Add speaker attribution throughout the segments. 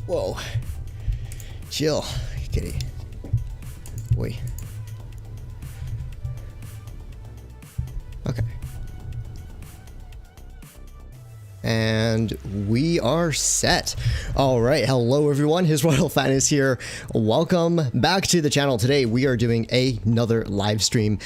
Speaker 1: Whoa. Chill, kitty. Boy. Okay. And we are set. All right, hello everyone, HisRoyalFatness here. Welcome back to the channel. Today we are doing another live stream.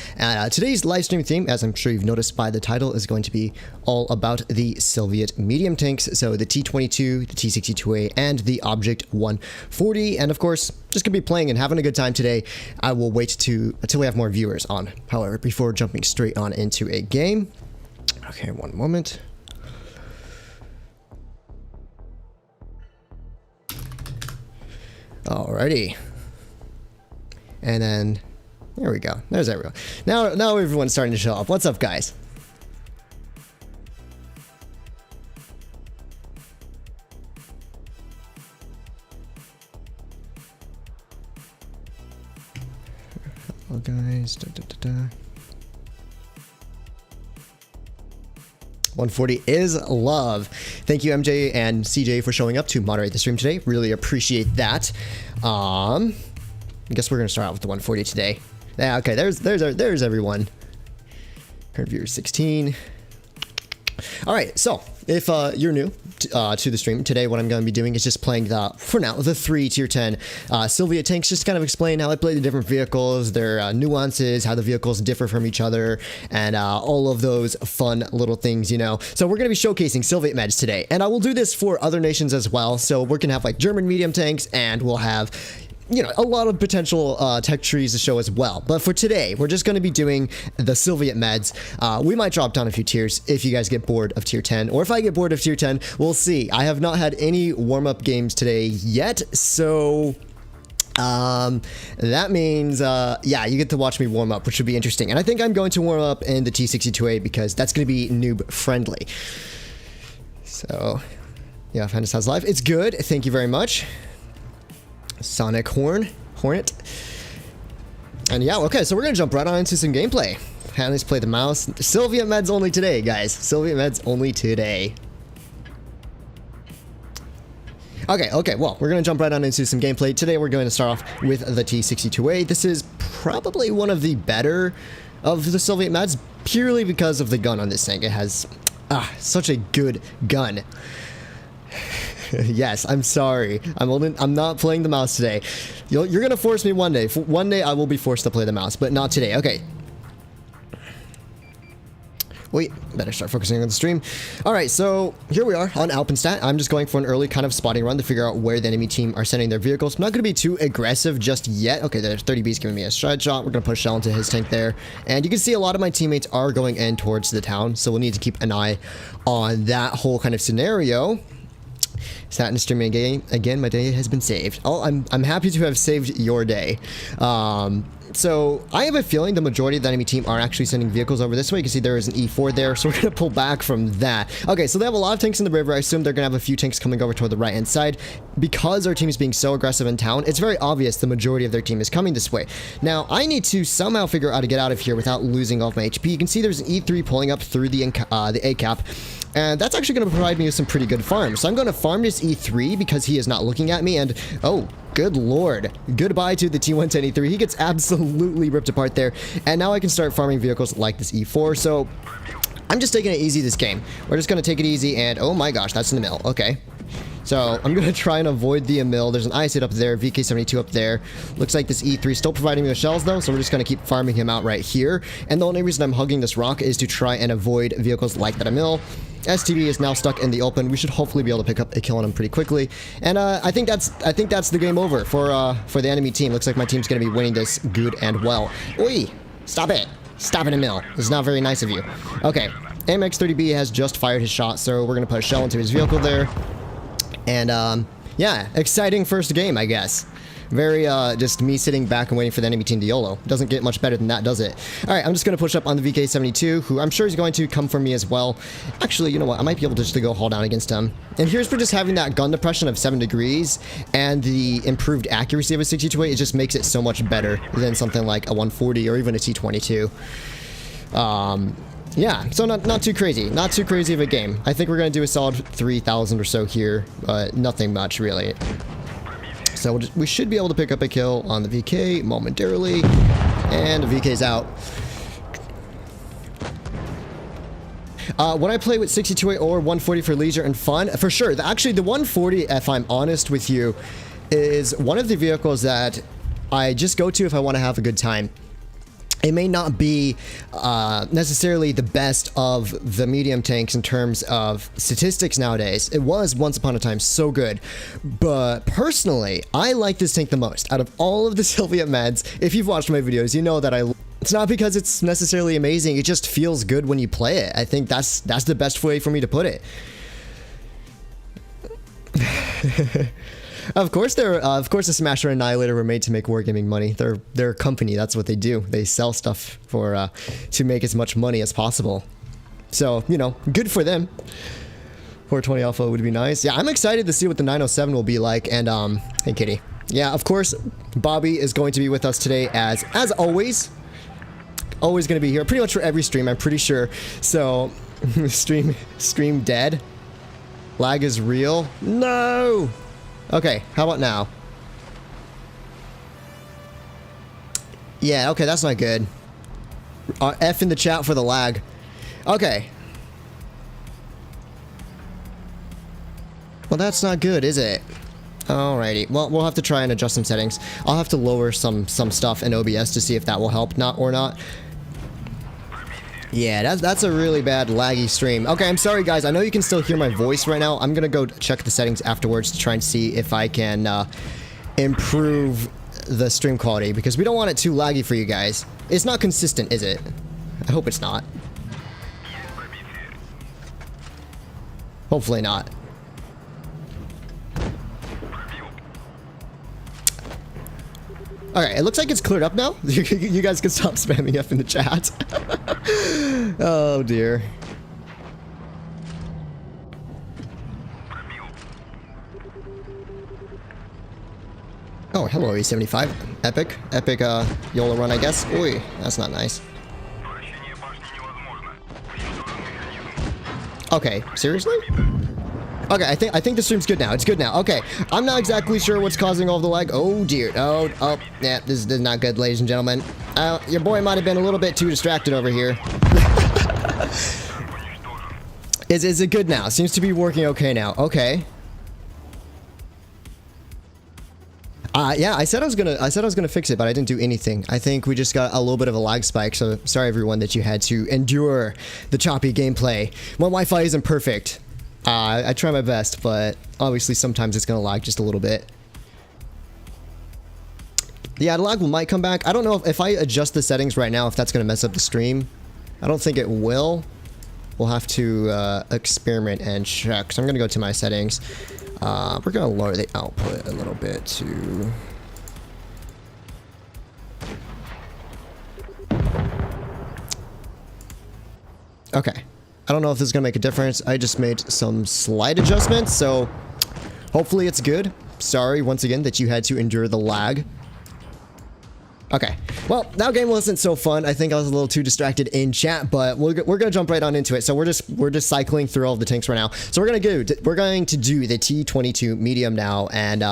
Speaker 1: Today's live stream theme, as I'm sure you've noticed by the title, is going to be all about the Soviet medium tanks. So the T-22, the T-62A, and the Object 140. And of course, just gonna be playing and having a good time today. I will wait until we have more viewers on, however, before jumping straight on into a game. Okay, one moment. Alrighty. And then there we go. There's everyone. Now everyone's starting to show up. What's up, guys? Hello, guys. 140 is love. Thank you, MJ and CJ, for showing up to moderate the stream today. Really appreciate that. I guess we're gonna start out with the 140 today. Yeah, okay. There's everyone. Current viewers 16. All right, so if you're new to the stream today, what I'm going to be doing is just playing for now, the 3 tier 10 Soviet tanks, just kind of explain how I play the different vehicles, their nuances, how the vehicles differ from each other, and all of those fun little things, you know. So we're going to be showcasing Soviet meds today, and I will do this for other nations as well. So we're going to have like German medium tanks, and we'll have, you know, a lot of potential tech trees to show as well. But for today, we're just going to be doing the Soviet meds. We might drop down a few tiers if you guys get bored of tier 10, or if I get bored of tier 10, we'll see. I have not had any warm-up games today yet, so that means yeah, you get to watch me warm up, which should be interesting. And I think I'm going to warm up in the T-62A because that's going to be noob friendly. So yeah, Fantasy has live. It's good. Thank you very much. Sonic Hornet. And yeah, okay, so we're gonna jump right on into some gameplay. Let's play the mouse. Soviet meds only today, guys. Soviet meds only today. Okay, well, we're gonna jump right on into some gameplay. Today we're going to start off with the T-62A. This is probably one of the better of the Soviet meds, purely because of the gun on this thing. It has such a good gun. Yes, I'm sorry. I'm not playing the mouse today. You're gonna force me one day. One day I will be forced to play the mouse, but not today. Okay. Wait, better start focusing on the stream. All right, so here we are on Alpenstat. I'm just going for an early kind of spotting run to figure out where the enemy team are sending their vehicles. I'm not gonna be too aggressive just yet. Okay, there's 30B's giving me a stride shot. We're gonna put a shell into his tank there. And you can see a lot of my teammates are going in towards the town, so we'll need to keep an eye on that whole kind of scenario. Sat in streaming again. My day has been saved. Oh, I'm happy to have saved your day. So I have a feeling the majority of the enemy team are actually sending vehicles over this way. You can see there is an E4 there, so we're gonna pull back from that. Okay, so they have a lot of tanks in the river. I assume they're gonna have a few tanks coming over toward the right hand side. Because our team is being so aggressive in town, it's very obvious the majority of their team is coming this way. Now I need to somehow figure out how to get out of here without losing all of my HP. You can see there's an E3 pulling up through the A cap. And that's actually going to provide me with some pretty good farms. So I'm going to farm this E3 because he is not looking at me. And, oh, good lord. Goodbye to the T110 E3. He gets absolutely ripped apart there. And now I can start farming vehicles like this E4. So I'm just taking it easy this game. We're just going to take it easy. And, oh my gosh, that's in the mill. Okay. So I'm going to try and avoid the mill. There's an ISIT up there, VK72 up there. Looks like this E3 still providing me with shells though, so we're just going to keep farming him out right here. And the only reason I'm hugging this rock is to try and avoid vehicles like that mill. STB is now stuck in the open. We should hopefully be able to pick up a kill on him pretty quickly. And I think that's the game over for the enemy team. Looks like my team's going to be winning this good and well. Oi! Stop it! Stop it, mill. This is not very nice of you. Okay, MX30B has just fired his shot, so we're going to put a shell into his vehicle there. And yeah, exciting first game, I guess. Very just me sitting back and waiting for the enemy team to YOLO. Doesn't get much better than that, does it? All right, I'm just going to push up on the VK72, who I'm sure is going to come for me as well. Actually, you know what? I might be able to just go haul down against him. And here's for just having that gun depression of 7 degrees and the improved accuracy of a 62-8. It just makes it so much better than something like a 140 or even a T22. Yeah, so not too crazy. Not too crazy of a game. I think we're going to do a solid 3,000 or so here, but nothing much, really. So we should be able to pick up a kill on the VK momentarily. And the VK's out. When I play with 62A or 140 for leisure and fun, for sure. Actually, the 140, if I'm honest with you, is one of the vehicles that I just go to if I want to have a good time. It may not be necessarily the best of the medium tanks in terms of statistics nowadays. It was once upon a time so good. But personally, I like this tank the most. Out of all of the Soviet meds, if you've watched my videos, you know that it's not because it's necessarily amazing. It just feels good when you play it. I think that's the best way for me to put it. Of course, the Smasher and Annihilator were made to make wargaming money. They're a company. That's what they do. They sell stuff for to make as much money as possible. So, you know, good for them. 420 Alpha would be nice. Yeah, I'm excited to see what the 907 will be like. And hey, Kitty. Yeah, of course, Bobby is going to be with us today as always. Always going to be here, pretty much for every stream. I'm pretty sure. So, stream dead. Lag is real. No. Okay, how about now? Yeah, okay, that's not good. F in the chat for the lag. Okay. Well, that's not good, is it? Alrighty. Well, we'll have to try and adjust some settings. I'll have to lower some stuff in OBS to see if that will help or not. Yeah, that's a really bad laggy stream. Okay, I'm sorry guys. I know you can still hear my voice right now. I'm gonna go check the settings afterwards to try and see if I can improve the stream quality, because we don't want it too laggy for you guys. It's not consistent, is it? I hope it's not. Hopefully not. Okay, it looks like it's cleared up now. You guys can stop spamming F in the chat. Oh dear. Oh, hello A75. Epic YOLO run, I guess. Oi, that's not nice. Okay, seriously? Okay, I think the stream's good now. It's good now. Okay, I'm not exactly sure what's causing all of the lag. Oh dear. Oh, yeah, this is not good, ladies and gentlemen. Your boy might have been a little bit too distracted over here. Is it good now? Seems to be working okay now. Okay. Yeah, I said I was gonna fix it, but I didn't do anything. I think we just got a little bit of a lag spike, so sorry everyone that you had to endure the choppy gameplay. My Wi-Fi isn't perfect. I try my best, but obviously sometimes it's gonna lag just a little bit. Yeah, the lag might come back. I don't know if I adjust the settings right now, if that's gonna mess up the stream. I don't think it will. We'll have to experiment and check. So I'm gonna go to my settings. We're gonna lower the output a little bit to... Okay. I don't know if this is gonna make a difference. I just made some slight adjustments, so hopefully it's good. Sorry once again that you had to endure the lag. Okay, well, that game wasn't so fun. I think I was a little too distracted in chat, but we're gonna jump right on into it. So we're just cycling through all of the tanks right now. So we're going to do the T22 medium now, and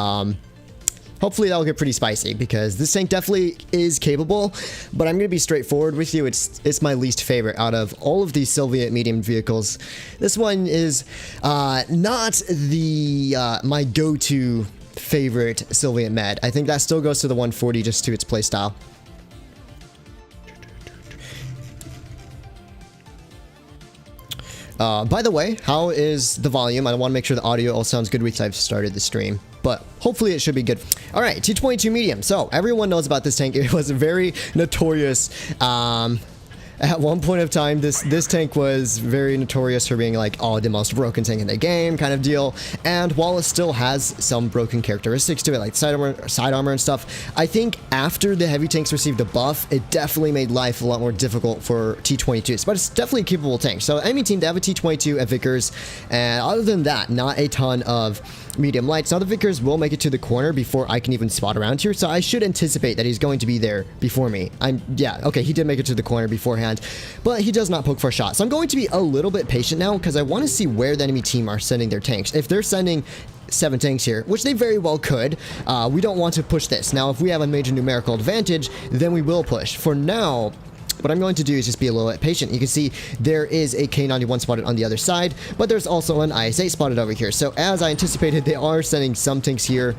Speaker 1: hopefully that'll get pretty spicy, because this tank definitely is capable, but I'm gonna be straightforward with you. It's my least favorite out of all of these Soviet medium vehicles. This one is not the my go-to favorite Soviet med. I think that still goes to the 140 just to its playstyle. By the way, how is the volume? I want to make sure the audio all sounds good with I've started the stream, but hopefully it should be good. All right, T22 medium. So everyone knows about this tank. It was very notorious. At one point of time, this tank was very notorious for being like, oh, the most broken tank in the game kind of deal. And while it still has some broken characteristics to it, like side armor and stuff, I think after the heavy tanks received a buff, it definitely made life a lot more difficult for T22s. But it's definitely a capable tank. So enemy team, they have a T22 at Vickers, and other than that, not a ton of medium lights. Now the Vickers will make it to the corner before I can even spot around here, so I should anticipate that he's going to be there before me. Yeah, okay, he did make it to the corner beforehand, but he does not poke for a shot. So I'm going to be a little bit patient now, because I want to see where the enemy team are sending their tanks. If they're sending 7 tanks here, which they very well could. We don't want to push this. Now, if we have a major numerical advantage, then we will push. For now, what I'm going to do is just be a little bit patient. You can see there is a K91 spotted on the other side, but there's also an IS-8 spotted over here. So as I anticipated, they are sending some tanks here.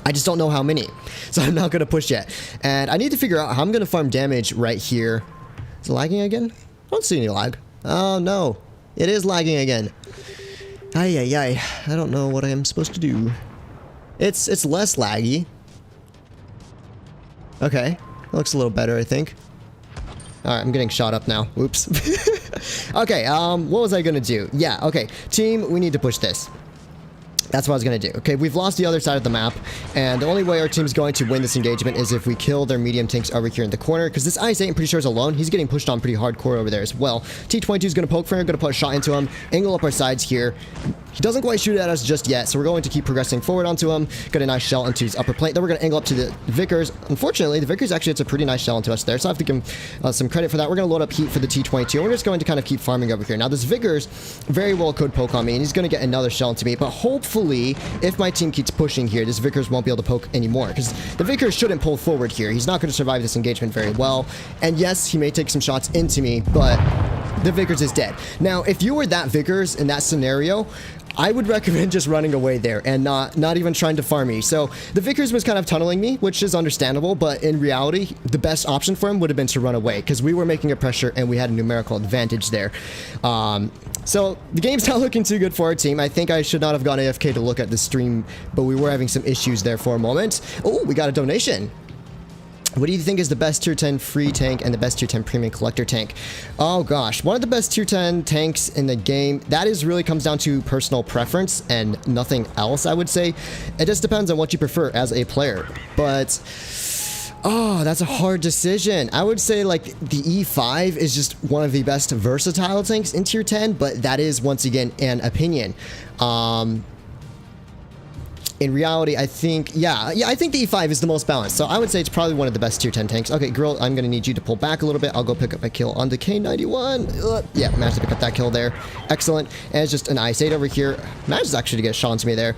Speaker 1: I just don't know how many, so I'm not going to push yet. And I need to figure out how I'm going to farm damage right here. Is it lagging again? I don't see any lag. Oh, no. It is lagging again. Ay, ay, ay. I don't know what I am supposed to do. It's less laggy. Okay. Looks a little better, I think. Alright, I'm getting shot up now. Oops. Okay, what was I gonna do? Yeah, okay. Team, we need to push this. That's what I was going to do. Okay, we've lost the other side of the map, and the only way our team's going to win this engagement is if we kill their medium tanks over here in the corner, because this IS-8, I'm pretty sure, is alone. He's getting pushed on pretty hardcore over there as well. T-22 is going to poke for him, going to put a shot into him, angle up our sides here. He doesn't quite shoot at us just yet, so we're going to keep progressing forward onto him. Got a nice shell into his upper plate. Then we're going to angle up to the Vickers. Unfortunately, the Vickers actually hits a pretty nice shell into us there, so I have to give him some credit for that. We're going to load up heat for the T-22, and we're just going to kind of keep farming over here. Now, this Vickers very well could poke on me, and he's going to get another shell into me, but hopefully, if my team keeps pushing here, this Vickers won't be able to poke anymore, because the Vickers shouldn't pull forward here. He's not going to survive this engagement very well, and yes, he may take some shots into me, but the Vickers is dead. Now, if you were that Vickers in that scenario, I would recommend just running away there and not even trying to farm me. So the Vickers was kind of tunneling me, which is understandable, but in reality, the best option for him would have been to run away, because we were making a pressure and we had a numerical advantage there. So the game's not looking too good for our team. I think I should not have gone AFK to look at the stream, but we were having some issues there for a moment. Oh, we got a donation. What do you think is the best tier 10 free tank and the best tier 10 premium collector tank? Oh gosh, one of the best tier 10 tanks in the game. That is really comes down to personal preference and nothing else, I would say. It just depends on what you prefer as a player. But oh, that's a hard decision. I would say like the E5 is just one of the best versatile tanks in tier 10, but that is once again an opinion. In reality, I think, I think the E5 is the most balanced. So I would say it's probably one of the best tier 10 tanks. Okay, girl, I'm going to need you to pull back a little bit. I'll go pick up my kill on the K91. Yeah, managed to pick up that kill there. Excellent. And it's just an IS-8 over here. Managed actually to get a shot into me there.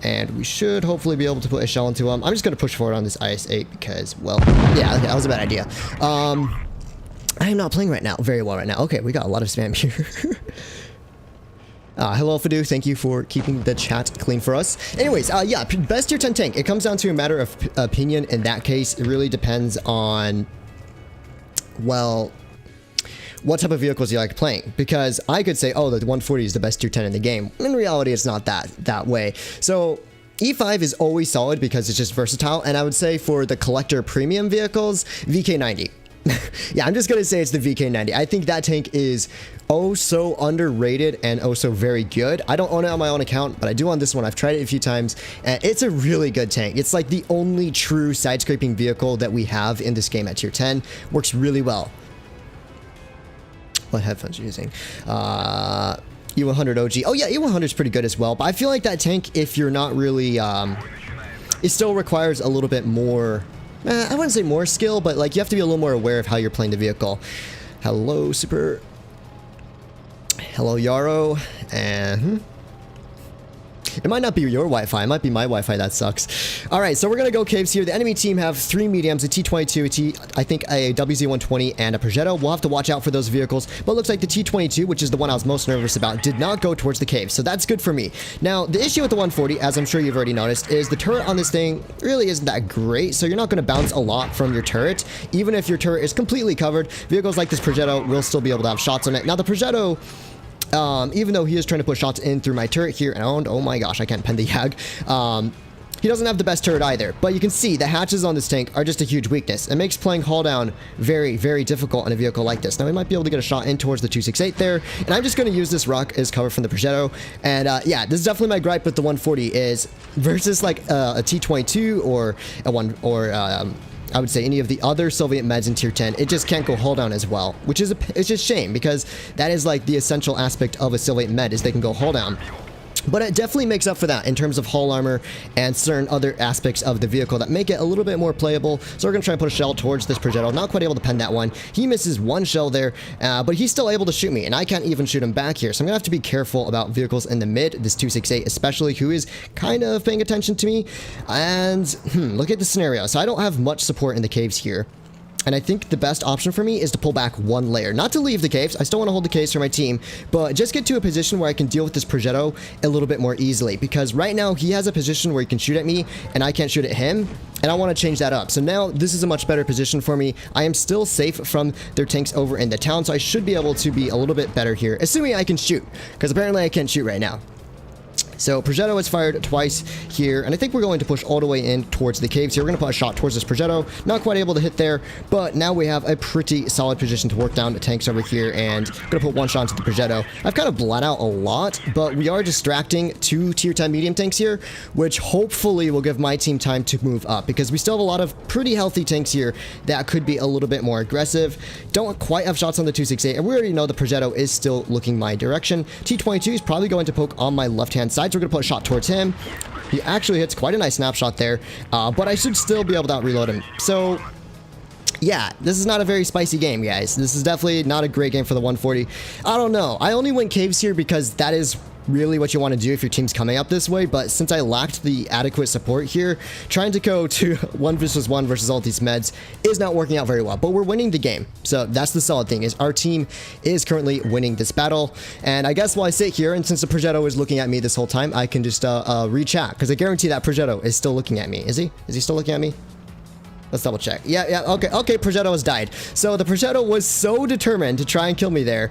Speaker 1: And we should hopefully be able to put a shell into him. I'm just going to push forward on this IS-8 because, well, yeah, okay, that was a bad idea. I am not playing right now very well right now. Okay, we got a lot of spam here. Hello, Fadu. Thank you for keeping the chat clean for us. Anyways, yeah, best tier 10 tank. It comes down to a matter of opinion. In that case, it really depends on, well, what type of vehicles you like playing. Because I could say, oh, the 140 is the best tier 10 in the game. In reality, it's not that way. So E5 is always solid because it's just versatile. And I would say for the collector premium vehicles, VK90. Yeah, I'm just going to say it's the VK90. I think that tank is oh so underrated and oh so very good. I don't own it on my own account, but I do on this one. I've tried it a few times, and it's a really good tank. It's like the only true side-scraping vehicle that we have in this game at tier 10. Works really well. What headphones are you using? E100 OG. Oh yeah, E100 is pretty good as well, but I feel like that tank, if you're not really... it still requires a little bit more... I wouldn't say more skill, but like you have to be a little more aware of how you're playing the vehicle. Hello, Super. Hello, Yarrow. And it might not be your Wi-Fi. It might be my Wi-Fi that sucks. All right, so we're going to go caves here. The enemy team have 3 mediums, a T-22, I think a WZ-120, and a Progetto. We'll have to watch out for those vehicles. But it looks like the T-22, which is the one I was most nervous about, did not go towards the cave. So that's good for me. Now, the issue with the 140, as I'm sure you've already noticed, is the turret on this thing really isn't that great. So you're not going to bounce a lot from your turret. Even if your turret is completely covered, vehicles like this Progetto will still be able to have shots on it. Now, the Progetto... even though he is trying to put shots in through my turret here, and oh my gosh, I can't pen the YAG. He doesn't have the best turret either, but you can see the hatches on this tank are just a huge weakness. It makes playing hull down very, very difficult on a vehicle like this. Now, we might be able to get a shot in towards the 268 there, and I'm just going to use this rock as cover from the Progetto. And yeah, this is definitely my gripe with the 140 is versus like a T-22 or I would say any of the other Soviet meds in tier 10, it just can't go hull down as well, which is it's just shame because that is like the essential aspect of a Soviet med is they can go hull down. But it definitely makes up for that in terms of hull armor and certain other aspects of the vehicle that make it a little bit more playable. So we're going to try and put a shell towards this Progetto. Not quite able to pen that one. He misses one shell there, but he's still able to shoot me, and I can't even shoot him back here. So I'm going to have to be careful about vehicles in the mid, this 268 especially, who is kind of paying attention to me. And look at the scenario. So I don't have much support in the caves here. And I think the best option for me is to pull back one layer. Not to leave the caves. I still want to hold the caves for my team, but just get to a position where I can deal with this Progetto a little bit more easily. Because right now, he has a position where he can shoot at me, and I can't shoot at him. And I want to change that up. So now, this is a much better position for me. I am still safe from their tanks over in the town, so I should be able to be a little bit better here. Assuming I can shoot, because apparently I can't shoot right now. So Progetto has fired twice here, and I think we're going to push all the way in towards the caves here. We're going to put a shot towards this Progetto. Not quite able to hit there, but now we have a pretty solid position to work down the tanks over here, and I'm going to put one shot into the Progetto. I've kind of bled out a lot, but we are distracting two tier 10 medium tanks here, which hopefully will give my team time to move up, because we still have a lot of pretty healthy tanks here that could be a little bit more aggressive. Don't quite have shots on the 268, and we already know the Progetto is still looking my direction. T22 is probably going to poke on my left-hand side, so we're going to put a shot towards him. He actually hits quite a nice snapshot there, but I should still be able to out-reload him. So, yeah, this is not a very spicy game, guys. This is definitely not a great game for the 140. I don't know. I only went caves here because that is really what you want to do if your team's coming up this way, but since I lacked the adequate support here, trying to go to 1 versus 1 versus all these meds is not working out very well, but we're winning the game. So that's the solid thing, is our team is currently winning this battle. And I guess while I sit here, and since the Progetto is looking at me this whole time, I can just re-chat, because I guarantee that Progetto is still looking at me. Is he still looking at me? Let's double check. Yeah, okay, Progetto has died. So the Progetto was so determined to try and kill me there,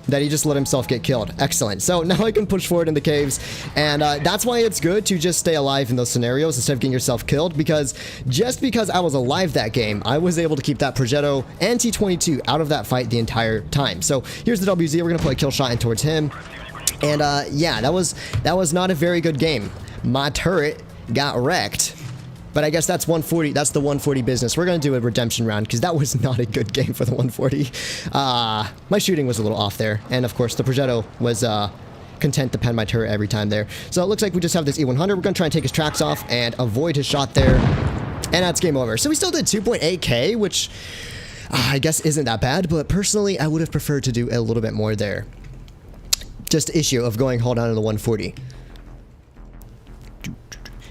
Speaker 1: that he just let himself get killed. Excellent. So now I can push forward in the caves, and that's why it's good to just stay alive in those scenarios instead of getting yourself killed, because just because I was alive that game, I was able to keep that Progetto and T22 out of that fight the entire time. So here's the WZ. We're going to put a kill shot in towards him, and yeah, that was not a very good game. My turret got wrecked. But I guess that's 140. That's the 140 business. We're going to do a redemption round because that was not a good game for the 140. My shooting was a little off there. And of course, the Progetto was content to pen my turret every time there. So it looks like we just have this E100. We're going to try and take his tracks off and avoid his shot there. And that's game over. So we still did 2.8k, which I guess isn't that bad. But personally, I would have preferred to do a little bit more there. Just issue of going hold on to the 140.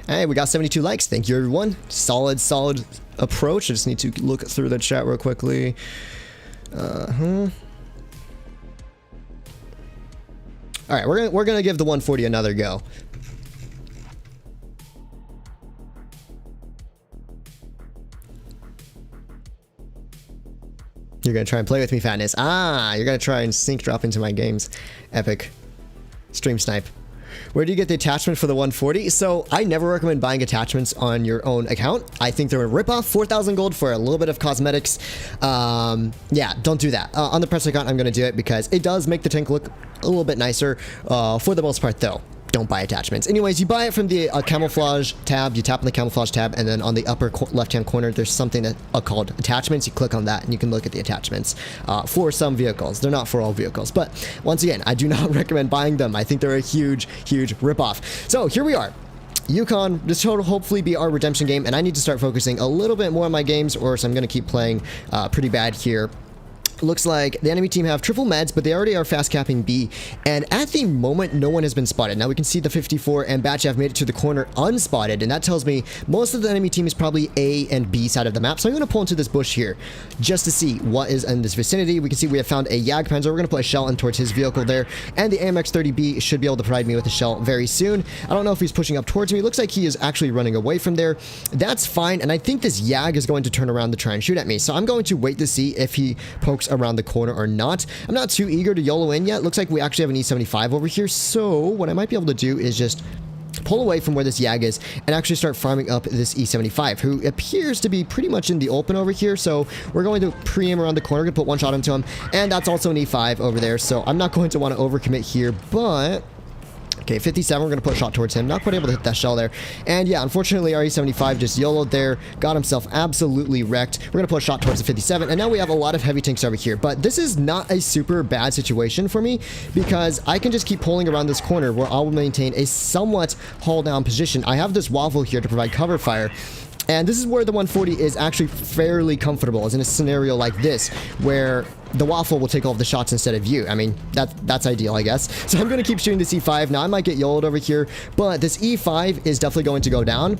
Speaker 1: Hey, we got 72 likes. Thank you, everyone. Solid approach. I just need to look through the chat real quickly. All right, we're gonna give the 140 another go. You're gonna try and play with me, Fatness. Ah, you're gonna try and sync drop into my games. Epic. Stream snipe. Where do you get the attachment for the 140? So I never recommend buying attachments on your own account. I think they're a ripoff. 4,000 gold for a little bit of cosmetics. Yeah, don't do that. On the press account, I'm going to do it because it does make the tank look a little bit nicer. For the most part, though, don't buy attachments. Anyways, you buy it from the camouflage tab. You tap on the camouflage tab, and then on the upper left-hand corner, there's something that called attachments. You click on that, and you can look at the attachments for some vehicles. They're not for all vehicles. But once again, I do not recommend buying them. I think they're a huge ripoff. So here we are. Yukon, this will hopefully be our redemption game, and I need to start focusing a little bit more on my games, or else I'm going to keep playing pretty bad here. Looks like the enemy team have triple meds, but they already are fast capping B. And at the moment, no one has been spotted. Now we can see the 54 and Batchev made it to the corner unspotted, and that tells me most of the enemy team is probably A and B side of the map. So I'm going to pull into this bush here just to see what is in this vicinity. We can see we have found a Jagdpanzer. We're going to put a shell in towards his vehicle there, and the AMX-30B should be able to provide me with a shell very soon. I don't know if he's pushing up towards me. It looks like he is actually running away from there. That's fine, and I think this Jag is going to turn around to try and shoot at me. So I'm going to wait to see if he pokes around the corner or not. I'm not too eager to YOLO in yet. Looks like we actually have an E75 over here. So what I might be able to do is just pull away from where this Jag is and actually start farming up this E75, who appears to be pretty much in the open over here. So we're going to pre-aim around the corner. We're going to put one shot into him, and that's also an E5 over there. So I'm not going to want to overcommit here, but Okay, 57, we're going to put a shot towards him. Not quite able to hit that shell there. And yeah, unfortunately, RE75 just YOLO'd there. Got himself absolutely wrecked. We're going to put a shot towards the 57. And now we have a lot of heavy tanks over here. But this is not a super bad situation for me because I can just keep pulling around this corner where I will maintain a somewhat hull down position. I have this waffle here to provide cover fire. And this is where the 140 is actually fairly comfortable, is in a scenario like this, where the waffle will take all of the shots instead of you. I mean, that's ideal, I guess. So I'm going to keep shooting this E5. Now, I might get YOLO'd over here, but this E5 is definitely going to go down.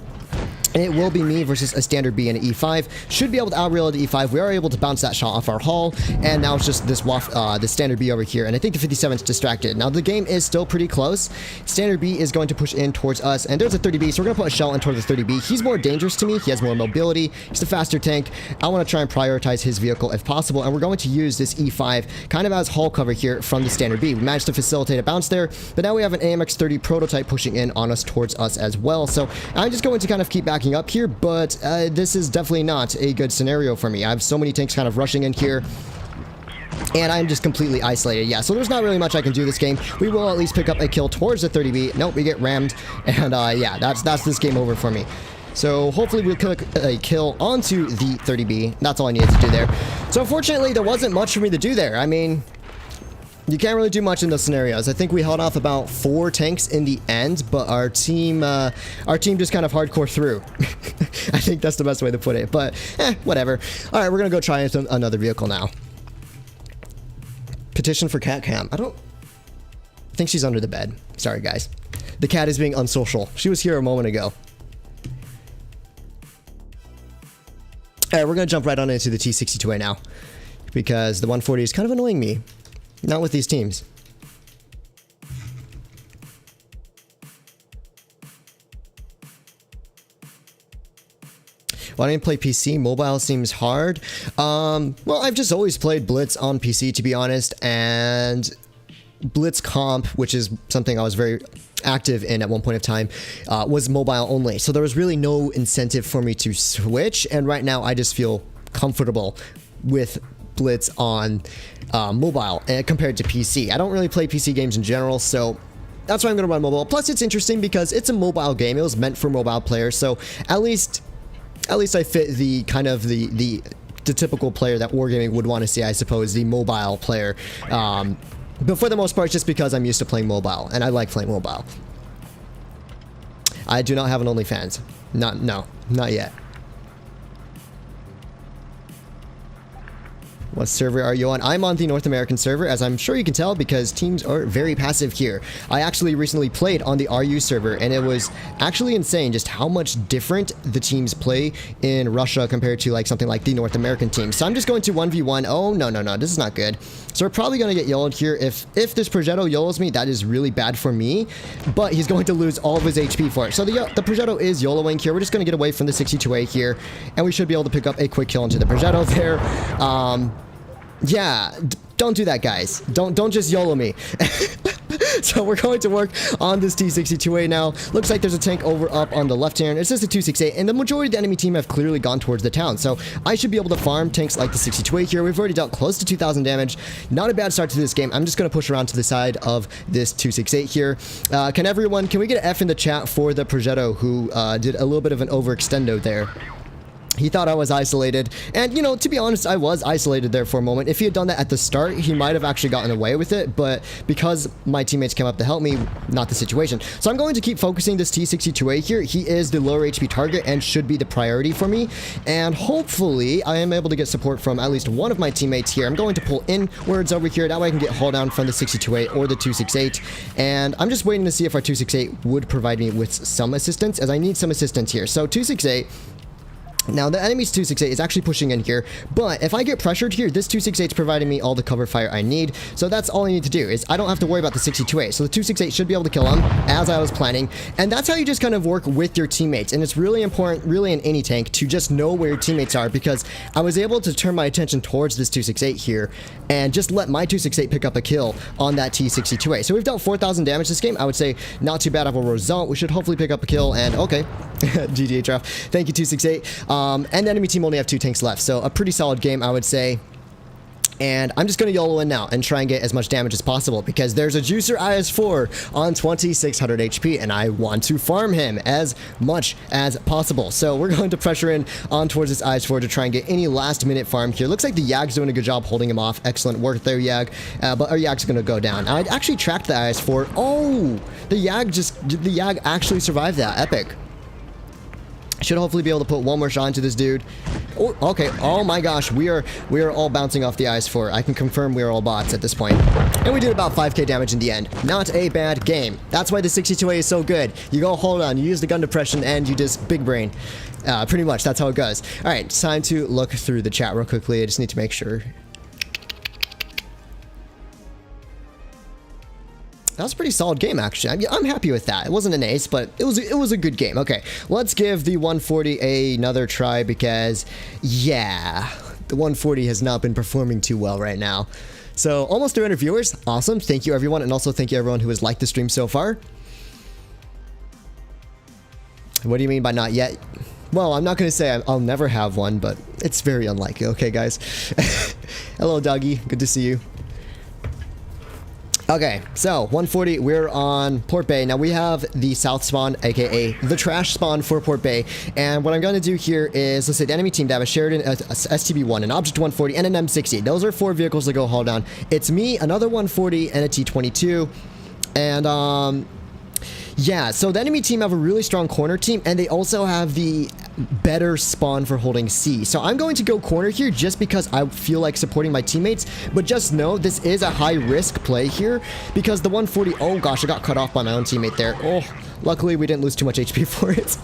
Speaker 1: And it will be me versus a standard B and an E5. Should be able to outreel the E5. We are able to bounce that shot off our hull. And now it's just this standard B over here. And I think the 57 is distracted. Now the game is still pretty close. Standard B is going to push in towards us. And there's a 30B. So we're going to put a shell in towards the 30B. He's more dangerous to me. He has more mobility. He's the faster tank. I want to try and prioritize his vehicle if possible. And we're going to use this E5 kind of as hull cover here from the standard B. We managed to facilitate a bounce there. But now we have an AMX-30 prototype pushing in on us towards us as well. So I'm just going to kind of keep backing up here, but this is definitely not a good scenario for me. I have so many tanks kind of rushing in here, and I'm just completely isolated. Yeah, so there's not really much I can do this game. We will at least pick up a kill towards the 30B. Nope, we get rammed, and yeah, that's this game over for me. So hopefully we'll click a kill onto the 30B. That's all I needed to do there. So unfortunately, there wasn't much for me to do there. I mean, you can't really do much in those scenarios. I think we held off about 4 tanks in the end, but our team just kind of hardcore through. I think that's the best way to put it, but whatever. All right, we're gonna go try another vehicle now. Petition for cat cam. I think she's under the bed. Sorry, guys. The cat is being unsocial. She was here a moment ago. All right, we're gonna jump right on into the T62A now because the 140 is kind of annoying me. Not with these teams. Why didn't I play PC? Mobile seems hard. Well, I've just always played Blitz on PC, to be honest, and Blitz Comp, which is something I was very active in at one point of time, was mobile only. So there was really no incentive for me to switch, and right now I just feel comfortable with Blitz on mobile compared to PC. I don't really play PC games in general, so that's why I'm going to run mobile. Plus, it's interesting because it's a mobile game. It was meant for mobile players, so at least I fit the kind of the typical player that Wargaming would want to see, I suppose, the mobile player. But for the most part, just because I'm used to playing mobile, and I like playing mobile. I do not have an OnlyFans. Not yet. What server are you on? I'm on the North American server, as I'm sure you can tell, because teams are very passive here. I actually recently played on the RU server, and it was actually insane just how much different the teams play in Russia compared to like something like the North American team. So I'm just going to 1v1. Oh, no, this is not good. So we're probably going to get YOLO'd here. If this Progetto YOLOs me, that is really bad for me, but he's going to lose all of his HP for it. So the Progetto is YOLOing here. We're just going to get away from the 62A here, and we should be able to pick up a quick kill into the Progetto there. Yeah, don't do that, guys. Don't just YOLO me. So we're going to work on this T62A now. Looks like there's a tank over up on the left hand. It's just a 268, and the majority of the enemy team have clearly gone towards the town. So I should be able to farm tanks like the 62A here. We've already dealt close to 2,000 damage. Not a bad start to this game. I'm just going to push around to the side of this 268 here. Can we get an F in the chat for the Progetto who did a little bit of an overextendo there? He thought I was isolated, and you know, to be honest, I was isolated there for a moment. If he had done that at the start, he might have actually gotten away with it, but because my teammates came up to help me, not the situation. So I'm going to keep focusing this T62A here. He is the lower HP target and should be the priority for me, and hopefully I am able to get support from at least one of my teammates here. I'm going to pull inwards over here, that way I can get haul down from the 62A or the 268, and I'm just waiting to see if our 268 would provide me with some assistance, as I need some assistance here. So 268. Now, the enemy's 268 is actually pushing in here, but if I get pressured here, this 268 is providing me all the cover fire I need, so that's all I need to do, is I don't have to worry about the 62A, so the 268 should be able to kill him, as I was planning, and that's how you just kind of work with your teammates, and it's really important, really in any tank, to just know where your teammates are, because I was able to turn my attention towards this 268 here, and just let my 268 pick up a kill on that T62A. So we've dealt 4,000 damage this game. I would say not too bad of a result. We should hopefully pick up a kill, and okay. GG HRF. Thank you, 268. And the enemy team only have 2 tanks left, so a pretty solid game, I would say. And I'm just going to YOLO in now and try and get as much damage as possible because there's a juicer IS-4 on 2600 HP and I want to farm him as much as possible. So we're going to pressure in on towards this IS-4 to try and get any last minute farm here. Looks like the Yag's doing a good job holding him off. Excellent work there, Yag. But our Yag's going to go down. I actually tracked the IS-4. Oh, the Yag actually survived that. Epic. Should hopefully be able to put one more shot into this dude. Oh, okay. Oh my gosh, we are all bouncing off the IS-4. I can confirm we are all bots at this point. And we did about 5k damage in the end. Not a bad game. That's why the 62A is so good. You go hold on, you use the gun depression, and you just big brain. Pretty much, that's how it goes. All right, it's time to look through the chat real quickly. I just need to make sure. That was a pretty solid game, actually. I'm happy with that. It wasn't an ace, but it was a good game. Okay, let's give the 140 another try because, yeah, the 140 has not been performing too well right now. So, almost 300 viewers. Awesome. Thank you, everyone. And also thank you, everyone who has liked the stream so far. What do you mean by not yet? Well, I'm not going to say I'll never have one, but it's very unlikely. Okay, guys. Hello, doggy. Good to see you. Okay, so 140, we're on Port Bay. Now we have the south spawn, aka the trash spawn for Port Bay. And what I'm going to do here is, let's say the enemy team, they have a Sheridan, a STB-1, an Object 140, and an M60. Those are 4 vehicles to go haul down. It's me, another 140, and a T22. And, yeah, so the enemy team have a really strong corner team, and they also have the better spawn for holding C. So I'm going to go corner here just because I feel like supporting my teammates, but just know this is a high risk play here because the 140, oh gosh, I got cut off by my own teammate there. Oh, luckily we didn't lose too much HP for it.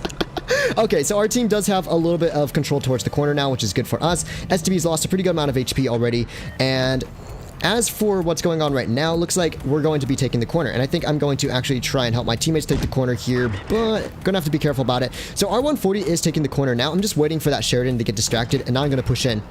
Speaker 1: Okay, so our team does have a little bit of control towards the corner now, which is good for us. STB's lost a pretty good amount of HP already, and as for what's going on right now, looks like we're going to be taking the corner. And I think I'm going to actually try and help my teammates take the corner here, but gonna have to be careful about it. So our 140 is taking the corner now. I'm just waiting for that Sheridan to get distracted, and now I'm gonna push in.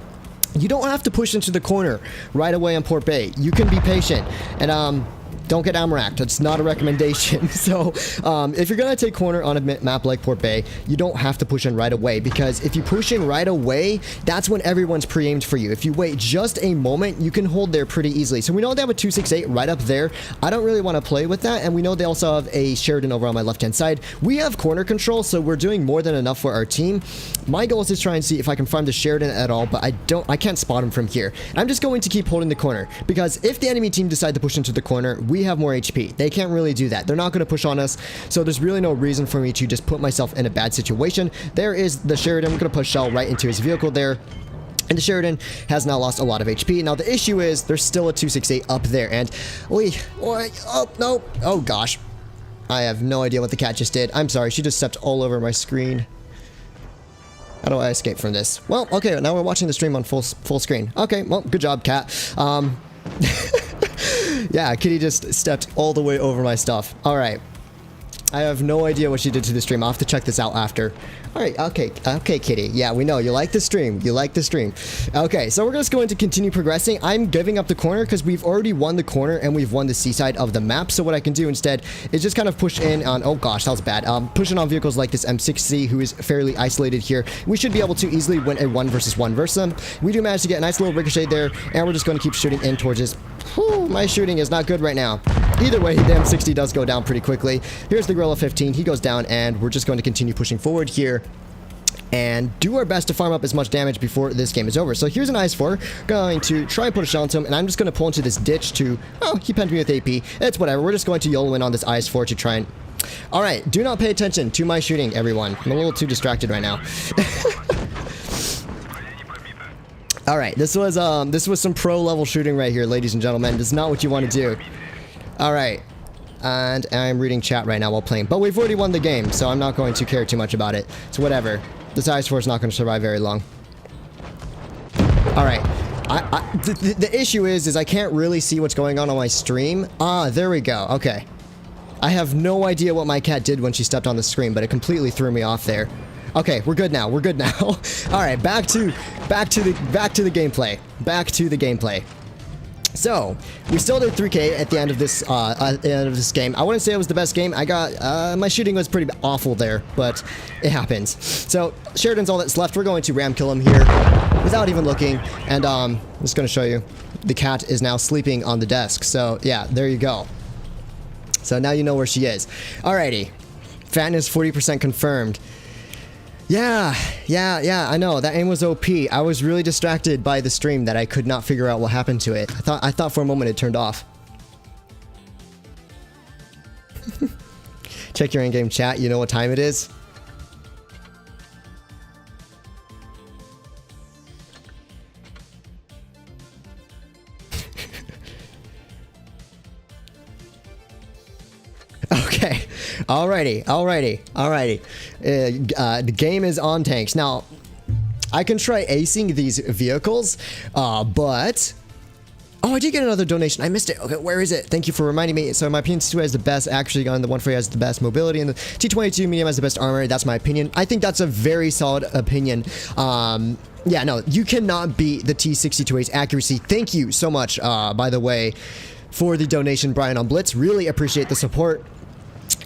Speaker 1: You don't have to push into the corner right away on Port Bay. You can be patient. And don't get amracked. It's not a recommendation. So if you're going to take corner on a map like Port Bay, you don't have to push in right away because if you push in right away, that's when everyone's pre-aimed for you. If you wait just a moment, you can hold there pretty easily. So we know they have a 268 right up there. I don't really want to play with that. And we know they also have a Sheridan over on my left-hand side. We have corner control, so we're doing more than enough for our team. My goal is to try and see if I can farm the Sheridan at all, but I can't spot him from here. And I'm just going to keep holding the corner because if the enemy team decide to push into the corner, we have more HP. They can't really do that. They're not going to push on us, so there's really no reason for me to just put myself in a bad situation. There is the Sheridan. I'm going to push shell right into his vehicle there. And the Sheridan has now lost a lot of HP. Now the issue is there's still a 268 up there, and oh no, oh gosh, I have no idea what the cat just did. I'm sorry, she just stepped all over my screen. How do I escape from this? Well, okay, now we're watching the stream on full screen. Okay, well, good job, cat. Yeah, Kitty just stepped all the way over my stuff. All right. I have no idea what she did to the stream. I'll have to check this out after. All right, okay, Kitty. Yeah, we know you like the stream. You like the stream. Okay, so we're just going to continue progressing. I'm giving up the corner because we've already won the corner and we've won the seaside of the map. So what I can do instead is just kind of push in on, oh gosh, that was bad. Pushing on vehicles like this M60 who is fairly isolated here. We should be able to easily win a 1v1 versus them. We do manage to get a nice little ricochet there, and we're just going to keep shooting in towards this. Whew, my shooting is not good right now. Either way, the M60 does go down pretty quickly. Here's the Gorilla 15. He goes down, and we're just going to continue pushing forward here and do our best to farm up as much damage before this game is over. So here's an IS-4. Going to try and put a shell into him, and I'm just going to pull into this ditch to... Oh, he penned me with AP. It's whatever. We're just going to YOLO in on this IS-4 to try and... Alright, do not pay attention to my shooting, everyone. I'm a little too distracted right now. Alright, this was some pro-level shooting right here, ladies and gentlemen. This is not what you want to do. Alright. And I'm reading chat right now while playing. But we've already won the game, so I'm not going to care too much about it. So whatever. This IS-4 is not going to survive very long. Alright. The issue is I can't really see what's going on my stream. Ah, there we go. Okay. I have no idea what my cat did when she stepped on the screen, but it completely threw me off there. Okay, we're good now. We're good now. All right, back to the gameplay. Back to the gameplay. So we still did 3K at the end of this game. I wouldn't say it was the best game. I got my shooting was pretty awful there, but it happens. So Sheridan's all that's left. We're going to ram kill him here without even looking, and I'm just going to show you. The cat is now sleeping on the desk. So yeah, there you go. So now you know where she is. Alrighty, fatness 40% confirmed. Yeah, I know. That aim was OP. I was really distracted by the stream that I could not figure out what happened to it. I thought for a moment it turned off. Check your in-game chat. You know what time it is? Okay. Alrighty. The game is on tanks. Now, I can try acing these vehicles, but... Oh, I did get another donation. I missed it. Okay, where is it? Thank you for reminding me. So my P2 has the best actually gun. The 140 has the best mobility, and the T22 medium has the best armor. That's my opinion. I think that's a very solid opinion. Yeah, no, you cannot beat the T62A's accuracy. Thank you so much, by the way, for the donation, Brian on Blitz. Really appreciate the support.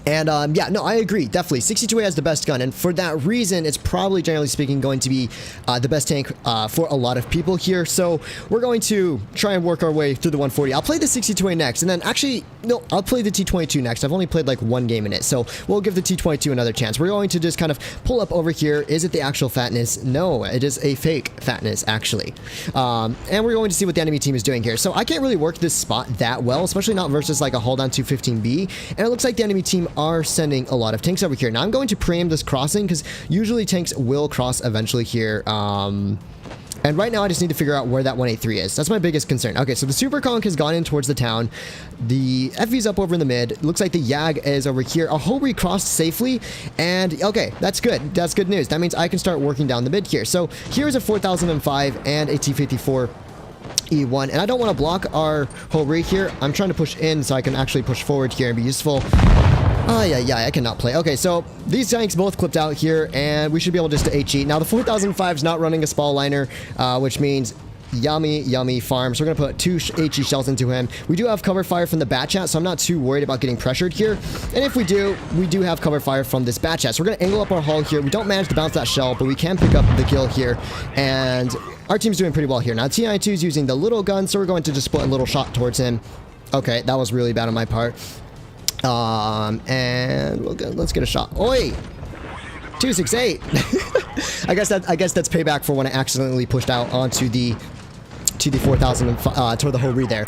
Speaker 1: And yeah, no, I agree, definitely. 62A has the best gun, and for that reason, it's probably, generally speaking, going to be the best tank for a lot of people here. So we're going to try and work our way through the 140. I'll play the 62A next, and then actually, no, I'll play the T22 next. I've only played like one game in it, so we'll give the T22 another chance. We're going to just kind of pull up over here. Is it the actual fatness? No, it is a fake fatness, actually. And we're going to see what the enemy team is doing here. So I can't really work this spot that well, especially not versus like a hold on 215B. And it looks like the enemy team are sending a lot of tanks over here. Now I'm going to preempt this crossing because usually tanks will cross eventually here. And right now I just need to figure out where that 183 is. That's my biggest concern. Okay, so the Super Conk has gone in towards the town. The FV's up over in the mid. It looks like the Yag is over here. I hope we crossed safely. And okay, that's good. That's good news. That means I can start working down the mid here. So here's a 4005 and a T54 E1, and I don't want to block our whole rig here. I'm trying to push in so I can actually push forward here and be useful. Oh, yeah, I cannot play. Okay, so these tanks both clipped out here, and we should be able just to HE. Now, the 4005 is not running a spall liner, which means yummy farm. So we're going to put 2 HE shells into him. We do have cover fire from the bat chat, so I'm not too worried about getting pressured here. And if we do have cover fire from this bat chat. So we're going to angle up our hull here. We don't manage to bounce that shell, but we can pick up the kill here. And our team's doing pretty well here. Now, T92 is using the little gun, so we're going to just put a little shot towards him. Okay, that was really bad on my part. And let's get a shot. Oi! 268. I guess that's payback for when I accidentally pushed out onto the 4000 toward the whole read there.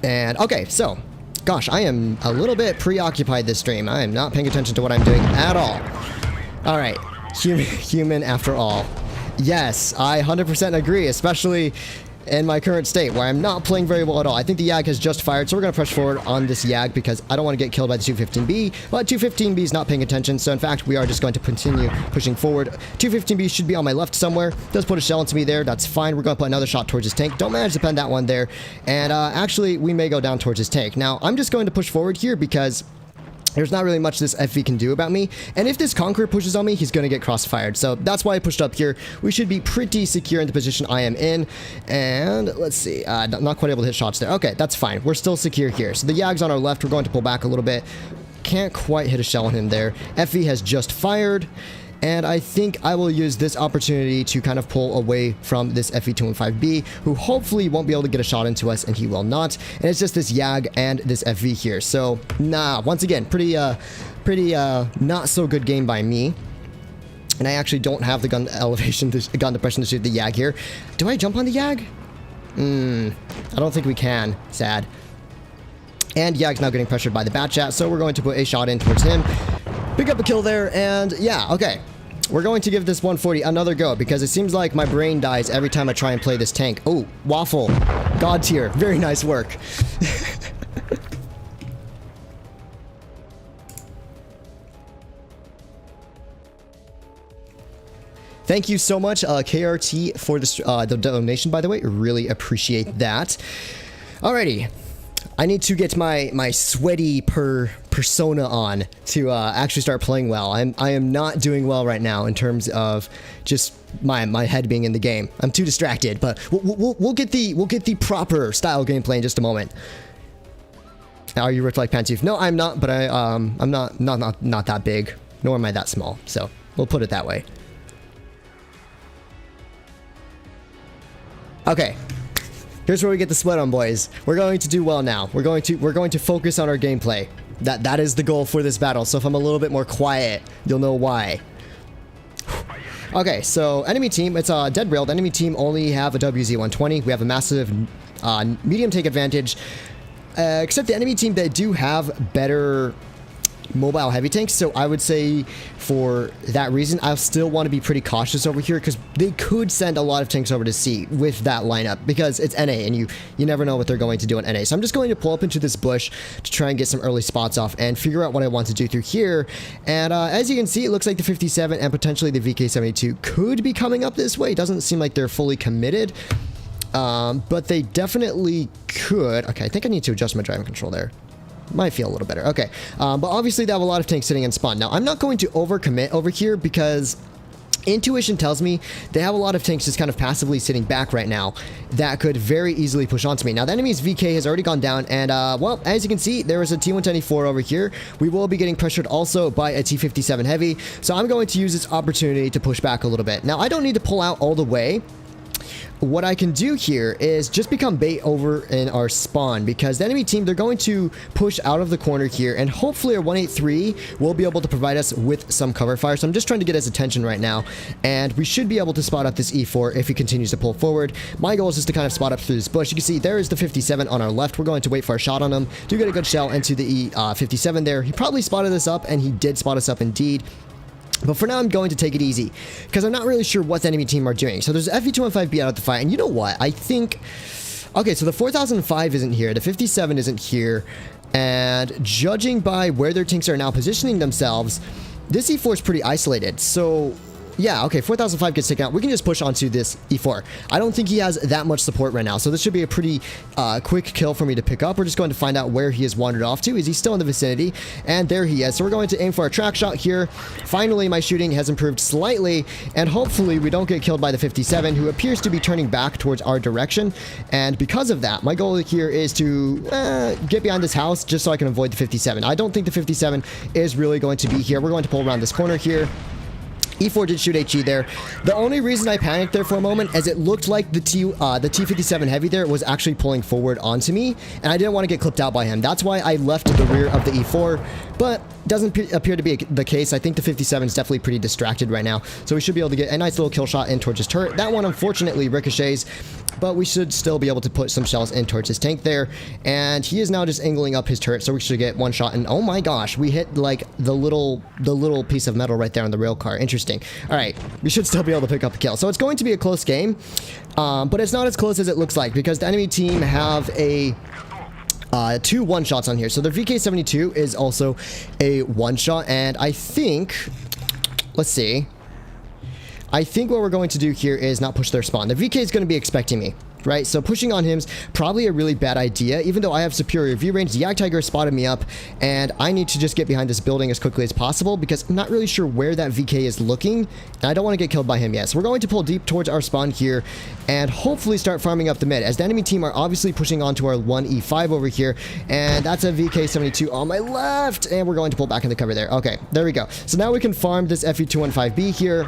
Speaker 1: And okay, so gosh, I am a little bit preoccupied this stream. I am not paying attention to what I'm doing at all. All right, human after all. Yes, I 100% agree, especially in my current state where I'm not playing very well at all. I think the Yag has just fired, so we're going to push forward on this Yag because I don't want to get killed by the 215B, but 215B is not paying attention, so in fact we are just going to continue pushing forward. 215B should be on my left somewhere. Does put a shell into me there. That's fine. We're going to put another shot towards his tank. Don't manage to pen that one there, and actually we may go down towards his tank. Now I'm just going to push forward here because there's not really much this FV can do about me. And if this Conqueror pushes on me, he's going to get crossfired. So that's why I pushed up here. We should be pretty secure in the position I am in. And let's see. Not quite able to hit shots there. Okay, that's fine. We're still secure here. So the Yag's on our left. We're going to pull back a little bit. Can't quite hit a shell on him there. FV has just fired. And I think I will use this opportunity to kind of pull away from this FV215B, who hopefully won't be able to get a shot into us, and he will not. And it's just this Yag and this FV here. So, nah, once again, pretty not so good game by me. And I actually don't have the gun elevation, the gun depression to shoot the Yag here. Do I jump on the Yag? I don't think we can. Sad. And Yag's now getting pressured by the bat chat, so we're going to put a shot in towards him. Pick up a kill there, and yeah, okay. We're going to give this 140 another go because it seems like my brain dies every time I try and play this tank. Oh, Waffle. God tier. Very nice work. Thank you so much, KRT, for the donation, by the way. Really appreciate that. Alrighty. I need to get my sweaty persona on to actually start playing well. I am not doing well right now in terms of just my head being in the game. I'm too distracted, but we'll get the proper style gameplay in just a moment. Are you ripped like Pantooth? No, I'm not, but I'm not that big, nor am I that small. So we'll put it that way. Okay. Here's where we get the sweat on, boys. We're going to do well now. We're going to focus on our gameplay. That is the goal for this battle. So if I'm a little bit more quiet, you'll know why. Okay, so enemy team, it's dead railed. Enemy team only have a WZ-120. We have a massive medium take advantage. Except the enemy team, they do have better mobile heavy tanks, so I would say for that reason I'll still want to be pretty cautious over here, because they could send a lot of tanks over to C with that lineup, because it's NA and you never know what they're going to do in NA. So I'm just going to pull up into this bush to try and get some early spots off and figure out what I want to do through here. And as you can see, it looks like the 57 and potentially the VK72 could be coming up this way. It doesn't seem like they're fully committed, but they definitely could. Okay, I think I need to adjust my driving control there. Might feel a little better. Okay, but obviously they have a lot of tanks sitting in spawn. Now, I'm not going to overcommit over here because intuition tells me they have a lot of tanks just kind of passively sitting back right now that could very easily push onto me. Now, the enemy's VK has already gone down, and well, as you can see, there is a T-124 over here. We will be getting pressured also by a T-57 Heavy, so I'm going to use this opportunity to push back a little bit. Now, I don't need to pull out all the way. What I can do here is just become bait over in our spawn, because the enemy team, they're going to push out of the corner here, and hopefully our 183 will be able to provide us with some cover fire. So I'm just trying to get his attention right now, and we should be able to spot up this E4 if he continues to pull forward. My goal is just to kind of spot up through this bush. You can see there is the 57 on our left. We're going to wait for a shot on him. Do get a good shell into the E57 there. He probably spotted us up, and he did spot us up indeed. But for now, I'm going to take it easy, because I'm not really sure what the enemy team are doing. So there's FE215B out of the fight, and you know what? I think... Okay, so the 4005 isn't here, the 57 isn't here, and judging by where their tanks are now positioning themselves, this E4 is pretty isolated. So... yeah, okay, 4005 gets taken out. We can just push onto this E4. I don't think he has that much support right now, so this should be a pretty quick kill for me to pick up. We're just going to find out where he has wandered off to. Is he still in the vicinity? And there he is. So we're going to aim for a track shot here. Finally, my shooting has improved slightly, and hopefully we don't get killed by the 57, who appears to be turning back towards our direction. And because of that, my goal here is to get behind this house just so I can avoid the 57. I don't think the 57 is really going to be here. We're going to pull around this corner here. E4 did shoot HE there. The only reason I panicked there for a moment is it looked like the T-57 Heavy there was actually pulling forward onto me, and I didn't want to get clipped out by him. That's why I left to the rear of the E4, but doesn't appear to be the case. I think the 57 is definitely pretty distracted right now, so we should be able to get a nice little kill shot in towards his turret. That one unfortunately ricochets, but we should still be able to put some shells in towards his tank there, and he is now just angling up his turret, so we should get one shot. And oh my gosh, we hit like the little piece of metal right there on the rail car. Interesting. All right, we should still be able to pick up a kill. So it's going to be a close game, but it's not as close as it looks like, because the enemy team have a two one-shots on here. So their VK72 is also a one-shot, and I think, let's see, I think what we're going to do here is not push their spawn. The VK is going to be expecting me, right? So pushing on him's probably a really bad idea, even though I have superior view range. The Yak Tiger spotted me up, and I need to just get behind this building as quickly as possible, because I'm not really sure where that VK is looking, and I don't want to get killed by him yet. So we're going to pull deep towards our spawn here and hopefully start farming up the mid, as the enemy team are obviously pushing onto our 1E5 over here, and that's a VK72 on my left, and we're going to pull back into cover there. Okay, there we go. So now we can farm this FE215B here,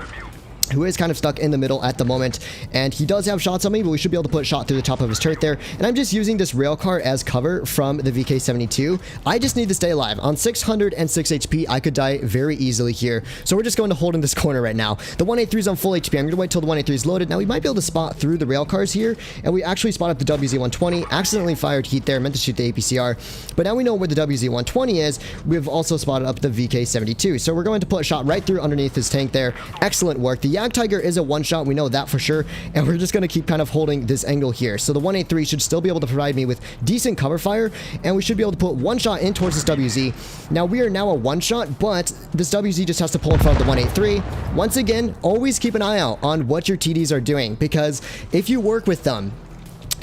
Speaker 1: who is kind of stuck in the middle at the moment, and he does have shots on me, but we should be able to put a shot through the top of his turret there. And I'm just using this rail car as cover from the VK72. I just need to stay alive. On 606 HP, I could die very easily here, so we're just going to hold in this corner right now. The 183 is on full HP. I'm going to wait till the 183 is loaded. Now we might be able to spot through the rail cars here, and we actually spotted the WZ-120. Accidentally fired heat there, meant to shoot the APCR, but now we know where the WZ-120 is. We've also spotted up the VK72, so we're going to put a shot right through underneath his tank there. Excellent work. The Yak Tiger is a one-shot, we know that for sure, and we're just going to keep kind of holding this angle here. So the 183 should still be able to provide me with decent cover fire, and we should be able to put one shot in towards this WZ. Now we are now a one-shot, but this WZ just has to pull in front of the 183. Once again, always keep an eye out on what your TDs are doing, because if you work with them,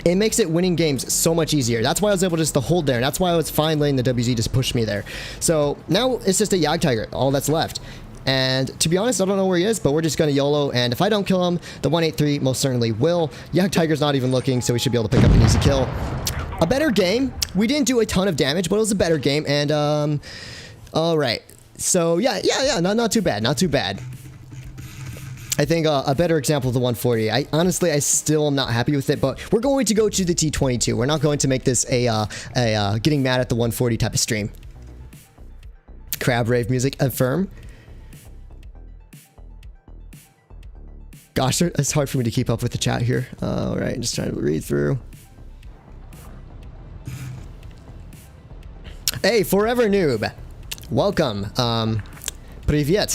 Speaker 1: it makes it winning games so much easier. That's why I was able just to hold there. That's why I was fine letting the WZ just push me there. So now it's just a Yag Tiger, all that's left. And to be honest, I don't know where he is, but we're just going to YOLO. And if I don't kill him, the 183 most certainly will. Yag Tiger's not even looking, so we should be able to pick up an easy kill. A better game. We didn't do a ton of damage, but it was a better game. And, all right. So, yeah, not too bad, not too bad. I think a better example of the 140. I still am not happy with it, but we're going to go to the T22. We're not going to make this a getting mad at the 140 type of stream. Crab rave music, affirm. Gosh, it's hard for me to keep up with the chat here. All right, just trying to read through. Hey, Forever Noob. Welcome. Привет.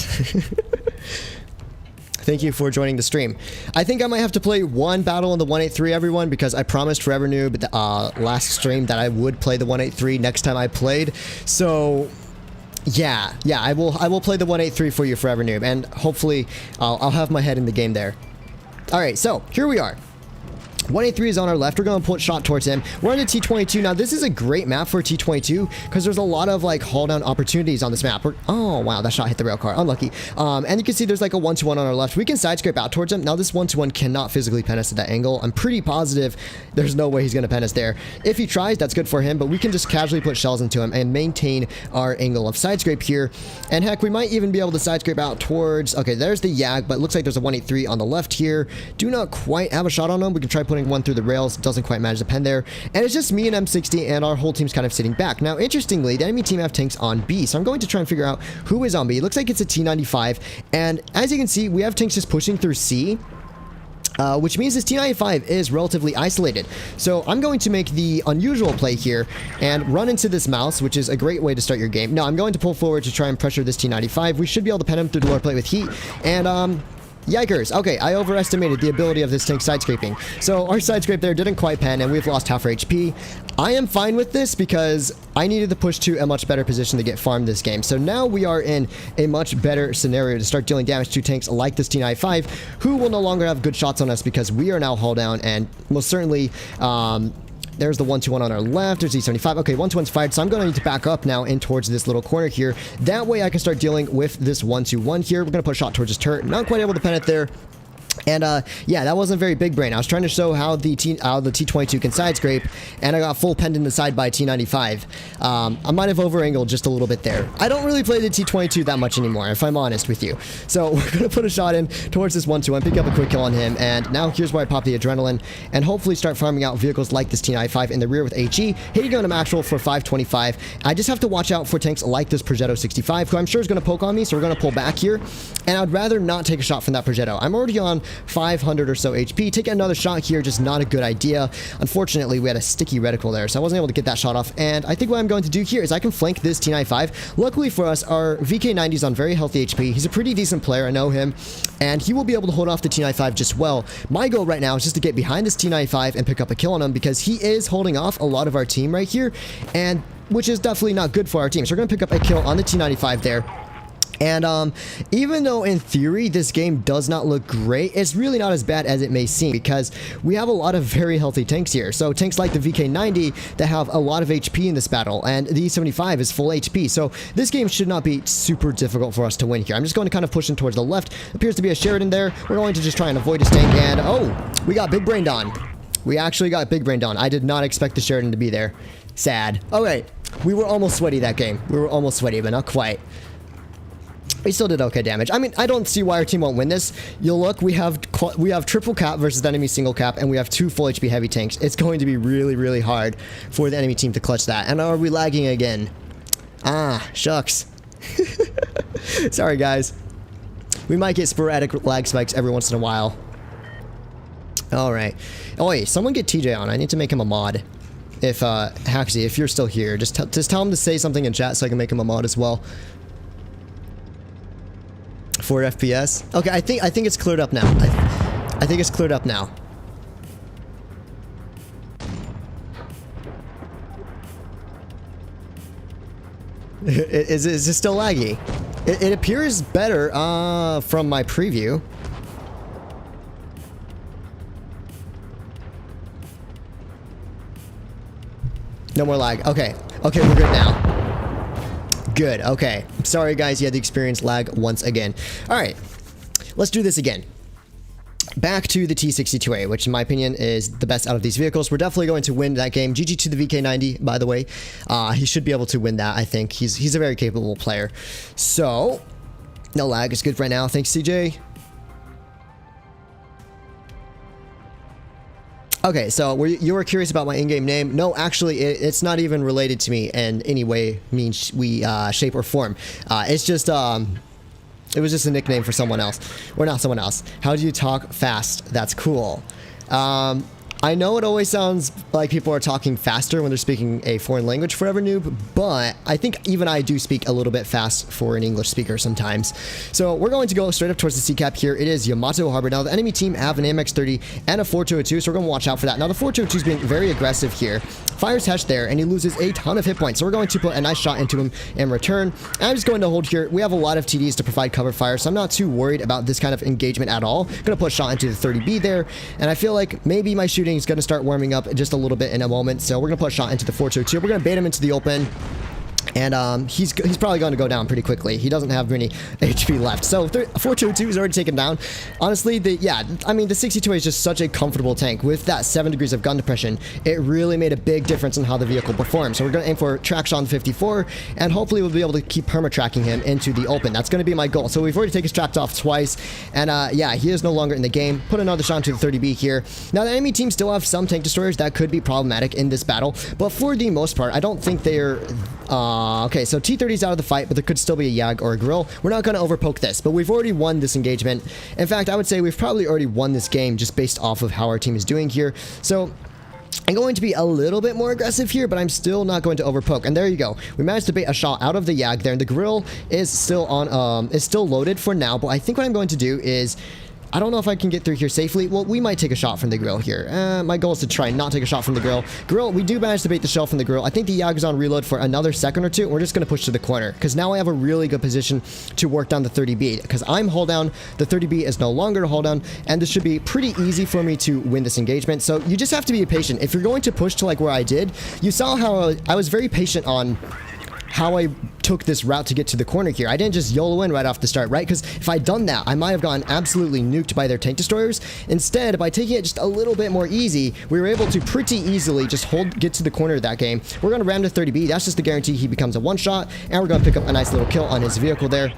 Speaker 1: Thank you for joining the stream. I think I might have to play one battle in the 183, everyone, because I promised Forever Noob last stream that I would play the 183 next time I played. So... Yeah, I will play the 183 for you, Forever Noob, and hopefully I'll have my head in the game there. All right, so here we are. 183 is on our left. We're going to put shot towards him. We're on the T22. Now, this is a great map for T22 because there's a lot of, like, haul-down opportunities on this map. Oh, wow, that shot hit the rail car. Unlucky. And you can see there's, like, a 1-2-1 on our left. We can side-scrape out towards him. Now, this 1-2-1 cannot physically pen us at that angle. I'm pretty positive there's no way he's going to pen us there. If he tries, that's good for him, but we can just casually put shells into him and maintain our angle of side-scrape here. And, heck, we might even be able to side-scrape out towards... Okay, there's the Yag, but it looks like there's a 183 on the left here. Do not quite have a shot on him. We can try putting one through the rails. Doesn't quite manage to pen there, and it's just me and M60, and our whole team's kind of sitting back. Now, interestingly, the enemy team have tanks on B, so I'm going to try and figure out who is on B. It looks like it's a T95, and as you can see, we have tanks just pushing through C, which means this T95 is relatively isolated. So I'm going to make the unusual play here and run into this mouse, which is a great way to start your game. No, I'm going to pull forward to try and pressure this T95. We should be able to pen him through the lower plate with heat, and yikers. Okay, I overestimated the ability of this tank side-scraping. So our side-scrape there didn't quite pen, and we've lost half our HP. I am fine with this because I needed to push to a much better position to get farmed this game. So now we are in a much better scenario to start dealing damage to tanks like this T95, who will no longer have good shots on us because we are now hull down, and most certainly... there's the 1-2-1 on our left. There's E75. Okay, 1-2-1's fired, so I'm going to need to back up now in towards this little corner here. That way I can start dealing with this 1-2-1 here. We're going to put a shot towards his turret. Not quite able to pen it there. And yeah, that wasn't very big brain. I was trying to show how the T22 can side scrape, and I got full penned in the side by T95. I might have over-angled just a little bit there. I don't really play the T22 that much anymore, if I'm honest with you. So we're going to put a shot in towards this 1-2-1, pick up a quick kill on him, and now here's where I pop the adrenaline, and hopefully start farming out vehicles like this T95 in the rear with HE, hitting on him actual for 525. I just have to watch out for tanks like this Progetto 65, who I'm sure is going to poke on me, so we're going to pull back here, and I'd rather not take a shot from that Progetto. I'm already on 500 or so HP. Taking another shot here, just not a good idea. Unfortunately, we had a sticky reticle there, so I wasn't able to get that shot off, and I think what I'm going to do here is I can flank this T95. Luckily for us, our VK90 is on very healthy HP. He's a pretty decent player, I know him, and he will be able to hold off the T95 just well. My goal right now is just to get behind this T95 and pick up a kill on him, because he is holding off a lot of our team right here, and which is definitely not good for our team. So we're going to pick up a kill on the T95 there. And even though in theory this game does not look great, it's really not as bad as it may seem, because we have a lot of very healthy tanks here. So tanks like the VK90 that have a lot of HP in this battle, and the E75 is full HP. So this game should not be super difficult for us to win here. I'm just going to kind of push in towards the left. Appears to be a Sheridan there. We're going to just try and avoid his tank, and oh, we got big brained on. We actually got big brained on. I did not expect the Sheridan to be there. Sad. All right, we were almost sweaty that game. We were almost sweaty, but not quite. We still did okay damage. I mean, I don't see why our team won't win this. You'll look, we have triple cap versus the enemy single cap, and we have 2 full HP heavy tanks. It's going to be really, really hard for the enemy team to clutch that. And are we lagging again? Ah, shucks. Sorry, guys. We might get sporadic lag spikes every once in a while. All right. Oh, wait, someone get TJ on. I need to make him a mod. If, Haxy, if you're still here, just tell him to say something in chat so I can make him a mod as well. 4 FPS. Okay, I think it's cleared up now. I think it's cleared up now. Is it still laggy? It appears better from my preview. From my No more lag. Okay. Okay, we're good now. Good. Okay. Sorry, guys. You had to experience lag once again. All right. Let's do this again. Back to the T62A, which in my opinion is the best out of these vehicles. We're definitely going to win that game. GG to the VK90, by the way. He should be able to win that, I think. He's a very capable player. So, no lag is good right now. Thanks, CJ. Okay, so you were curious about my in-game name. No, actually, it's not even related to me in any way, shape, or form. It's just, it was just a nickname for someone else. Or not someone else. How do you talk fast? That's cool. I know it always sounds like people are talking faster when they're speaking a foreign language, Forever Noob, but I think even I do speak a little bit fast for an English speaker sometimes. So we're going to go straight up towards the sea cap here. It is Yamato Harbor. Now the enemy team have an AMX-30 and a 4202, so we're going to watch out for that. Now the 4202 is being very aggressive here. Fires Hesh there, and he loses a ton of hit points. So we're going to put a nice shot into him in return. And I'm just going to hold here. We have a lot of TDs to provide cover fire, so I'm not too worried about this kind of engagement at all. I'm going to put a shot into the 30B there, and I feel like maybe my shooting is going to start warming up just a little bit in a moment. So we're going to put a shot into the 422. We're going to bait him into the open. And he's probably going to go down pretty quickly. He doesn't have many HP left. So 422 is already taken down. Honestly, the 62A is just such a comfortable tank. With that 7 degrees of gun depression, it really made a big difference in how the vehicle performs. So we're going to aim for traction on the 54, and hopefully we'll be able to keep perma-tracking him into the open. That's going to be my goal. So we've already taken his tracked off twice, and yeah, he is no longer in the game. Put another shot into the 30B here. Now the enemy team still have some tank destroyers that could be problematic in this battle, but for the most part, I don't think they're okay, so T-30's out of the fight, but there could still be a Yag or a Grill. We're not going to overpoke this, but we've already won this engagement. In fact, I would say we've probably already won this game just based off of how our team is doing here. So I'm going to be a little bit more aggressive here, but I'm still not going to overpoke. And there you go. We managed to bait a shot out of the Yag there, and the Grill is still on, is still loaded for now. But I think what I'm going to do is, I don't know if I can get through here safely. Well, we might take a shot from the Grill here. My goal is to try and not take a shot from the Grill. Grill, we do manage to bait the shell from the Grill. I think the Yag is on reload for another second or two, and we're just going to push to the corner, because now I have a really good position to work down the 30B, because I'm hull down, the 30B is no longer a hull down, and this should be pretty easy for me to win this engagement. So you just have to be patient. If you're going to push to like where I did, you saw how I was very patient on how I took this route to get to the corner here. I didn't just YOLO in right off the start, right? Because if I'd done that, I might have gotten absolutely nuked by their tank destroyers. Instead, by taking it just a little bit more easy, we were able to pretty easily just get to the corner of that game. We're going to ram to 30B. That's just the guarantee he becomes a one-shot, and we're going to pick up a nice little kill on his vehicle there.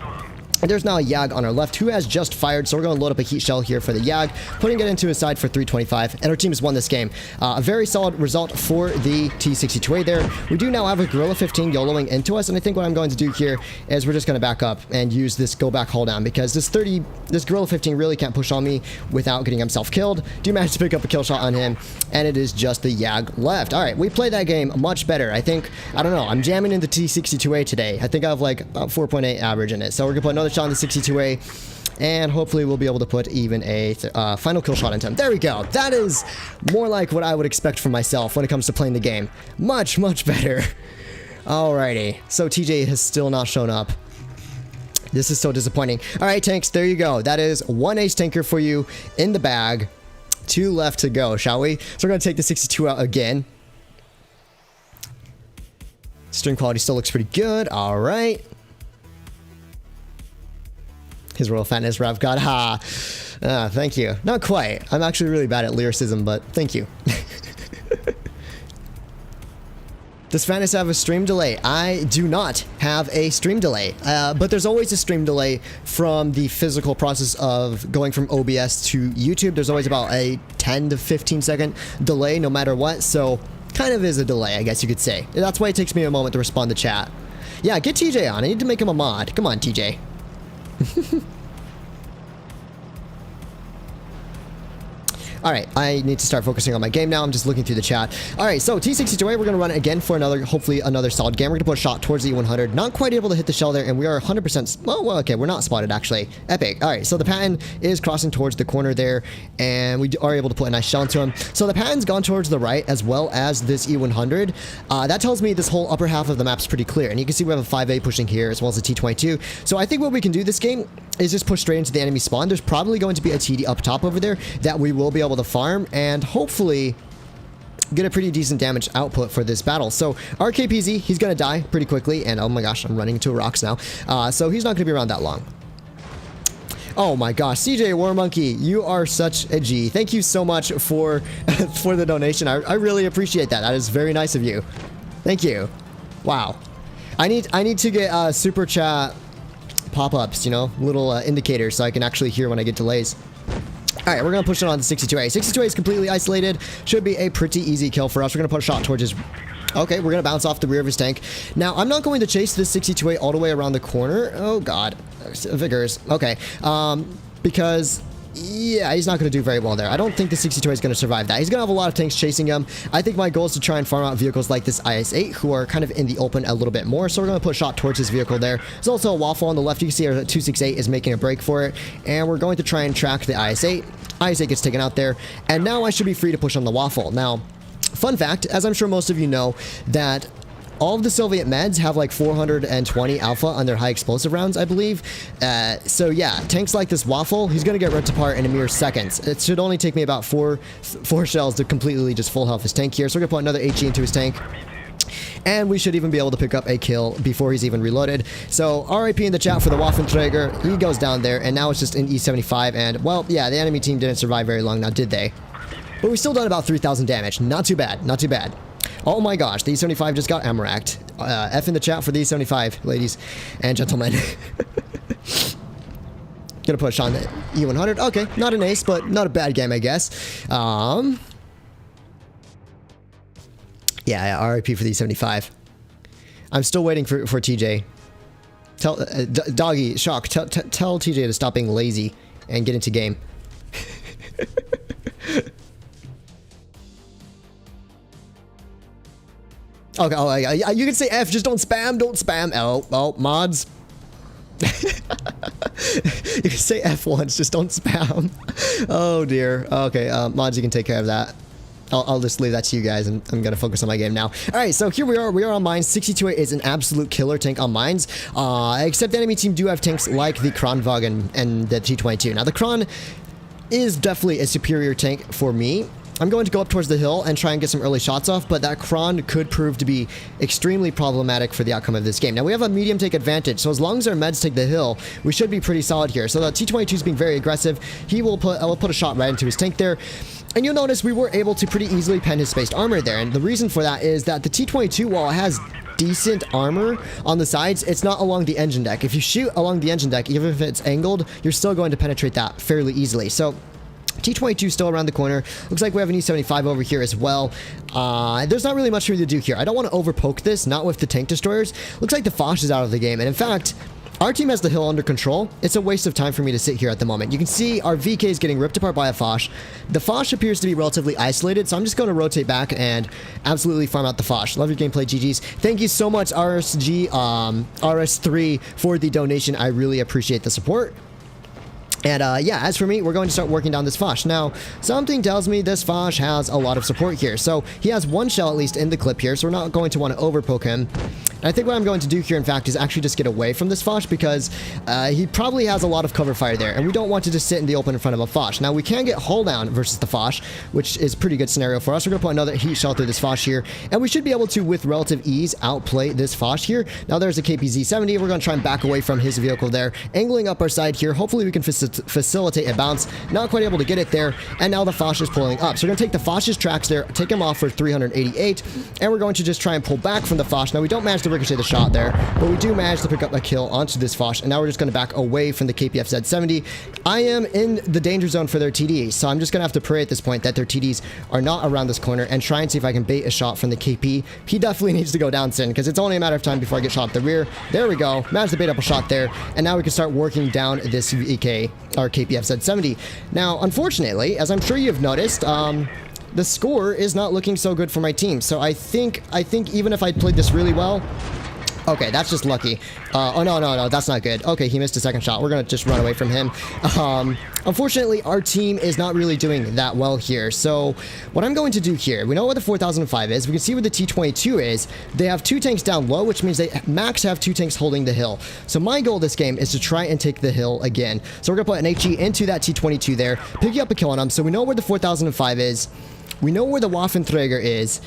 Speaker 1: And there's now a Yag on our left who has just fired, so we're going to load up a heat shell here for the Yag, putting it into his side for 325, and our team has won this game. A very solid result for the T62A there. We do now have a Gorilla 15 YOLOing into us, and I think what I'm going to do here is we're just going to back up and use this go back hold down, because this Gorilla 15 really can't push on me without getting himself killed. Do manage to pick up a kill shot on him, and it is just the Yag left. All right, we played that game much better. I think, I don't know, I'm jamming in the T62A today. I think I have like about 4.8 average in it, so we're going to put another shot on the 62A, and hopefully we'll be able to put even a final kill shot into him. There we go. That is more like what I would expect from myself when it comes to playing the game. Much, much better. Alrighty. So TJ has still not shown up. This is so disappointing. Alright, tanks, there you go. That is one ace tanker for you in the bag. 2 left to go, shall we? So we're going to take the 62 out again. String quality still looks pretty good. Alright. HisRoyalFatness Rev God. Ha! Thank you. Not quite. I'm actually really bad at lyricism, but thank you. Does Fatness have a stream delay? I do not have a stream delay, but there's always a stream delay from the physical process of going from OBS to YouTube. There's always about a 10 to 15 second delay no matter what, so kind of is a delay, I guess you could say. That's why it takes me a moment to respond to chat. Yeah, get TJ on. I need to make him a mod. Come on, TJ. Alright, I need to start focusing on my game now. I'm just looking through the chat. Alright, so T62A, we're going to run it again for another, hopefully another solid game. We're going to put a shot towards the E100. Not quite able to hit the shell there, and we are 100%... Well, okay, we're not spotted, actually. Epic. Alright, so the Patton is crossing towards the corner there, and we are able to put a nice shell into him. So the Patton's gone towards the right, as well as this E100. That tells me this whole upper half of the map's pretty clear, and you can see we have a 5A pushing here, as well as a T22. So I think what we can do this game is just push straight into the enemy spawn. There's probably going to be a TD up top over there that we will be able to farm, and hopefully get a pretty decent damage output for this battle. So our KPZ, he's gonna die pretty quickly, and oh my gosh, I'm running into rocks now. So he's not gonna be around that long. Oh my gosh, CJ War Monkey, you are such a G. Thank you so much for for the donation. I really appreciate that. That is very nice of you. Thank you. Wow. I need to get super chat pop-ups, you know, little indicators so I can actually hear when I get delays. All right, we're going to push it on to 62A. 62A is completely isolated. Should be a pretty easy kill for us. We're going to put a shot towards his... Okay, we're going to bounce off the rear of his tank. Now, I'm not going to chase this 62A all the way around the corner. Oh, God. Vigors. Okay. Because... yeah, he's not going to do very well there. I don't think the 62A is going to survive that. He's going to have a lot of tanks chasing him. I think my goal is to try and farm out vehicles like this IS-8, who are kind of in the open a little bit more. So we're going to put a shot towards his vehicle there. There's also a waffle on the left. You can see our 268 is making a break for it. And we're going to try and track the IS-8. IS-8 gets taken out there. And now I should be free to push on the waffle. Now, fun fact, as I'm sure most of you know, that all of the Soviet meds have like 420 alpha on their high explosive rounds, I believe. So yeah, tanks like this waffle, he's going to get ripped apart in a mere seconds. It should only take me about four shells to completely just full health his tank here. So we're going to put another HE into his tank. And we should even be able to pick up a kill before he's even reloaded. So RIP in the chat for the Waffenträger. He goes down there, and now it's just an E75. And, well, yeah, the enemy team didn't survive very long now, did they? But we still done about 3,000 damage. Not too bad, not too bad. Oh my gosh, the E75 just got ammo-racked. F in the chat for the E75, ladies and gentlemen. Gonna push on the E100. Okay, not an ace, but not a bad game, I guess. Yeah, RIP for the E75. I'm still waiting for TJ. Tell Doggy, Shock, tell TJ to stop being lazy and get into game. Okay, oh, you can say F, just don't spam, don't spam. Oh, mods. You can say F once, just don't spam. Oh dear. Okay, mods, you can take care of that. I'll just leave that to you guys, and I'm gonna focus on my game now. All right, so here we are on mines. 62A is an absolute killer tank on mines. Except the enemy team do have tanks like the Kranwagen and the T-22. Now the Kran is definitely a superior tank for me. I'm going to go up towards the hill and try and get some early shots off, but that Kran could prove to be extremely problematic for the outcome of this game. Now, we have a medium tank advantage, so as long as our meds take the hill, we should be pretty solid here. So the T-22 is being very aggressive. I will put a shot right into his tank there. And you'll notice we were able to pretty easily pen his spaced armor there. And the reason for that is that the T-22, while it has decent armor on the sides, it's not along the engine deck. If you shoot along the engine deck, even if it's angled, you're still going to penetrate that fairly easily. So T-22 still around the corner. Looks like we have an E75 over here as well. There's not really much for me to do here. I don't want to overpoke this, not with the tank destroyers. Looks like the Fosh is out of the game. And in fact, our team has the hill under control. It's a waste of time for me to sit here at the moment. You can see our VK is getting ripped apart by a Fosh. The Fosh appears to be relatively isolated, so I'm just going to rotate back and absolutely farm out the Fosh. Love your gameplay, GG's. Thank you so much, RSG, RS3, for the donation. I really appreciate the support. And yeah, as for me, we're going to start working down this Fosh. Now, something tells me this Fosh has a lot of support here. So he has one shell at least in the clip here, so we're not going to want to overpoke him. And I think what I'm going to do here, in fact, is actually just get away from this Fosh because he probably has a lot of cover fire there, and we don't want to just sit in the open in front of a Fosh. Now, we can get hull down versus the Fosh, which is a pretty good scenario for us. We're going to put another heat shell through this Fosh here, and we should be able to, with relative ease, outplay this Fosh here. Now, there's a KPZ-70. We're going to try and back away from his vehicle there, angling up our side here. Hopefully, we can facilitate a bounce. Not quite able to get it there, and now the Fosh is pulling up. So we're going to take the Fosh's tracks there, take him off for 388, and we're going to just try and pull back from the Fosh. Now, we don't manage to ricochet the shot there, but we do manage to pick up a kill onto this Fosh, and now we're just going to back away from the KPF-Z70. I am in the danger zone for their TDs, so I'm just going to have to pray at this point that their TDs are not around this corner and try and see if I can bait a shot from the KP. He definitely needs to go down soon, because it's only a matter of time before I get shot at the rear. There we go. Managed to bait up a shot there, and now we can start working down this VK, or KPF-Z70. Now, unfortunately, as I'm sure you've noticed, the score is not looking so good for my team. So I think even if I played this really well... Okay, that's just lucky. Oh, no, that's not good. Okay, he missed a second shot. We're going to just run away from him. Unfortunately, our team is not really doing that well here. So what I'm going to do here, we know what the 4005 is. We can see where the T-22 is. They have two tanks down low, which means they max have two tanks holding the hill. So my goal this game is to try and take the hill again. So we're going to put an HE into that T-22 there, picking up a kill on him. So we know where the 4005 is. We know where the Waffenträger is,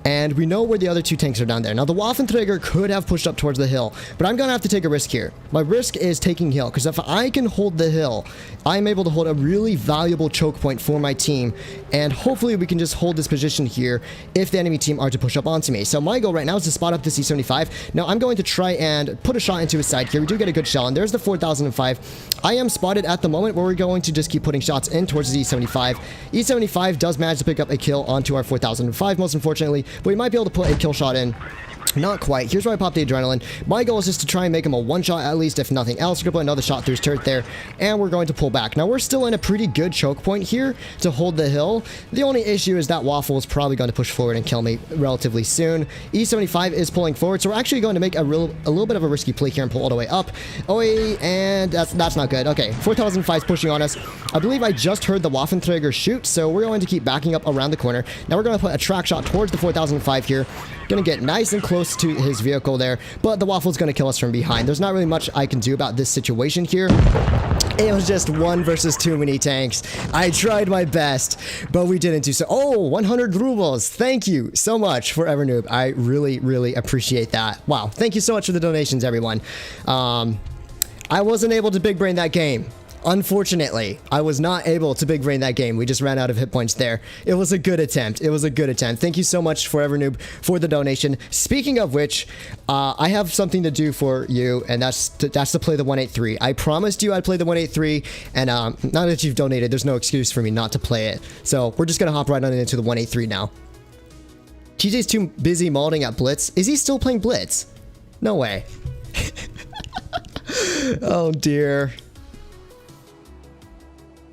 Speaker 1: and we know where the other two tanks are down there. Now, the Waffenträger could have pushed up towards the hill, but I'm going to have to take a risk here. My risk is taking hill, because if I can hold the hill, I'm able to hold a really valuable choke point for my team, and hopefully we can just hold this position here if the enemy team are to push up onto me. So my goal right now is to spot up this E75. Now, I'm going to try and put a shot into his side here. We do get a good shell, and there's the 4005. I am spotted at the moment where we're going to just keep putting shots in towards the E75. E75 does manage to pick up a kill onto our 4005, most unfortunately, but we might be able to put a kill shot in. Not quite. Here's where I pop the adrenaline. My goal is just to try and make him a one shot at least, if nothing else. We're going to put another shot through his turret there, and we're going to pull back. Now, we're still in a pretty good choke point here to hold the hill. The only issue is that Waffle is probably going to push forward and kill me relatively soon. E75 is pulling forward, so we're actually going to make a little bit of a risky play here and pull all the way up. Oh, and that's not good. Okay, 4005 is pushing on us. I believe I just heard the Waffenträger shoot, so we're going to keep backing up around the corner. Now, we're going to put a track shot towards the 4005 here. Going to get nice and close to his vehicle there, but the Waffle's going to kill us from behind. There's not really much I can do about this situation here. It was just 1 versus too many tanks. I tried my best, but we didn't do so. Oh, 100 rubles. Thank you so much for Evernoob. I really, really appreciate that. Wow. Thank you so much for the donations, everyone. I wasn't able to big brain that game. Unfortunately, I was not able to big brain that game. We just ran out of hit points there. It was a good attempt. It was a good attempt. Thank you so much for Evernoob for the donation. Speaking of which, I have something to do for you, and that's to play the 183. I promised you I'd play the 183, and now that you've donated, there's no excuse for me not to play it. So we're just going to hop right on into the 183 now. TJ's too busy modding at Blitz. Is he still playing Blitz? No way. Oh, dear.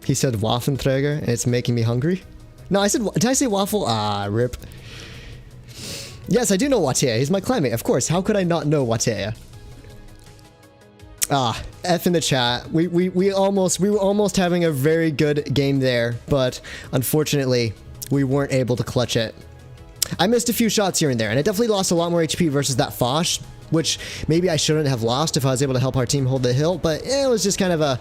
Speaker 1: He said Waffenträger, and it's making me hungry. No, did I say waffle? Ah, rip. Yes, I do know WoT. He's my clanmate, of course. How could I not know WoT? Ah, F in the chat. We were almost having a very good game there, but unfortunately, we weren't able to clutch it. I missed a few shots here and there, and I definitely lost a lot more HP versus that Fosh, which maybe I shouldn't have lost if I was able to help our team hold the hill, but it was just kind of a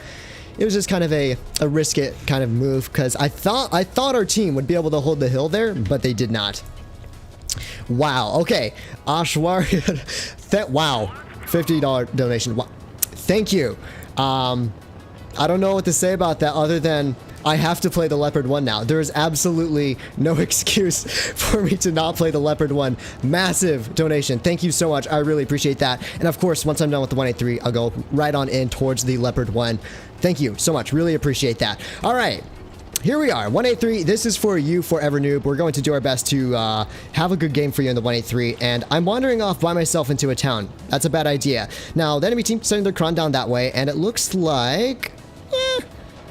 Speaker 1: risk it kind of move, because I thought our team would be able to hold the hill there, but they did not. Wow. Okay. Ashwar. Wow. $50 donation. Wow. Thank you. I don't know what to say about that other than I have to play the Leopard 1 now. There is absolutely no excuse for me to not play the Leopard 1. Massive donation. Thank you so much. I really appreciate that. And of course, once I'm done with the 183, I'll go right on in towards the Leopard 1. Thank you so much. Really appreciate that. All right. Here we are, 183. This is for you, for Evernoob. We're going to do our best to have a good game for you in the 183, and I'm wandering off by myself into a town. That's a bad idea. Now, the enemy team sending their cron down that way, and it looks like...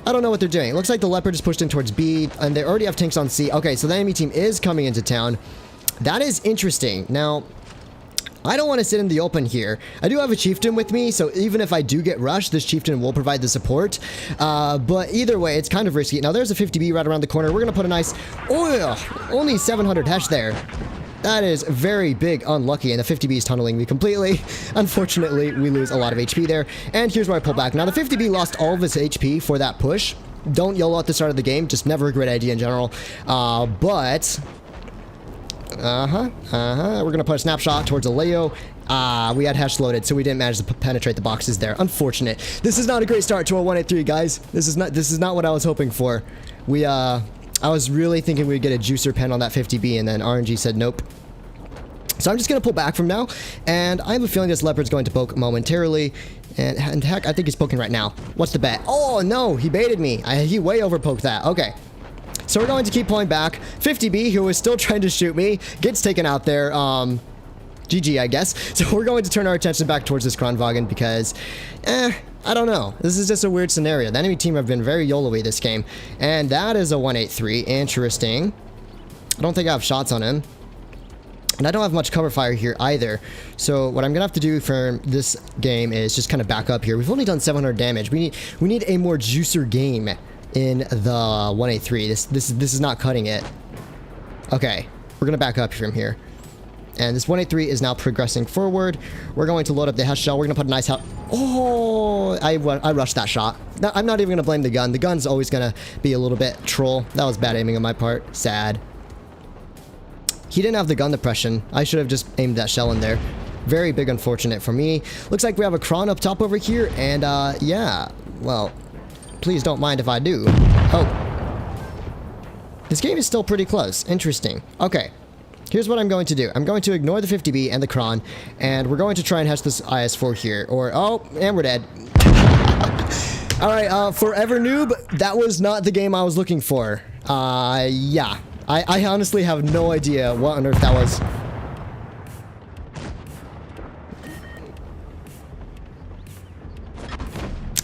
Speaker 1: I don't know what they're doing. It looks like the Leopard is pushed in towards B, and they already have tanks on C. Okay, so the enemy team is coming into town. That is interesting. Now, I don't want to sit in the open here. I do have a chieftain with me, so even if I do get rushed, this chieftain will provide the support. But either way, it's kind of risky. Now, there's a 50B right around the corner. We're going to put a nice... Oh, only 700 hash there. That is very big unlucky, and the 50B is tunneling me completely. Unfortunately, we lose a lot of HP there. And here's where I pull back. Now, the 50B lost all of its HP for that push. Don't YOLO at the start of the game. Just never a great idea in general. But... We're going to put a snapshot towards a Leo. We had hash loaded, so we didn't manage to penetrate the boxes there. Unfortunate. This is not a great start to a 183, guys. This is not what I was hoping for. I was really thinking we'd get a juicer pen on that 50B, and then RNG said nope. So I'm just going to pull back from now, and I have a feeling this Leopard's going to poke momentarily, and heck, I think he's poking right now. What's the bet? Oh, no, he baited me. He way overpoked that. Okay. So we're going to keep pulling back. 50B, who is still trying to shoot me, gets taken out there. GG, I guess. So we're going to turn our attention back towards this Kronwagen because, I don't know. This is just a weird scenario. The enemy team have been very YOLO-y this game. And that is a 183. Interesting. I don't think I have shots on him. And I don't have much cover fire here either. So what I'm going to have to do for this game is just kind of back up here. We've only done 700 damage. We need a more juicer game in the 183. This is not cutting it. Okay. We're going to back up from here. And this 183 is now progressing forward. We're going to load up the HESH shell. We're going to put a nice house. Oh, I rushed that shot. No, I'm not even going to blame the gun. The gun's always going to be a little bit troll. That was bad aiming on my part. Sad. He didn't have the gun depression. I should have just aimed that shell in there. Very big unfortunate for me. Looks like we have a Kron up top over here, and yeah, well, please don't mind if I do. Oh. This game is still pretty close. Interesting. Okay. Here's what I'm going to do. I'm going to ignore the 50B and the Kron, and we're going to try and hatch this IS-4 here. Or, oh, and we're dead. Alright, Forever Noob, that was not the game I was looking for. Yeah. I honestly have no idea what on earth that was.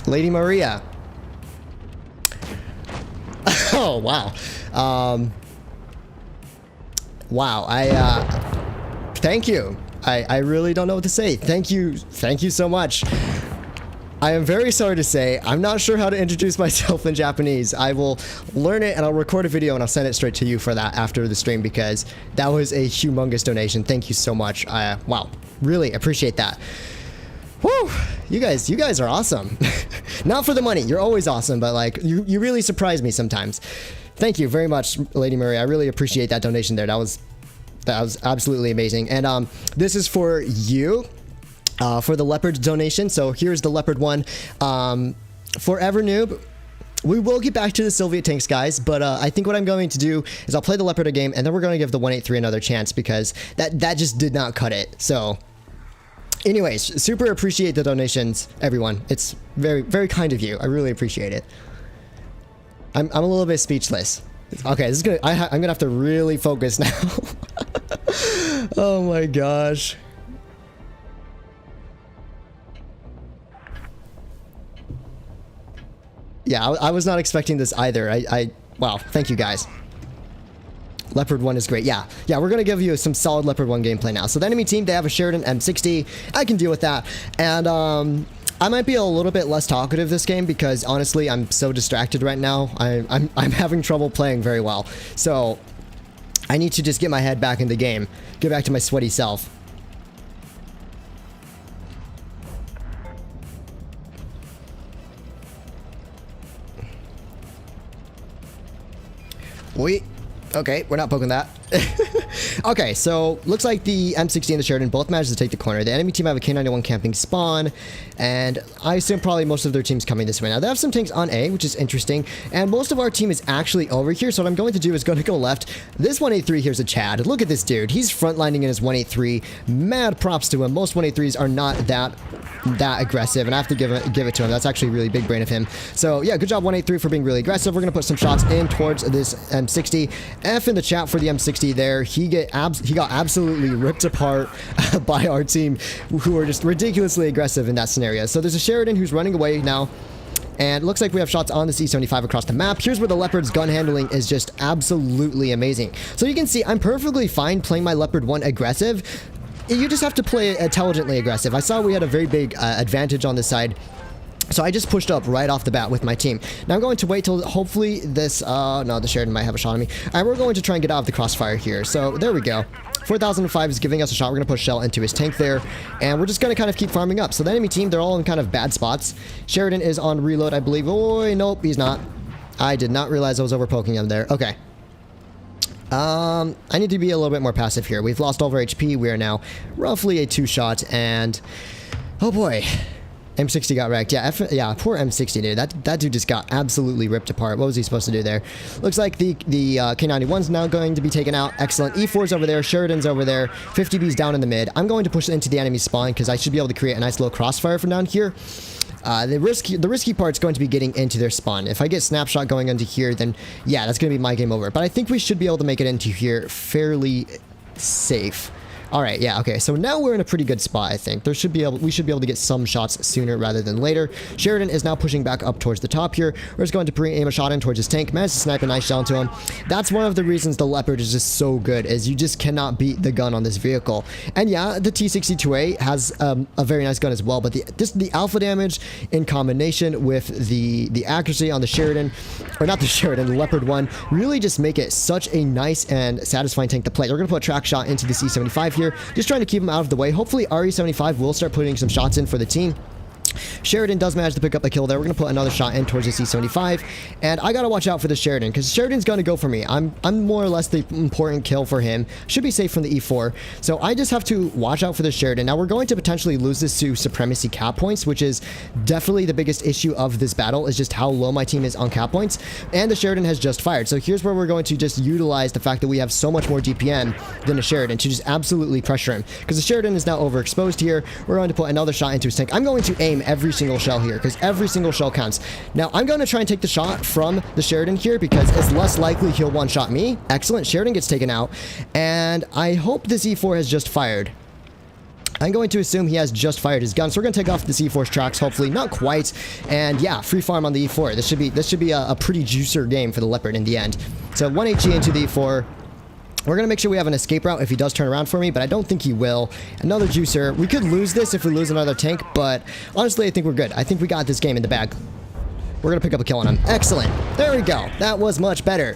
Speaker 1: Lady Maria. Oh, wow. Wow, thank you. I really don't know what to say. Thank you so much. I am very sorry to say, I'm not sure how to introduce myself in Japanese. I will learn it and I'll record a video and I'll send it straight to you for that after the stream, because that was a humongous donation. Thank you so much. Wow, really appreciate that. Woo! You guys are awesome. Not for the money, you're always awesome, but like, you really surprise me sometimes. Thank you very much, Lady Maria. I really appreciate that donation there. That was absolutely amazing. And this is for you, for the Leopard donation. So here's the Leopard one. Forever Noob. We will get back to the Soviet tanks, guys, but I think what I'm going to do is I'll play the Leopard a game, and then we're going to give the 183 another chance, because that just did not cut it. So anyways, super appreciate the donations, everyone. It's very, very kind of you. I really appreciate it. I'm a little bit speechless. Okay, this is gonna. I'm gonna have to really focus now. Oh my gosh. Yeah, I was not expecting this either. Wow, thank you guys. Leopard 1 is great. Yeah, we're going to give you some solid Leopard 1 gameplay now. So the enemy team, they have a Sheridan M60. I can deal with that. And I might be a little bit less talkative this game, because honestly, I'm so distracted right now. I'm having trouble playing very well. So I need to just get my head back in the game. Get back to my sweaty self. Wait. Okay, we're not poking that. Okay, so looks like the M60 and the Sheridan both managed to take the corner. The enemy team have a K91 camping spawn, and I assume probably most of their team's coming this way. Now, they have some tanks on A, which is interesting, and most of our team is actually over here, so what I'm going to do is going to go left. This 183 here's a Chad. Look at this dude. He's frontlining in his 183. Mad props to him. Most 183s are not that aggressive, and I have to give it to him. That's actually really big brain of him. So yeah, good job 183 for being really aggressive. We're gonna put some shots in towards this M60. F in the chat for the M60 there. He got absolutely ripped apart by our team, who are just ridiculously aggressive in that scenario. So there's a Sheridan who's running away now, and it looks like we have shots on the C75 across the map. Here's where the Leopard's gun handling is just absolutely amazing. So you can see I'm perfectly fine playing my Leopard 1 aggressive. You just have to play intelligently aggressive. I saw we had a very big advantage on this side, so I just pushed up right off the bat with my team. Now I'm going to wait till hopefully this, no, the Sheridan might have a shot on me. And we're going to try and get out of the crossfire here. So there we go. 4005 is giving us a shot. We're going to push shell into his tank there, and we're just going to kind of keep farming up. So the enemy team, they're all in kind of bad spots. Sheridan is on reload, I believe. Oh, nope, he's not. I did not realize I was over poking him there. Okay. I need to be a little bit more passive here. We've lost all of our HP. We are now roughly a 2-shot, and oh boy, M60 got wrecked. Yeah, poor M60 dude. That dude just got absolutely ripped apart. What was he supposed to do there? Looks like the K91's now going to be taken out. Excellent. E4's over there. Sheridan's over there. 50B's down in the mid. I'm going to push into the enemy spawn, because I should be able to create a nice little crossfire from down here. The risky part's going to be getting into their spawn. If I get snapshot going into here, then yeah, that's going to be my game over. But I think we should be able to make it into here fairly safe. All right, yeah, okay, so now we're in a pretty good spot, I think. We should be able to get some shots sooner rather than later. Sheridan is now pushing back up towards the top here. We're just going to pre-aim a shot in towards his tank. Managed to snipe a nice shell into him. That's one of the reasons the Leopard is just so good, is you just cannot beat the gun on this vehicle. And yeah, the T62A has a very nice gun as well, but the alpha damage in combination with the accuracy on the Sheridan, or not the Sheridan, the Leopard 1, really just make it such a nice and satisfying tank to play. We're going to put a track shot into the C75 here, just trying to keep him out of the way. Hopefully RE75 will start putting some shots in for the team. Sheridan does manage to pick up a kill there. We're going to put another shot in towards the C75. And I got to watch out for the Sheridan because Sheridan's going to go for me. I'm more or less the important kill for him. Should be safe from the E4. So I just have to watch out for the Sheridan. Now we're going to potentially lose this to supremacy cap points, which is definitely the biggest issue of this battle, is just how low my team is on cap points. And the Sheridan has just fired. So here's where we're going to just utilize the fact that we have so much more DPM than a Sheridan to just absolutely pressure him. Because the Sheridan is now overexposed here. We're going to put another shot into his tank. I'm going to aim every single shell here because every single shell counts. Now I'm going to try and take the shot from the Sheridan here because it's less likely he'll one-shot me. Excellent. Sheridan gets taken out. And I hope this E4 has just fired. I'm going to assume he has just fired his gun, so we're going to take off the C4's tracks, hopefully. Not quite. And yeah, free farm on the E4. This should be a pretty juicer game for the Leopard in the end. So 1 HE into the E4. We're going to make sure we have an escape route if he does turn around for me, but I don't think he will. Another juicer. We could lose this if we lose another tank, but honestly, I think we're good. I think we got this game in the bag. We're going to pick up a kill on him. Excellent. There we go. That was much better.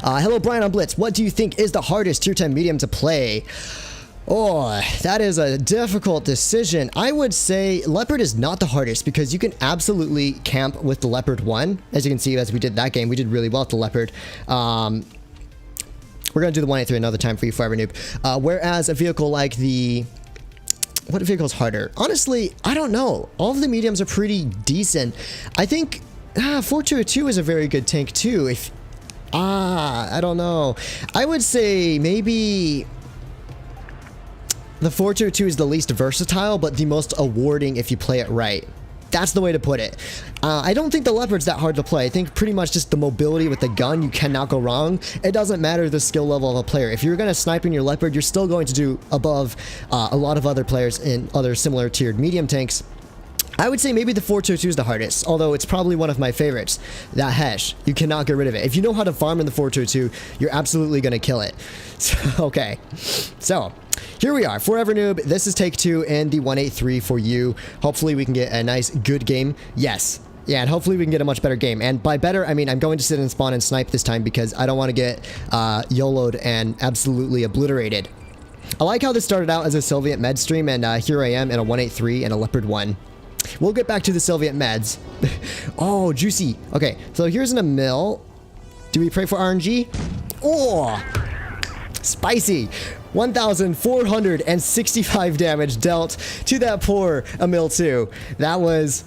Speaker 1: Hello, Brian on Blitz. What do you think is the hardest tier 10 medium to play? Oh, that is a difficult decision. I would say Leopard is not the hardest because you can absolutely camp with the Leopard 1. As you can see, as we did that game, we did really well with the Leopard. We're going to do the 183 another time for you, Forever Noob. Whereas a vehicle like the... What vehicle is harder? Honestly, I don't know. All of the mediums are pretty decent. I think 4202 is a very good tank too. I don't know. I would say maybe... The 4202 is the least versatile, but the most awarding if you play it right. That's the way to put it. I don't think the Leopard's that hard to play. I think pretty much just the mobility with the gun, you cannot go wrong. It doesn't matter the skill level of a player. If you're going to snipe in your Leopard, you're still going to do above a lot of other players in other similar tiered medium tanks. I would say maybe the 422 is the hardest, although it's probably one of my favorites. That Hesh, you cannot get rid of it. If you know how to farm in the 422, you're absolutely going to kill it. So, okay, so here we are, Forever Noob. This is take 2 in the 183 for you. Hopefully we can get a nice, good game. Yes. Yeah, and hopefully we can get a much better game. And by better, I mean I'm going to sit and spawn and snipe this time because I don't want to get YOLO'd and absolutely obliterated. I like how this started out as a Soviet med stream, and here I am in a 183 and a Leopard 1. We'll get back to the Soviet meds. Oh, juicy. Okay, so here's an Emil. Do we pray for RNG? Oh, spicy. 1,465 damage dealt to that poor Emil 2. That was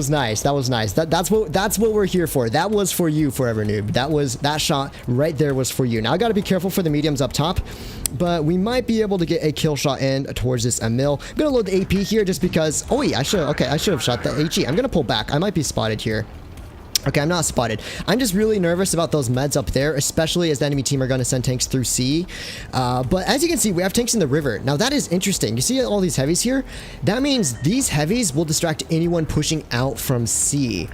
Speaker 1: nice. That was nice. That's what we're here for. That was for you, Forever Noob. That shot right there was for you. Now I got to be careful for the mediums up top, but we might be able to get a kill shot in towards this Emil. I'm gonna load the AP here just because. Oh wait, I should have shot the HE. I'm gonna pull back. I might be spotted here. Okay, I'm not spotted. I'm just really nervous about those meds up there, especially as the enemy team are going to send tanks through C. But as you can see, we have tanks in the river. Now, that is interesting. You see all these heavies here? That means these heavies will distract anyone pushing out from C.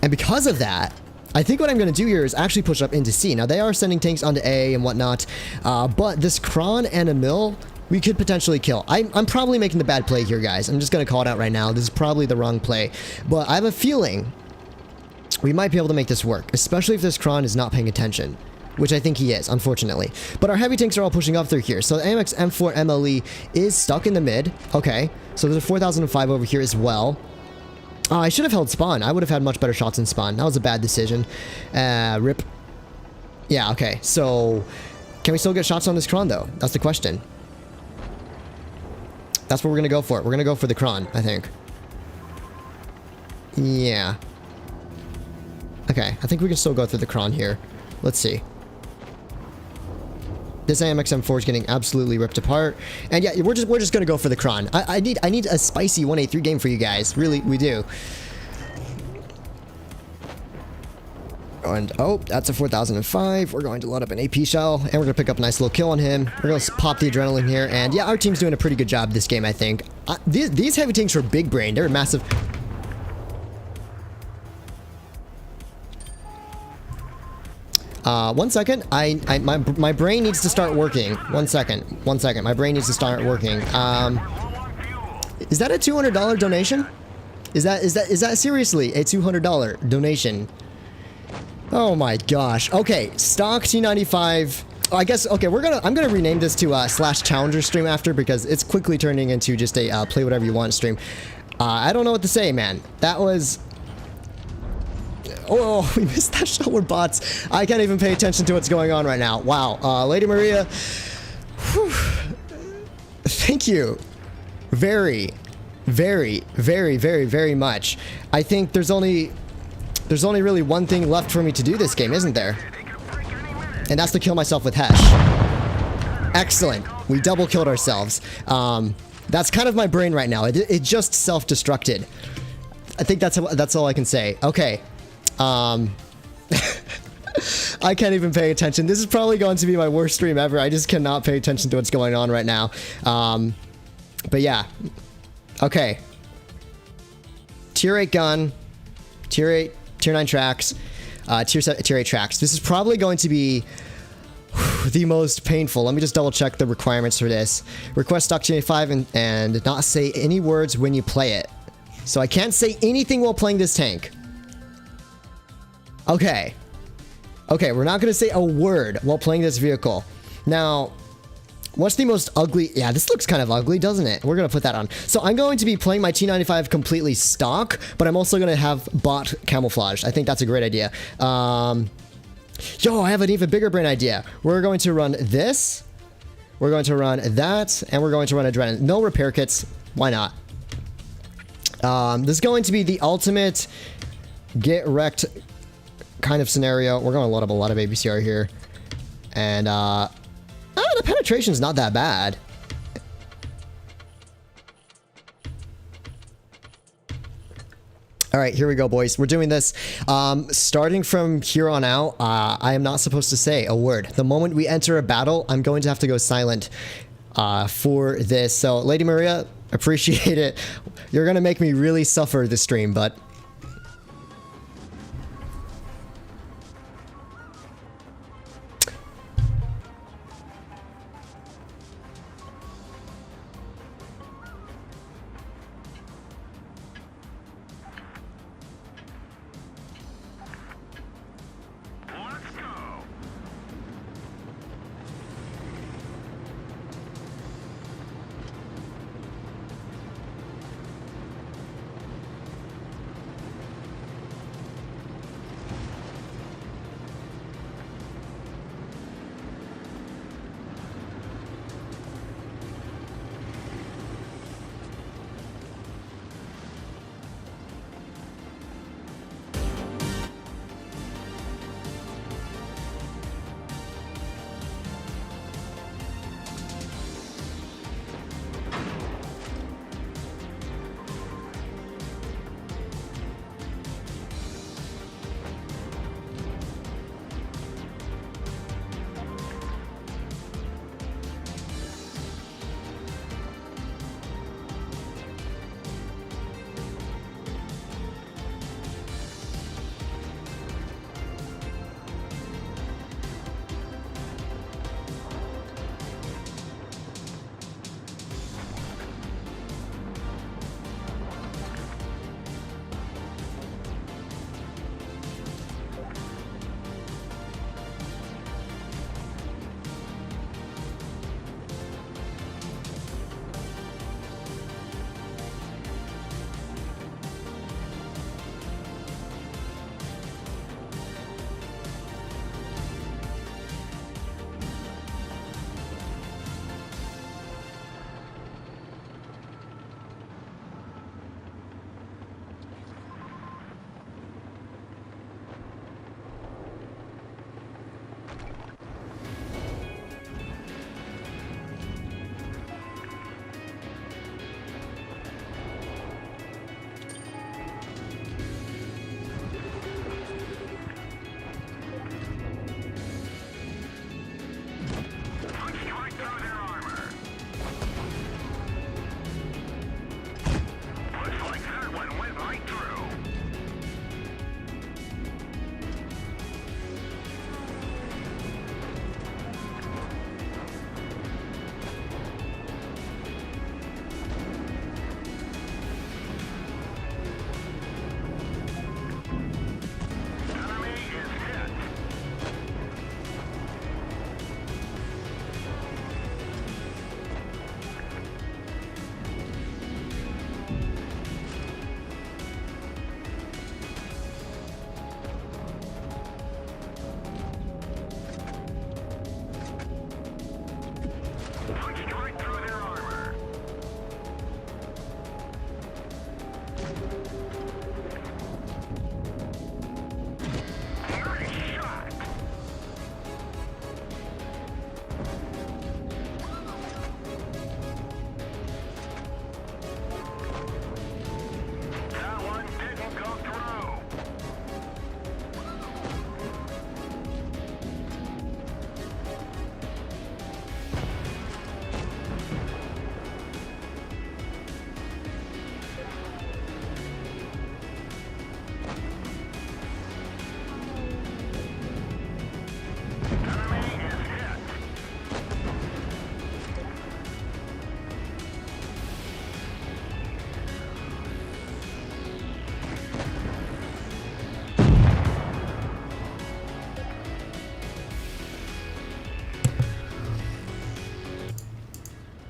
Speaker 1: And because of that, I think what I'm going to do here is actually push up into C. Now, they are sending tanks onto A and whatnot, but this Kron and Emil, we could potentially kill. I'm probably making the bad play here, guys. I'm just going to call it out right now. This is probably the wrong play. But I have a feeling we might be able to make this work, especially if this Kron is not paying attention, which I think he is, unfortunately. But our heavy tanks are all pushing up through here. So the AMX M4 MLE is stuck in the mid. Okay, so there's a 4005 over here as well. I should have held spawn. I would have had much better shots in spawn. That was a bad decision. Rip. Yeah, okay. So can we still get shots on this Kron, though? That's the question. That's what we're going to go for. We're going to go for the Kron, I think. Yeah. Okay, I think we can still go through the Kron here. Let's see. This AMX M4 is getting absolutely ripped apart. And yeah, we're just gonna go for the Kron. I need a spicy 183 game for you guys. Really, we do. And oh, that's a 4005. We're going to load up an AP shell, and we're gonna pick up a nice little kill on him. We're gonna pop the adrenaline here, and yeah, our team's doing a pretty good job this game, I think. These heavy tanks are big brain. They're massive. One second. My brain needs to start working. One second. My brain needs to start working. Is that a $200 donation? Is that seriously a $200 donation? Oh my gosh. Okay, stock T95 I guess, okay, I'm gonna rename this to slash challenger stream after, because it's quickly turning into just a play whatever you want stream. I don't know what to say, man. That was... Oh, we missed that shot. We're bots. I can't even pay attention to what's going on right now. Wow. Lady Maria, whew, thank you very, very, very, very, very much. I think there's only really one thing left for me to do this game, isn't there? And that's to kill myself with Hesh. Excellent. We double killed ourselves. That's kind of my brain right now. It just self-destructed. I think that's all I can say. Okay. I can't even pay attention. This is probably going to be my worst stream ever. I just cannot pay attention to what's going on right now. But yeah. Okay. Tier 8 gun. Tier 8, Tier 9 tracks. Tier 8 tracks. This is probably going to be the most painful. Let me just double check the requirements for this. Request stock 285 and not say any words when you play it. So I can't say anything while playing this tank. Okay. Okay, we're not going to say a word while playing this vehicle. Now, what's the most ugly... Yeah, this looks kind of ugly, doesn't it? We're going to put that on. So I'm going to be playing my T95 completely stock, but I'm also going to have bot camouflage. I think that's a great idea. Yo, I have an even bigger brain idea. We're going to run this. We're going to run that. And we're going to run adrenaline. No repair kits. Why not? This is going to be the ultimate get wrecked kind of scenario. We're going to load up a lot of ABCR here. And, the penetration's not that bad. All right, here we go, boys. We're doing this. Starting from here on out, I am not supposed to say a word. The moment we enter a battle, I'm going to have to go silent for this. So, Lady Maria, appreciate it. You're going to make me really suffer this stream, but...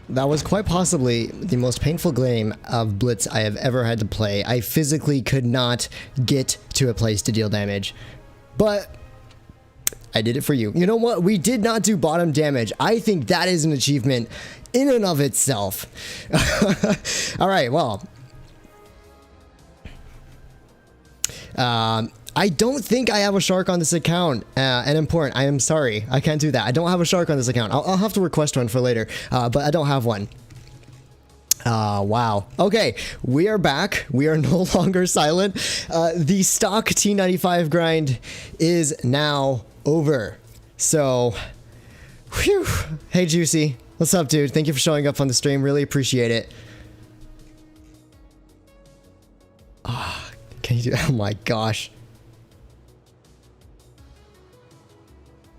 Speaker 1: That was quite possibly the most painful game of Blitz I have ever had to play. I physically could not get to a place to deal damage. But I did it for you. You know what? We did not do bottom damage. I think that is an achievement in and of itself. All right, well. I don't think I have a shark on this account, and important. I am sorry. I can't do that. I don't have a shark on this account. I'll have to request one for later, but I don't have one. Wow. Okay, we are back. We are no longer silent. The stock T95 grind is now over. So, whew. Hey, Juicy. What's up, dude? Thank you for showing up on the stream. Really appreciate it. Can you do? Oh my gosh.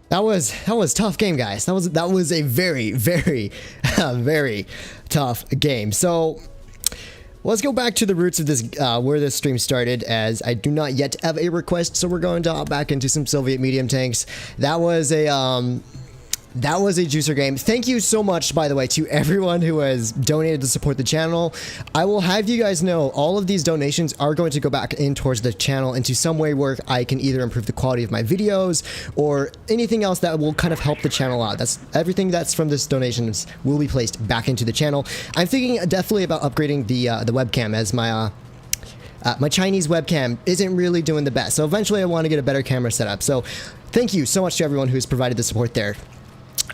Speaker 1: That was tough game, guys. That was a very, very, very tough game. So let's go back to the roots of this, where this stream started, as I do not yet have a request. So we're going to hop back into some Soviet medium tanks. That was a juicer game. Thank you so much, by the way, to everyone who has donated to support the channel. I will have you guys know all of these donations are going to go back in towards the channel into some way where I can either improve the quality of my videos or anything else that will kind of help the channel out. That's everything that's from this donations will be placed back into the channel. I'm thinking definitely about upgrading the webcam, as my my Chinese webcam isn't really doing the best. So eventually I want to get a better camera setup. So thank you so much to everyone who's provided the support there.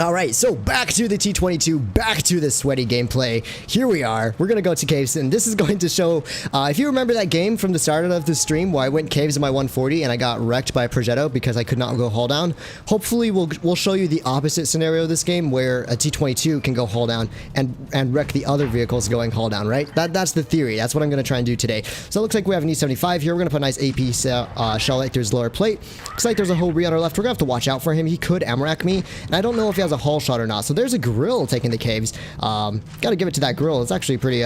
Speaker 1: All right, so back to the T22, back to the sweaty gameplay. Here we are. We're going to go to caves, and this is going to show, if you remember that game from the start of the stream where I went caves in my 140 and I got wrecked by a Progetto because I could not go hull down. Hopefully, we'll show you the opposite scenario of this game where a T22 can go hull down and wreck the other vehicles going hull down, right? That's the theory. That's what I'm going to try and do today. So it looks like we have an E75 here. We're going to put a nice AP shell right through his lower plate. Looks like there's a whole on our left. We're going to have to watch out for him. He could amrack me, and I don't know if he has a hull shot or not. So there's a grill taking the caves. Gotta give it to that grill. It's actually pretty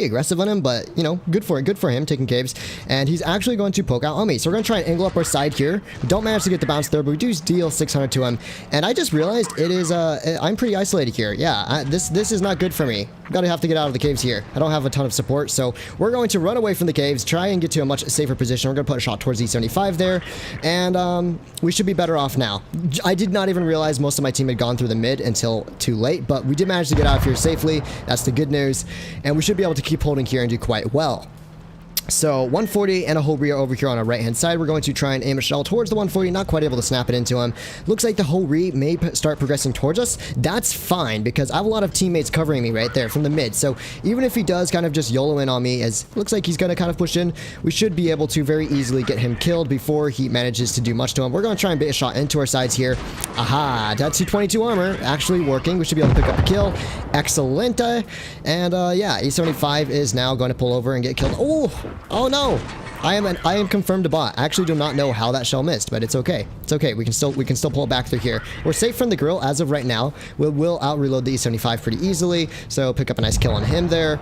Speaker 1: aggressive on him, but you know, good for him taking caves. And he's actually going to poke out on me. So we're going to try and angle up our side here. We don't manage to get the bounce there, but we do deal 600 to him. And I just realized it is I'm pretty isolated here. Yeah, this is not good for me. Gotta have to get out of the caves here. I don't have a ton of support, so we're going to run away from the caves, try and get to a much safer position. We're gonna put a shot towards E75 there, and we should be better off now. I did not even realize most of my team had gone through the mid until too late, but we did manage to get out of here safely. That's the good news, and we should be able to keep holding here and do quite well. So 140 and a whole rear over here on our right hand side. We're going to try and aim a shell towards the 140, not quite able to snap it into him. Looks like the whole re may start progressing towards us. That's fine because I have a lot of teammates covering me right there from the mid. So even if he does kind of just YOLO in on me, as looks like he's going to kind of push in, we should be able to very easily get him killed before he manages to do much to him. We're going to try and bait a shot into our sides here. Aha, that's 222 armor actually working. We should be able to pick up a kill. Excellent. And yeah, E75 is now going to pull over and get killed. Oh no! I am confirmed a bot. I actually do not know how that shell missed, but it's okay. It's okay. We can still pull it back through here. We're safe from the grill as of right now. We'll out reload the E75 pretty easily. So pick up a nice kill on him there.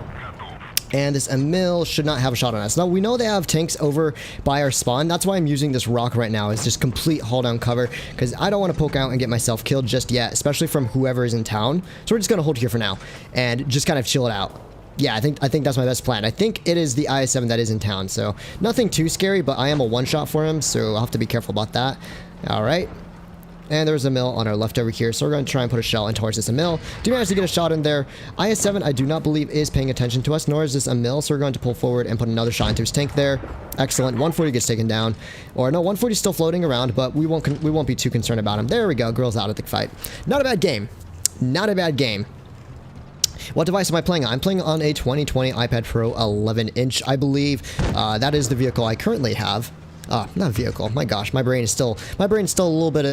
Speaker 1: And this Emil should not have a shot on us. Now, we know they have tanks over by our spawn. That's why I'm using this rock right now, is just complete hull down cover, because I don't want to poke out and get myself killed just yet, especially from whoever is in town. So we're just going to hold here for now and just kind of chill it out. Yeah, I think that's my best plan. I think it is the IS-7 that is in town, so nothing too scary, but I am a one-shot for him, so I'll have to be careful about that. All right. And there's a mill on our left over here, so we're going to try and put a shell in towards this mill. Do manage to get a shot in there. IS-7, I do not believe is paying attention to us, nor is this a mill, so we're going to pull forward and put another shot into his tank there. Excellent. 140 gets taken down. Or no, 140 is still floating around, but we won't be too concerned about him. There we go. Girl's out of the fight. Not a bad game. Not a bad game. What device am I playing on? I'm playing on a 2020 iPad Pro 11-inch, I believe. That is the vehicle I currently have. Not vehicle. My gosh, my brain is still a little bit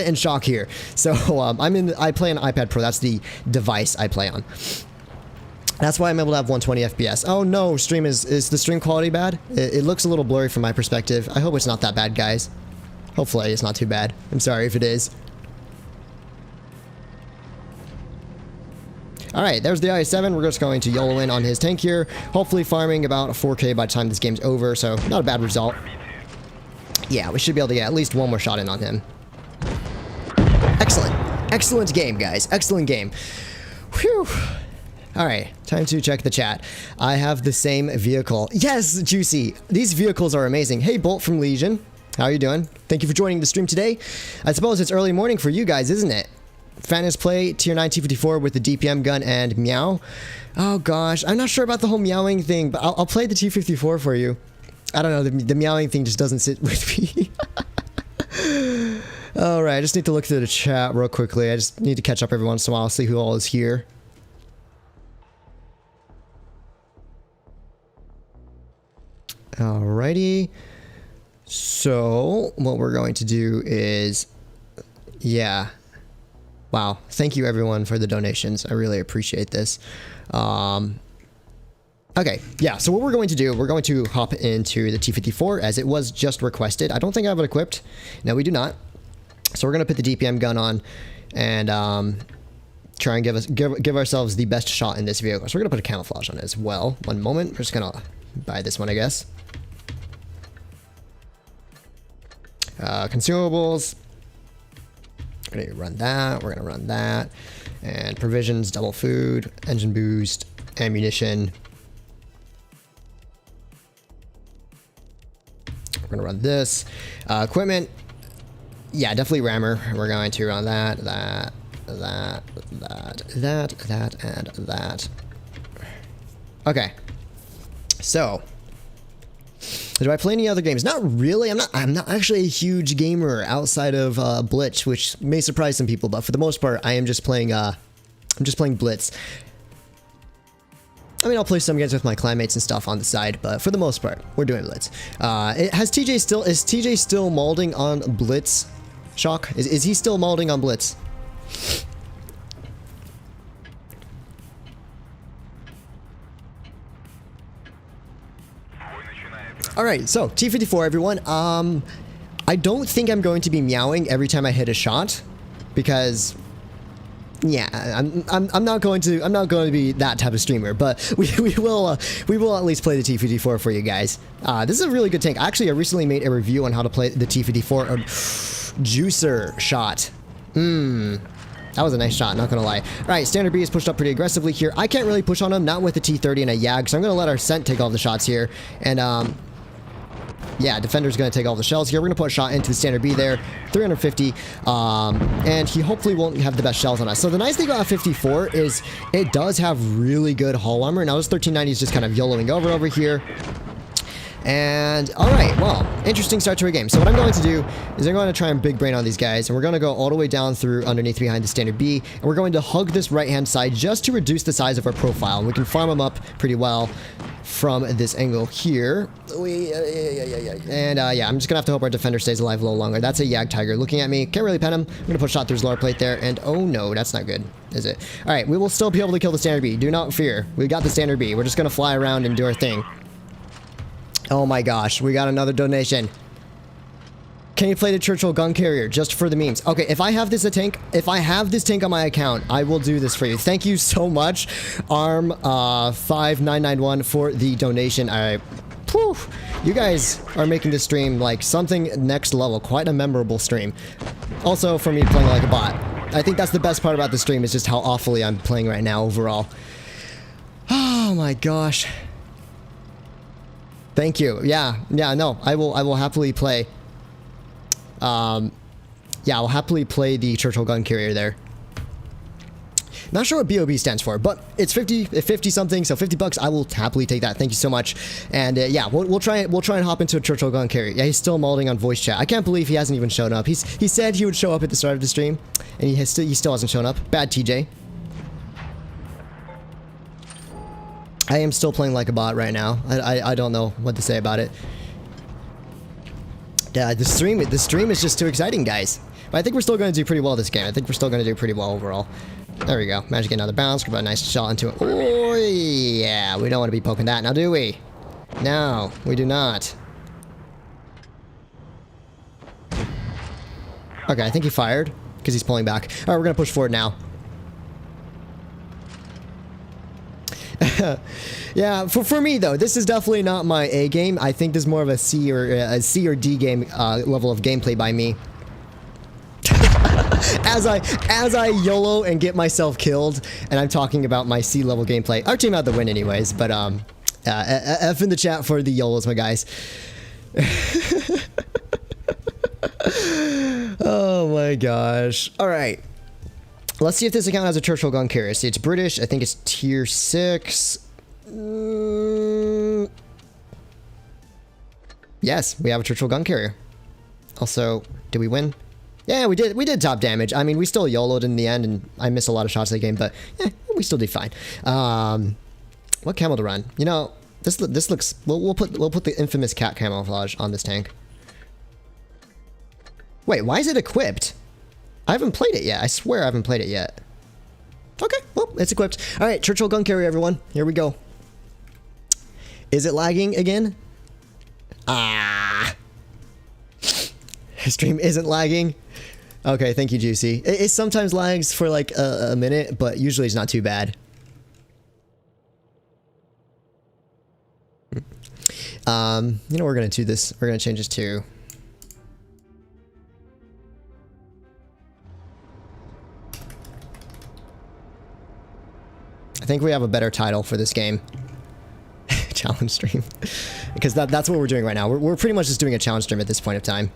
Speaker 1: in shock here. So I play on iPad Pro. That's the device I play on. That's why I'm able to have 120 FPS. Oh no, stream is the stream quality bad? It looks a little blurry from my perspective. I hope it's not that bad, guys. Hopefully it's not too bad. I'm sorry if it is. Alright, there's the IS-7. We're just going to YOLO in on his tank here. Hopefully farming about 4K by the time this game's over, so not a bad result. Yeah, we should be able to get at least one more shot in on him. Excellent. Excellent game, guys. Excellent game. Whew. All right, time to check the chat. I have the same vehicle. Yes, Juicy. These vehicles are amazing. Hey, Bolt from Legion. How are you doing? Thank you for joining the stream today. I suppose it's early morning for you guys, isn't it? Fatness play tier 9 T54 with the DPM gun and meow. Oh gosh, I'm not sure about the whole meowing thing, but I'll play the T54 for you. I don't know, the meowing thing just doesn't sit with me. Alright, I just need to look through the chat real quickly. I just need to catch up every once in a while, see who all is here. Alrighty. So, what we're going to do is... Yeah. Wow. Thank you everyone for the donations. I really appreciate this. Okay, yeah, so what we're going to do, we're going to hop into the T54 as it was just requested. I don't think I have it equipped. No, we do not. So we're going to put the DPM gun on and try and give ourselves the best shot in this vehicle. So we're going to put a camouflage on it as well. One moment. We're just going to buy this one, I guess. Consumables. We're going to run that. We're going to run that. And provisions, double food, engine boost, ammunition. We're going to run this. Equipment. Yeah, definitely rammer. We're going to run that, and that. Okay. So, do I play any other games? Not really. I'm not actually a huge gamer outside of Blitz, which may surprise some people, but for the most part, I am just playing Blitz. I mean, I'll play some games with my clanmates and stuff on the side, but for the most part, we're doing Blitz. Is TJ still molding on Blitz? Shock? Is he still molding on Blitz? Alright, so T54 everyone. I don't think I'm going to be meowing every time I hit a shot, because yeah, I'm not going to be that type of streamer, but we will at least play the T54 for you guys. This is a really good tank. Actually, I recently made a review on how to play the T54 juicer shot. That was a nice shot, not gonna lie. Alright, standard B is pushed up pretty aggressively here. I can't really push on him, not with the T30 and a YAG, so I'm gonna let our scent take all the shots here. And yeah, defender's gonna take all the shells here. We're gonna put a shot into the standard B there, 350, and he hopefully won't have the best shells on us. So the nice thing about 54 is it does have really good hull armor. Now this 1390 is just kind of YOLOing over here. And alright, well, interesting start to a game. So what I'm going to do is I'm going to try and big brain on these guys, and we're going to go all the way down through underneath behind the standard B, and we're going to hug this right hand side just to reduce the size of our profile. And we can farm them up pretty well from this angle here. And yeah, I'm just gonna have to hope our defender stays alive a little longer. That's a YAG Tiger looking at me. Can't really pen him. I'm gonna put a shot through his lower plate there, and oh no, that's not good, is it? Alright, we will still be able to kill the standard B. Do not fear. We got the standard B. We're just gonna fly around and do our thing. Oh my gosh, we got another donation. Can you play the Churchill gun carrier just for the memes? Okay, if I have this tank on my account, I will do this for you. Thank you so much, Arm5991 for the donation. Whew, you guys are making this stream like something next level. Quite a memorable stream. Also, for me playing like a bot. I think that's the best part about the stream is just how awfully I'm playing right now overall. Oh my gosh. Thank you. Yeah, no, I will happily play. Yeah, I'll happily play the Churchill gun carrier there. Not sure what BOB stands for, but it's 50 something, so 50 bucks. I will happily take that. Thank you so much. And yeah, we'll try and hop into a Churchill gun carrier. Yeah, he's still molding on voice chat. I can't believe he hasn't even shown up. He said he would show up at the start of the stream, and he still hasn't shown up. Bad TJ. I am still playing like a bot right now. I don't know what to say about it. Yeah, the stream is just too exciting, guys. But I think we're still going to do pretty well this game. I think we're still going to do pretty well overall. There we go. Managed to get another bounce. Got a nice shot into it. Oh, yeah. We don't want to be poking that now, do we? No, we do not. Okay, I think he fired because he's pulling back. All right, we're going to push forward now. Yeah, for me though, this is definitely not my A game. I think this is more of a C or D game level of gameplay by me. as I YOLO and get myself killed, and I'm talking about my sea level gameplay. Our team had the win anyways, but F in the chat for the YOLOs, my guys. Oh my gosh. All right. Let's see if this account has a Churchill gun carrier. See, it's British. I think it's tier 6. Yes, we have a Churchill gun carrier. Also, did we win? Yeah, we did. We did top damage. I mean, we still YOLO'd in the end, and I missed a lot of shots in the game, but we still did fine. What camo to run? You know, this looks. We'll put the infamous cat camouflage on this tank. Wait, why is it equipped? I haven't played it yet. I swear I haven't played it yet. Okay, well, it's equipped. All right, Churchill gun carrier, everyone. Here we go. Is it lagging again? Ah. Stream isn't lagging. Okay, thank you, Juicy. It sometimes lags for like a minute, but usually it's not too bad. You know, we're gonna do this. We're gonna change this to. I think we have a better title for this game. Challenge stream. Because that's what we're doing right now. We're pretty much just doing a challenge stream at this point of time.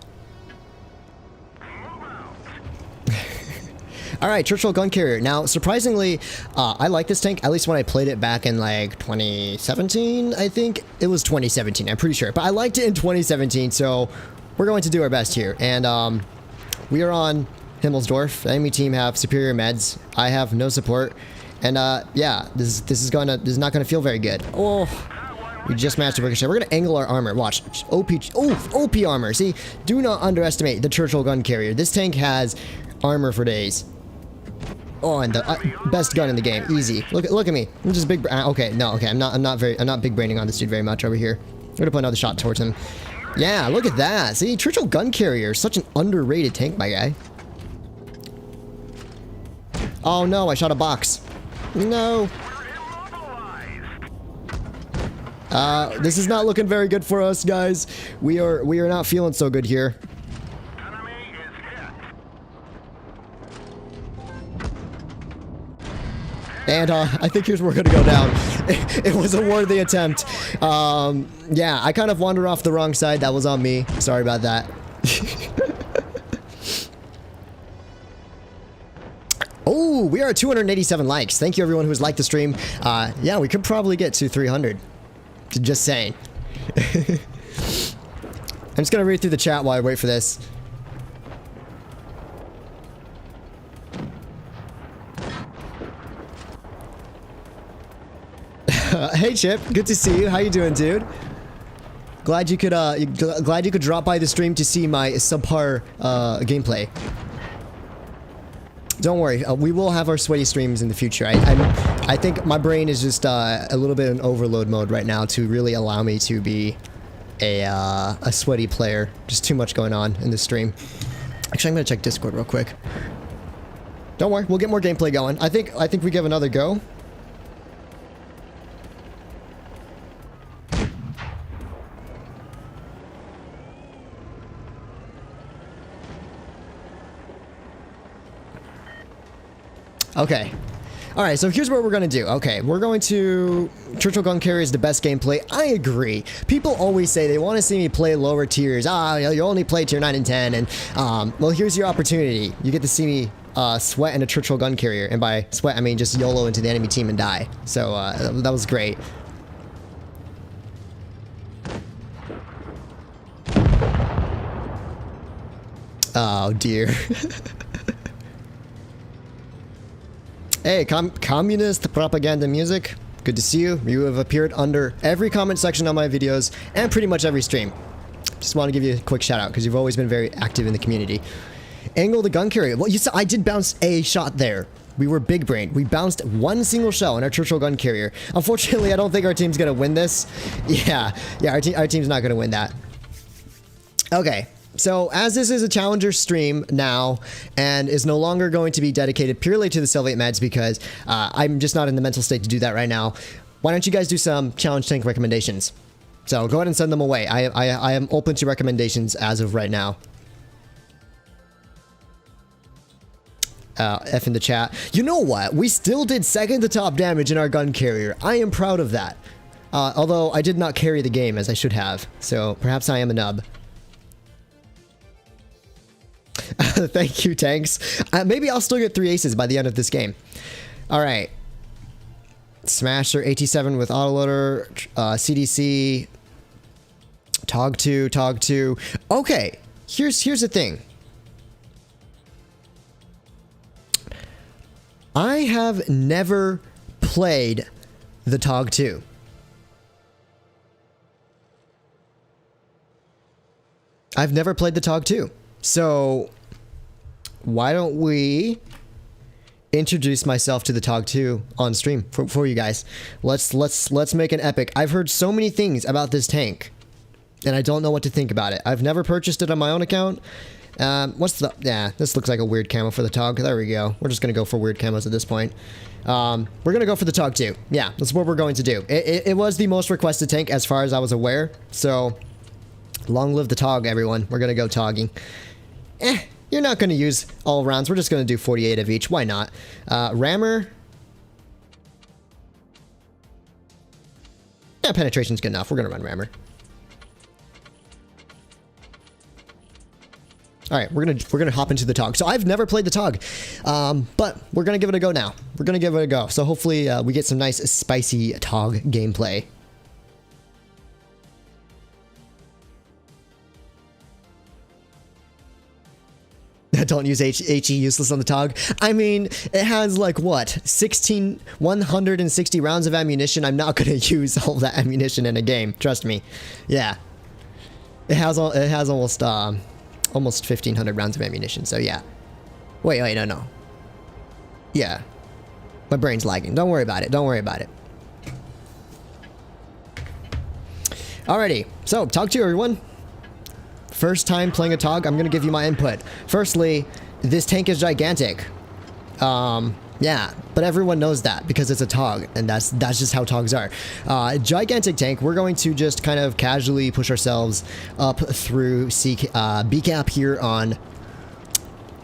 Speaker 1: Alright, Churchill gun carrier. Now, surprisingly, I like this tank, at least when I played it back in like 2017, I think. It was 2017, I'm pretty sure. But I liked it in 2017, so we're going to do our best here. And we are on Himmelsdorf. The enemy team have superior meds. I have no support. And yeah, this is not gonna feel very good. Oh, we just managed to ricochet. We're gonna angle our armor. Watch, OP armor. See, do not underestimate the Churchill gun carrier. This tank has armor for days. Oh, and the best gun in the game, easy. Look at me. I'm just big. Okay, no, okay. I'm not big braining on this dude very much over here. I'm gonna put another shot towards him. Yeah, look at that. See, Churchill gun carrier, such an underrated tank, my guy. Oh no, I shot a box. No. This is not looking very good for us, guys. We are not feeling so good here. And I think here's where we're gonna go down. It was a worthy attempt. Yeah, I kind of wandered off the wrong side. That was on me. Sorry about that. Oh, we are at 287 likes. Thank you everyone who's liked the stream. Yeah, we could probably get to 300. Just saying. I'm just gonna read through the chat while I wait for this. Hey Chip, good to see you. How you doing, dude? Glad you could drop by the stream to see my subpar gameplay. Don't worry, we will have our sweaty streams in the future. I think my brain is just a little bit in overload mode right now to really allow me to be a sweaty player. Just too much going on in this stream. Actually, I'm gonna check Discord real quick. Don't worry, we'll get more gameplay going. I think we give another go. Okay. Alright, so here's what we're gonna do. Okay, we're going to... Churchill gun carrier is the best gameplay. I agree. People always say they want to see me play lower tiers. You only play tier 9 and 10. And, well, here's your opportunity. You get to see me sweat in a Churchill gun carrier. And by sweat, I mean just YOLO into the enemy team and die. So, that was great. Oh, dear. Hey, communist propaganda music. Good to see you. You have appeared under every comment section on my videos and pretty much every stream. Just want to give you a quick shout out because you've always been very active in the community. Angle the gun carrier. Well, you saw I did bounce a shot there. We were big brained. We bounced one single shell in our Churchill gun carrier. Unfortunately, I don't think our team's gonna win this. Yeah, our team's not gonna win that. Okay. So, as this is a challenger stream now, and is no longer going to be dedicated purely to the Selvate meds because I'm just not in the mental state to do that right now, why don't you guys do some challenge tank recommendations? So, go ahead and send them away. I am open to recommendations as of right now. F in the chat. You know what? We still did second to top damage in our gun carrier. I am proud of that. Although I did not carry the game as I should have. So perhaps I am a nub. Thank you, Tanks. Maybe I'll still get 3 aces by the end of this game. Alright. Smasher, AT7 with autoloader, CDC, Tog 2, Tog 2. Okay, here's the thing. I have never played the Tog 2. I've never played the Tog 2. So why don't we introduce myself to the Tog 2 on stream for you guys. Let's make an epic. I've heard so many things about this tank, and I don't know what to think about it. I've never purchased it on my own account. Yeah, this looks like a weird camo for the Tog. There we go. We're just gonna go for weird camos at this point. We're gonna go for the Tog 2. Yeah, that's what we're going to do. It was the most requested tank as far as I was aware. So long live the Tog, everyone. We're gonna go togging. You're not going to use all rounds. We're just going to do 48 of each. Why not? Rammer. Yeah, penetration's good enough. We're going to run Rammer. All right, we're gonna hop into the Tog. So I've never played the Tog, but we're gonna give it a go now. We're gonna give it a go. So hopefully we get some nice spicy Tog gameplay. Don't use HE useless on the Tog. I mean, it has like what, 160 rounds of ammunition. I'm not gonna use all that ammunition in a game. Trust me. Yeah, it has almost 1,500 rounds of ammunition. So yeah. Wait, no. Yeah, my brain's lagging. Don't worry about it. Don't worry about it. Alrighty. So Tog 2, everyone. First time playing a Tog, I'm gonna give you my input. Firstly, this tank is gigantic. Yeah, but everyone knows that because it's a Tog, and that's just how Togs are. Gigantic tank. We're going to just kind of casually push ourselves up through B cap here on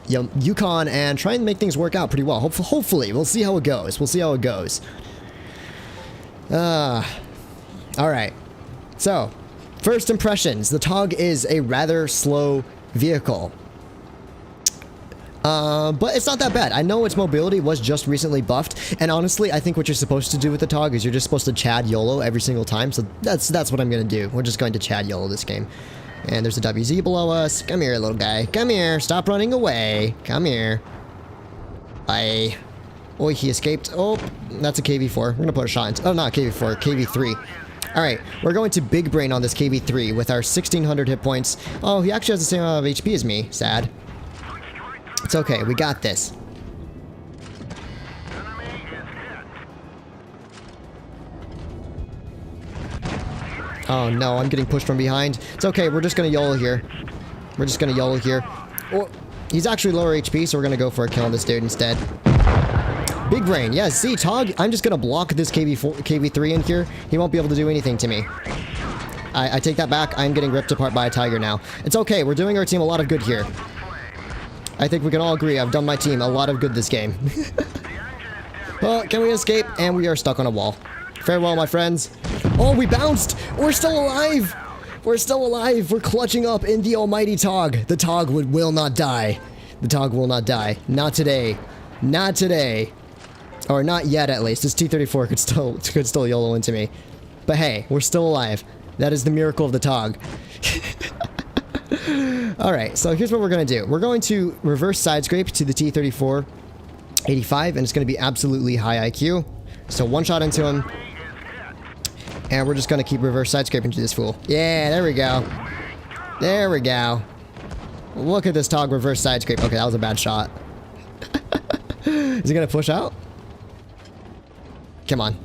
Speaker 1: Yukon and try and make things work out pretty well. Hopefully, we'll see how it goes. All right. So, first impressions. The Tog is a rather slow vehicle. But it's not that bad. I know its mobility was just recently buffed, and honestly, I think what you're supposed to do with the Tog is you're just supposed to Chad YOLO every single time, so that's what I'm gonna do. We're just going to Chad YOLO this game. And there's a WZ below us. Come here, little guy. Come here. Stop running away. Come here. Bye. Oh, he escaped. Oh, that's a KV4. We're gonna put a shot into... Oh, not KV4. KV3. Alright, we're going to Big Brain on this KV3 with our 1,600 hit points. Oh, he actually has the same amount of HP as me. Sad. It's okay, we got this. Oh no, I'm getting pushed from behind. It's okay, we're just gonna YOLO here. Oh, he's actually lower HP, so we're gonna go for a kill on this dude instead. Big Brain, yeah, see, Tog, I'm just gonna block this KV3 in here. He won't be able to do anything to me. I take that back. I'm getting ripped apart by a Tiger now. It's okay, we're doing our team a lot of good here. I think we can all agree I've done my team a lot of good this game. Well, can we escape? And we are stuck on a wall. Farewell, my friends. Oh, we bounced! We're still alive! We're still alive! We're clutching up in the almighty Tog. The Tog will not die. The Tog will not die. Not today. Not today. Or not yet, at least. This T-34 could still YOLO into me. But hey, we're still alive. That is the miracle of the Tog. Alright, so here's what we're going to do. We're going to reverse side scrape to the T-34 85, and it's going to be absolutely high IQ. So one shot into him. And we're just going to keep reverse side scraping to this fool. Yeah, there we go. There we go. Look at this Tog reverse side scrape. Okay, that was a bad shot. Is he going to push out? Come on.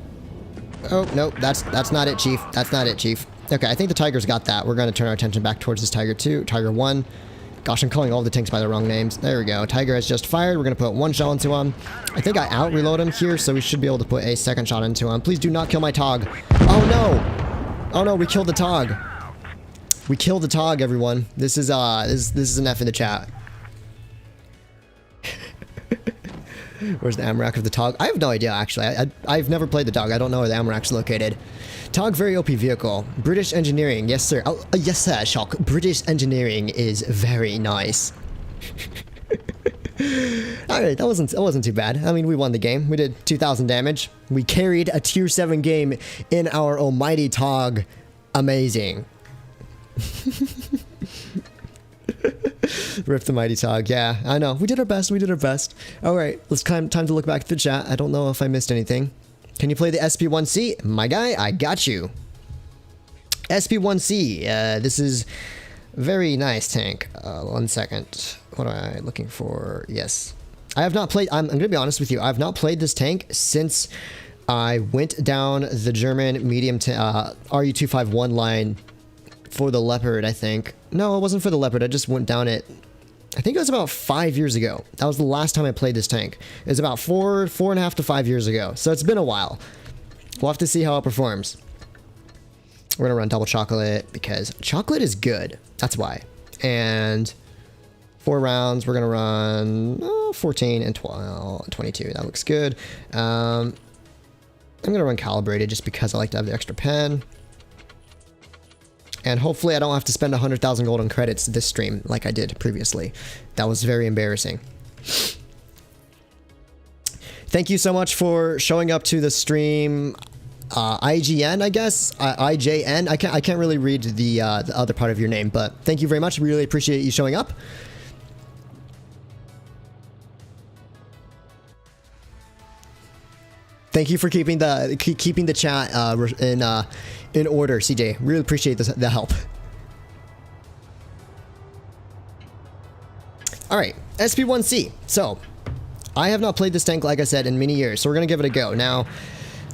Speaker 1: Oh, no, that's not it, Chief. That's not it, Chief. Okay, I think the Tiger's got that. We're going to turn our attention back towards this Tiger 2. Tiger 1. Gosh, I'm calling all the tanks by the wrong names. There we go. Tiger has just fired. We're going to put one shot into him. I think I out-reload him here, so we should be able to put a second shot into him. Please do not kill my Tog. Oh, no. Oh, no, we killed the Tog. We killed the Tog, everyone. This is an F in the chat. Where's the Amarak of the Tog? I have no idea, actually. I've never played the Tog. I don't know where the Amarak's located. Tog, very OP vehicle. British engineering. Yes, sir. Oh, yes, sir, Shock. British engineering is very nice. Alright, that wasn't too bad. I mean, we won the game. We did 2,000 damage. We carried a tier 7 game in our almighty Tog. Amazing. Rip the mighty Tog. Yeah, I know. We did our best. We did our best. Alright, let's time to look back at the chat. I don't know if I missed anything. Can you play the SP1C? My guy, I got you. SP1C. This is very nice tank. 1 second. What am I looking for? Yes. I have not played... I'm going to be honest with you. I have not played this tank since I went down the German medium RU251 line for the Leopard, I think. No, it wasn't for the Leopard. I just went down it. I think it was about 5 years ago. That was the last time I played this tank. It was about 4.5 to 5 years ago. So it's been a while. We'll have to see how it performs. We're going to run double chocolate because chocolate is good. That's why. And 4 rounds, we're going to run 14 and 12, 22. That looks good. I'm going to run calibrated just because I like to have the extra pen. And hopefully I don't have to spend 100,000 golden credits this stream like I did previously. That was very embarrassing. Thank you so much for showing up to the stream. IGN, I guess. IJN. I can't really read the other part of your name, but thank you very much. We really appreciate you showing up. Thank you for keeping the chat in order, CJ. Really appreciate the help. All right, SP1C. So, I have not played this tank, like I said, in many years, so we're gonna give it a go. Now,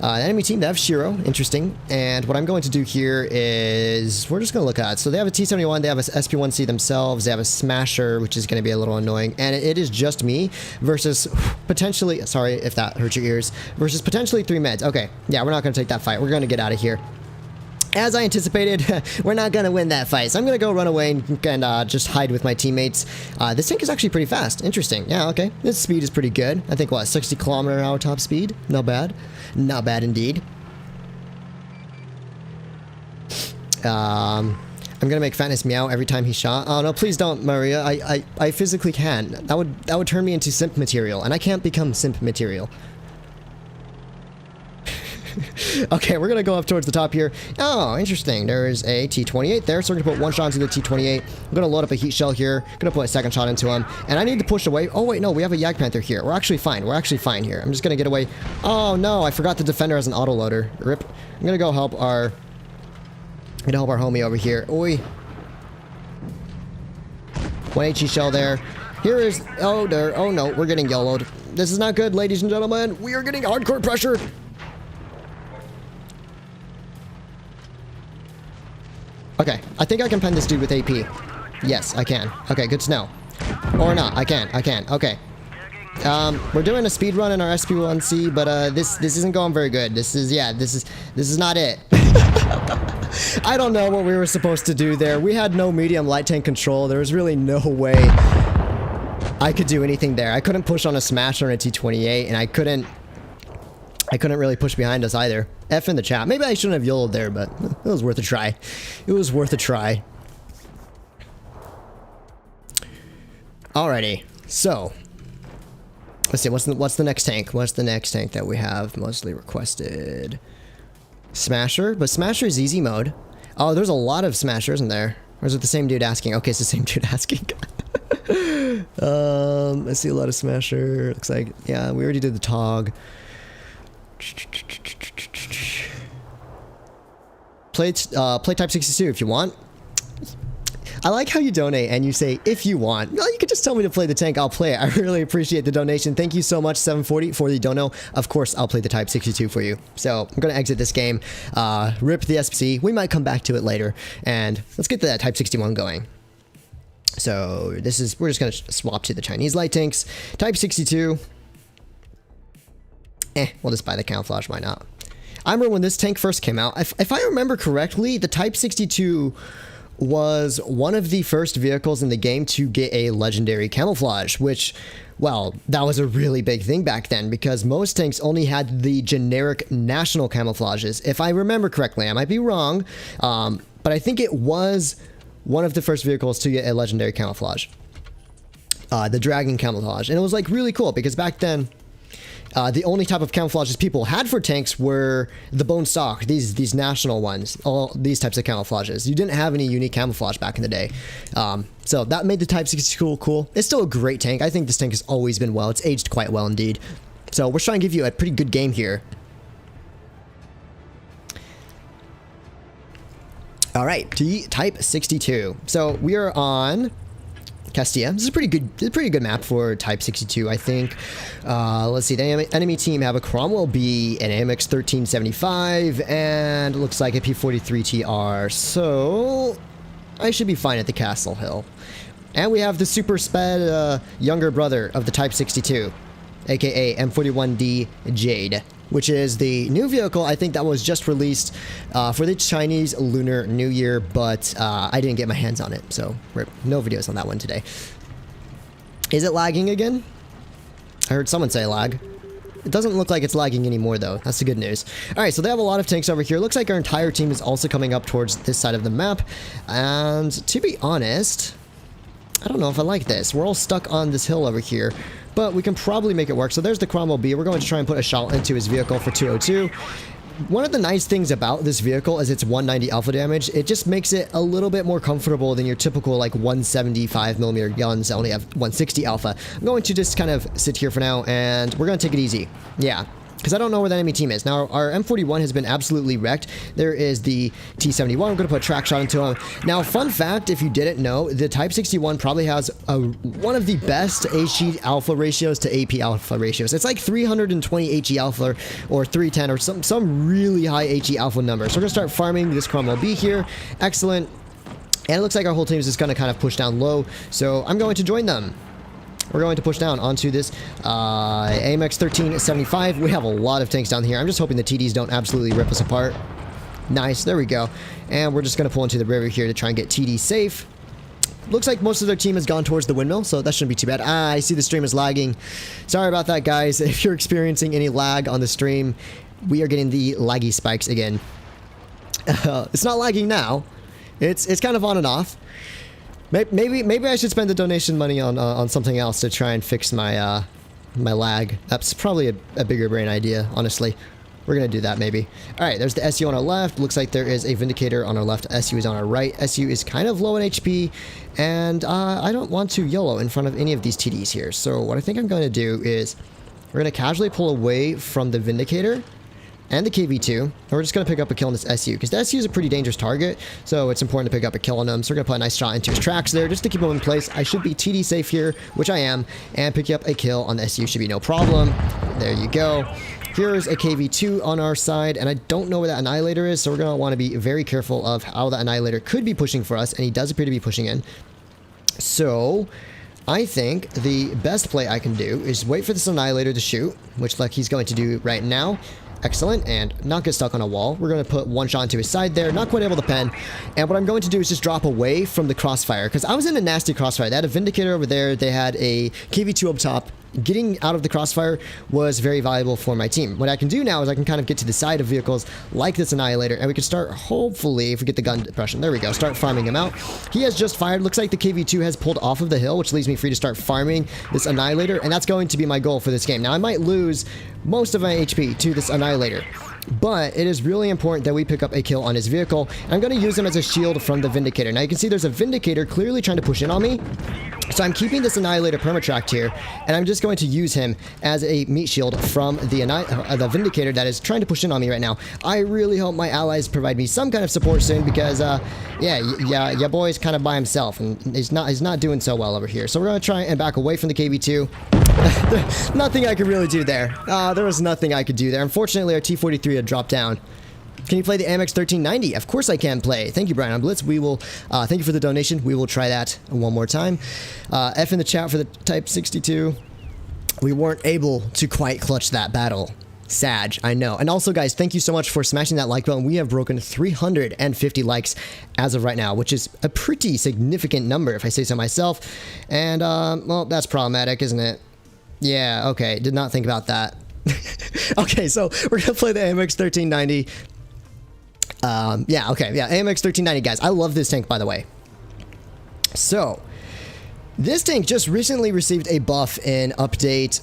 Speaker 1: the enemy team, they have Shiro, interesting. And what I'm going to do here is, we're just going to look at it. So they have a T-71, they have a SP1C themselves, they have a Smasher, which is going to be a little annoying. And it is just me versus potentially, sorry if that hurt your ears, versus potentially 3 meds. Okay, yeah, we're not going to take that fight. We're going to get out of here. As I anticipated, we're not going to win that fight. So I'm going to go run away and just hide with my teammates. This tank is actually pretty fast. Interesting. Yeah, okay. This speed is pretty good. I think, what, 60 km/h top speed? Not bad. Not bad indeed. I'm going to make Fatness meow every time he shot. Oh, no, please don't, Maria. I physically can. That would turn me into simp material, and I can't become simp material. Okay, we're gonna go up towards the top here. Oh, interesting. There is a T-28 there, so we're gonna put 1 shot into the T-28. I'm gonna load up a heat shell here. Gonna put a 2nd shot into him, and I need to push away. Oh wait, no, we have a Yak Panther here. We're actually fine. We're actually fine here. I'm just gonna get away. Oh no, I forgot the defender has an auto loader. Rip. I'm gonna go help our. Homie over here. Oi. 1 HE shell there. Here is. Oh there. Oh no, we're getting yellowed. This is not good, ladies and gentlemen. We are getting hardcore pressured. Okay, I think I can pen this dude with AP. Yes, I can. Okay, good to know. Or not, I can. Okay. We're doing a speed run in our SP1C, but this isn't going very good. This is not it. I don't know what we were supposed to do there. We had no medium light tank control. There was really no way I could do anything there. I couldn't push on a Smasher and a T-28, and I couldn't really push behind us either. F in the chat. Maybe I shouldn't have YOLO'd there, but it was worth a try. It was worth a try. Alrighty. So, let's see. What's the next tank? What's the next tank that we have mostly requested? Smasher, but Smasher is easy mode. Oh, there's a lot of Smashers in there. Or is it the same dude asking? Okay, it's the same dude asking. I see a lot of Smasher. Looks like, yeah, we already did the Tog. Play type 62 if you want. I like how you donate and you say if you want. Well, you could just tell me to play the tank, I'll play it. I really appreciate the donation. Thank you so much, 740, for the dono. Of course, I'll play the type 62 for you. So I'm gonna exit this game, rip the SPC. We might come back to it later, and let's get the type 61 going. So we're just gonna swap to the Chinese light tanks. Type 62. We'll just buy the camouflage, why not? I remember when this tank first came out, if I remember correctly, the Type 62 was one of the first vehicles in the game to get a legendary camouflage, which, well, that was a really big thing back then because most tanks only had the generic national camouflages. If I remember correctly, I might be wrong, but I think it was one of the first vehicles to get a legendary camouflage. The dragon camouflage. And it was like really cool because back then, the only type of camouflages people had for tanks were the bone stock, these national ones, all these types of camouflages. You didn't have any unique camouflage back in the day. So that made the Type 62 cool. It's still a great tank. I think this tank has always been well. It's aged quite well indeed. So we're trying to give you a pretty good game here. All right, Type 62. So we are on Castilla. This is a pretty good map for Type 62, I think. Let's see. The enemy team have a Cromwell B, an AMX 1375, and it looks like a P43 TR. So I should be fine at the Castle Hill. And we have the super sped younger brother of the Type 62, aka M41D Jade, which is the new vehicle I think that was just released for the Chinese Lunar New Year, but I didn't get my hands on it, so no videos on that one today. Is it lagging again? I heard someone say lag. It doesn't look like it's lagging anymore though. That's the good news. Alright, so they have a lot of tanks over here. Looks like our entire team is also coming up towards this side of the map, and to be honest, I don't know if I like this. We're all stuck on this hill over here, but we can probably make it work. So there's the Cromwell B. We're going to try and put a shot into his vehicle for 202. One of the nice things about this vehicle is its 190 alpha damage. It just makes it a little bit more comfortable than your typical like 175mm guns that only have 160 alpha. I'm going to just kind of sit here for now, and we're going to take it easy. Yeah. Because I don't know where the enemy team is. Now, our M41 has been absolutely wrecked. There is the T71. We're going to put a track shot into him. Now, fun fact, if you didn't know, the Type 61 probably has one of the best HE alpha ratios to AP alpha ratios. It's like 320 HE alpha or 310 or some really high HE alpha number. So we're going to start farming this Cromwell B here. Excellent. And it looks like our whole team is just going to kind of push down low. So I'm going to join them. We're going to push down onto this AMX 1375. We have a lot of tanks down here. I'm just hoping the TDs don't absolutely rip us apart. Nice, there we go. And we're just going to pull into the river here to try and get TD safe. Looks like most of their team has gone towards the windmill, so that shouldn't be too bad. I see the stream is lagging. Sorry about that, guys. If you're experiencing any lag on the stream, we are getting the laggy spikes again. It's not lagging now. It's kind of on and off. Maybe I should spend the donation money on something else to try and fix my my lag. That's probably a bigger brain idea, honestly. We're gonna do that maybe. All right, there's the SU on our left. Looks like there is a Vindicator on our left. SU is on our right. SU is kind of low in HP, and I don't want to YOLO in front of any of these TDs here. So what I think I'm going to do is we're gonna casually pull away from the Vindicator and the KV2, and we're just going to pick up a kill on this SU, because the SU is a pretty dangerous target, so it's important to pick up a kill on him. So we're going to put a nice shot into his tracks there, just to keep him in place. I should be TD safe here, which I am, and picking up a kill on the SU should be no problem. There you go. Here's a KV2 on our side, and I don't know where that Annihilator is, so we're going to want to be very careful of how the Annihilator could be pushing for us, and he does appear to be pushing in. So I think the best play I can do is wait for this Annihilator to shoot, which like he's going to do right now. Excellent, and not get stuck on a wall. We're going to put one shot into his side there, not quite able to pen. And what I'm going to do is just drop away from the crossfire, because I was in a nasty crossfire. They had a Vindicator over there, they had a KV2 up top. Getting out of the crossfire was very valuable for my team. What I can do now is I can kind of get to the side of vehicles like this Annihilator, and we can start, hopefully, if we get the gun depression, there we go, start farming him out. He has just fired. Looks like the KV2 has pulled off of the hill, which leaves me free to start farming this Annihilator, and that's going to be my goal for this game. Now, I might lose most of my HP to this Annihilator, but it is really important that we pick up a kill on his vehicle. And I'm going to use him as a shield from the Vindicator. Now, you can see there's a Vindicator clearly trying to push in on me. So I'm keeping this Annihilator permatracked here, and I'm just going to use him as a meat shield from the Vindicator that is trying to push in on me right now. I really hope my allies provide me some kind of support soon, because yeah, boy's kind of by himself, and he's not doing so well over here. So we're going to try and back away from the KV2. Nothing I could really do there. There was nothing I could do there. Unfortunately, our T43 had dropped down. Can you play the AMX 1390? Of course I can play. Thank you, Brian on Blitz. We will, thank you for the donation. We will try that one more time. F in the chat for the Type 62. We weren't able to quite clutch that battle. Sag, I know. And also, guys, thank you so much for smashing that like button. We have broken 350 likes as of right now, which is a pretty significant number, if I say so myself. And, well, that's problematic, isn't it? Yeah, okay. Did not think about that. Okay, so we're going to play the AMX 1390. Yeah, okay. Yeah, AMX 1390, guys. I love this tank, by the way. So, this tank just recently received a buff in update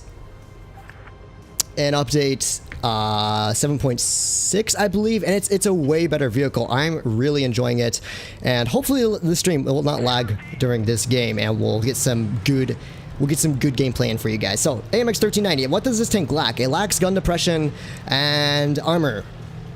Speaker 1: 7.6, I believe, and it's a way better vehicle. I'm really enjoying it, and hopefully the stream will not lag during this game, and we'll get some good gameplay in for you guys. So AMX 1390, what does this tank lack? It lacks gun depression and armor.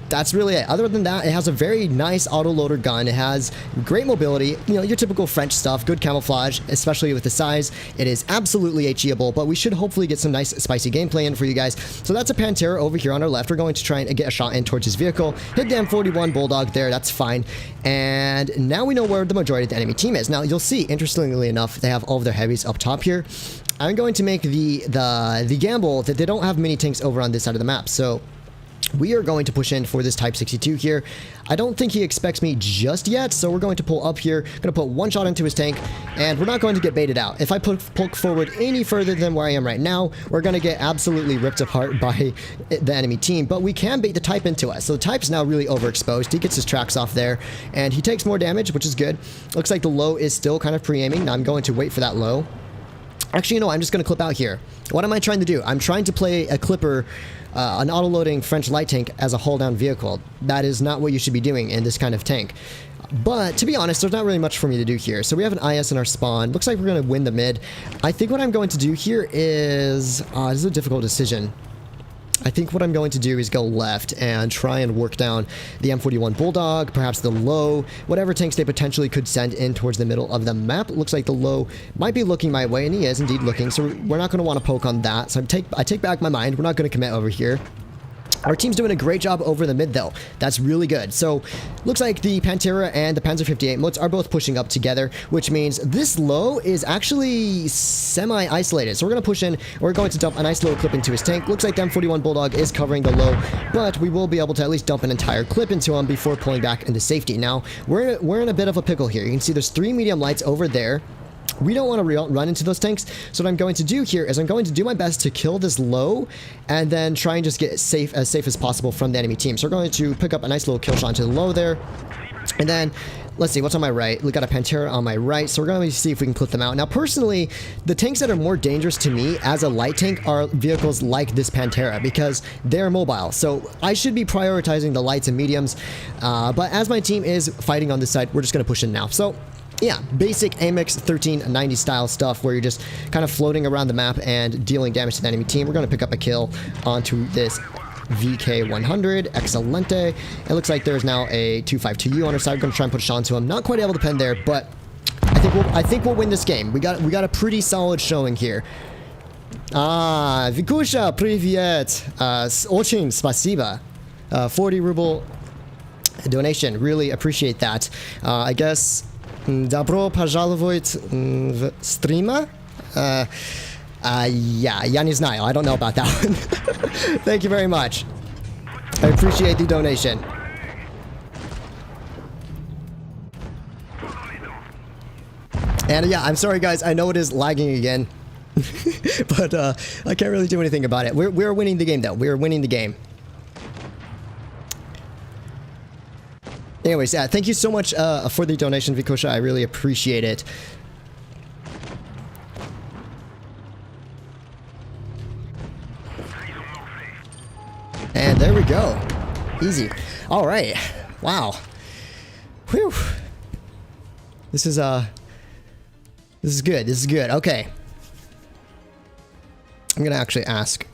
Speaker 1: That's really it. Other than that, it has a very nice auto-loader gun. It has great mobility, you know, your typical French stuff, good camouflage, especially with the size. It is absolutely HEable, but we should hopefully get some nice spicy gameplay in for you guys. So that's a Pantera over here on our left. We're going to try and get a shot in towards his vehicle. Hit the M41 Bulldog there, that's fine. And now we know where the majority of the enemy team is. Now you'll see, interestingly enough, they have all of their heavies up top here. I'm going to make the gamble that they don't have many tanks over on this side of the map. So we are going to push in for this Type 62 here. I don't think he expects me just yet, so we're going to pull up here. Going to put one shot into his tank, and we're not going to get baited out. If I poke forward any further than where I am right now, we're going to get absolutely ripped apart by the enemy team, but we can bait the Type into us. So the Type's now really overexposed. He gets his tracks off there, and he takes more damage, which is good. Looks like the low is still kind of pre-aiming. Now I'm going to wait for that low. Actually, you know, I'm just going to clip out here. What am I trying to do? I'm trying to play a clipper, an auto-loading French light tank as a hull-down vehicle. That is not what you should be doing in this kind of tank. But, to be honest, there's not really much for me to do here. So we have an IS in our spawn. Looks like we're going to win the mid. I think what I'm going to do here is... this is a difficult decision. I think what I'm going to do is go left and try and work down the M41 Bulldog, perhaps the low, whatever tanks they potentially could send in towards the middle of the map. It looks like the low might be looking my way, and he is indeed looking, so we're not going to want to poke on that. So I take back my mind. We're not going to commit over here. Our team's doing a great job over the mid, though. That's really good. So, looks like the Pantera and the Panzer 58 mods are both pushing up together, which means this low is actually semi-isolated. So, we're going to push in. We're going to dump a nice little clip into his tank. Looks like the M41 Bulldog is covering the low, but we will be able to at least dump an entire clip into him before pulling back into safety. Now, we're in a bit of a pickle here. You can see there's 3 medium lights over there. We don't want to run into those tanks, so what I'm going to do here is I'm going to do my best to kill this low and then try and just get as safe as possible from the enemy team. So we're going to pick up a nice little kill shot into the low there, and then let's see what's on my right. We got a Pantera on my right, so we're going to see if we can clip them out. Now, personally, the tanks that are more dangerous to me as a light tank are vehicles like this Pantera because they're mobile. So I should be prioritizing the lights and mediums, but as my team is fighting on this side, we're just going to push in now. So yeah, basic AMX 1390 style stuff where you're just kind of floating around the map and dealing damage to the enemy team. We're going to pick up a kill onto this VK100. Excelente. It looks like there's now a 252U on our side. We're going to try and put a shot into him. Not quite able to pen there, but I think we'll win this game. We got a pretty solid showing here. Vikusha, привет. Очень спасибо. 40 ruble donation. Really appreciate that. I guess... Добро пожаловать в стрима? Yeah, я не знаю. I don't know about that one. Thank you very much. I appreciate the donation. And yeah, I'm sorry guys, I know it is lagging again. But I can't really do anything about it. We're winning the game though. We're winning the game. Anyways, yeah, thank you so much for the donation, Vikusha. I really appreciate it. And there we go. Easy. All right. Wow. Whew. This is good. This is good. Okay. I'm gonna actually ask.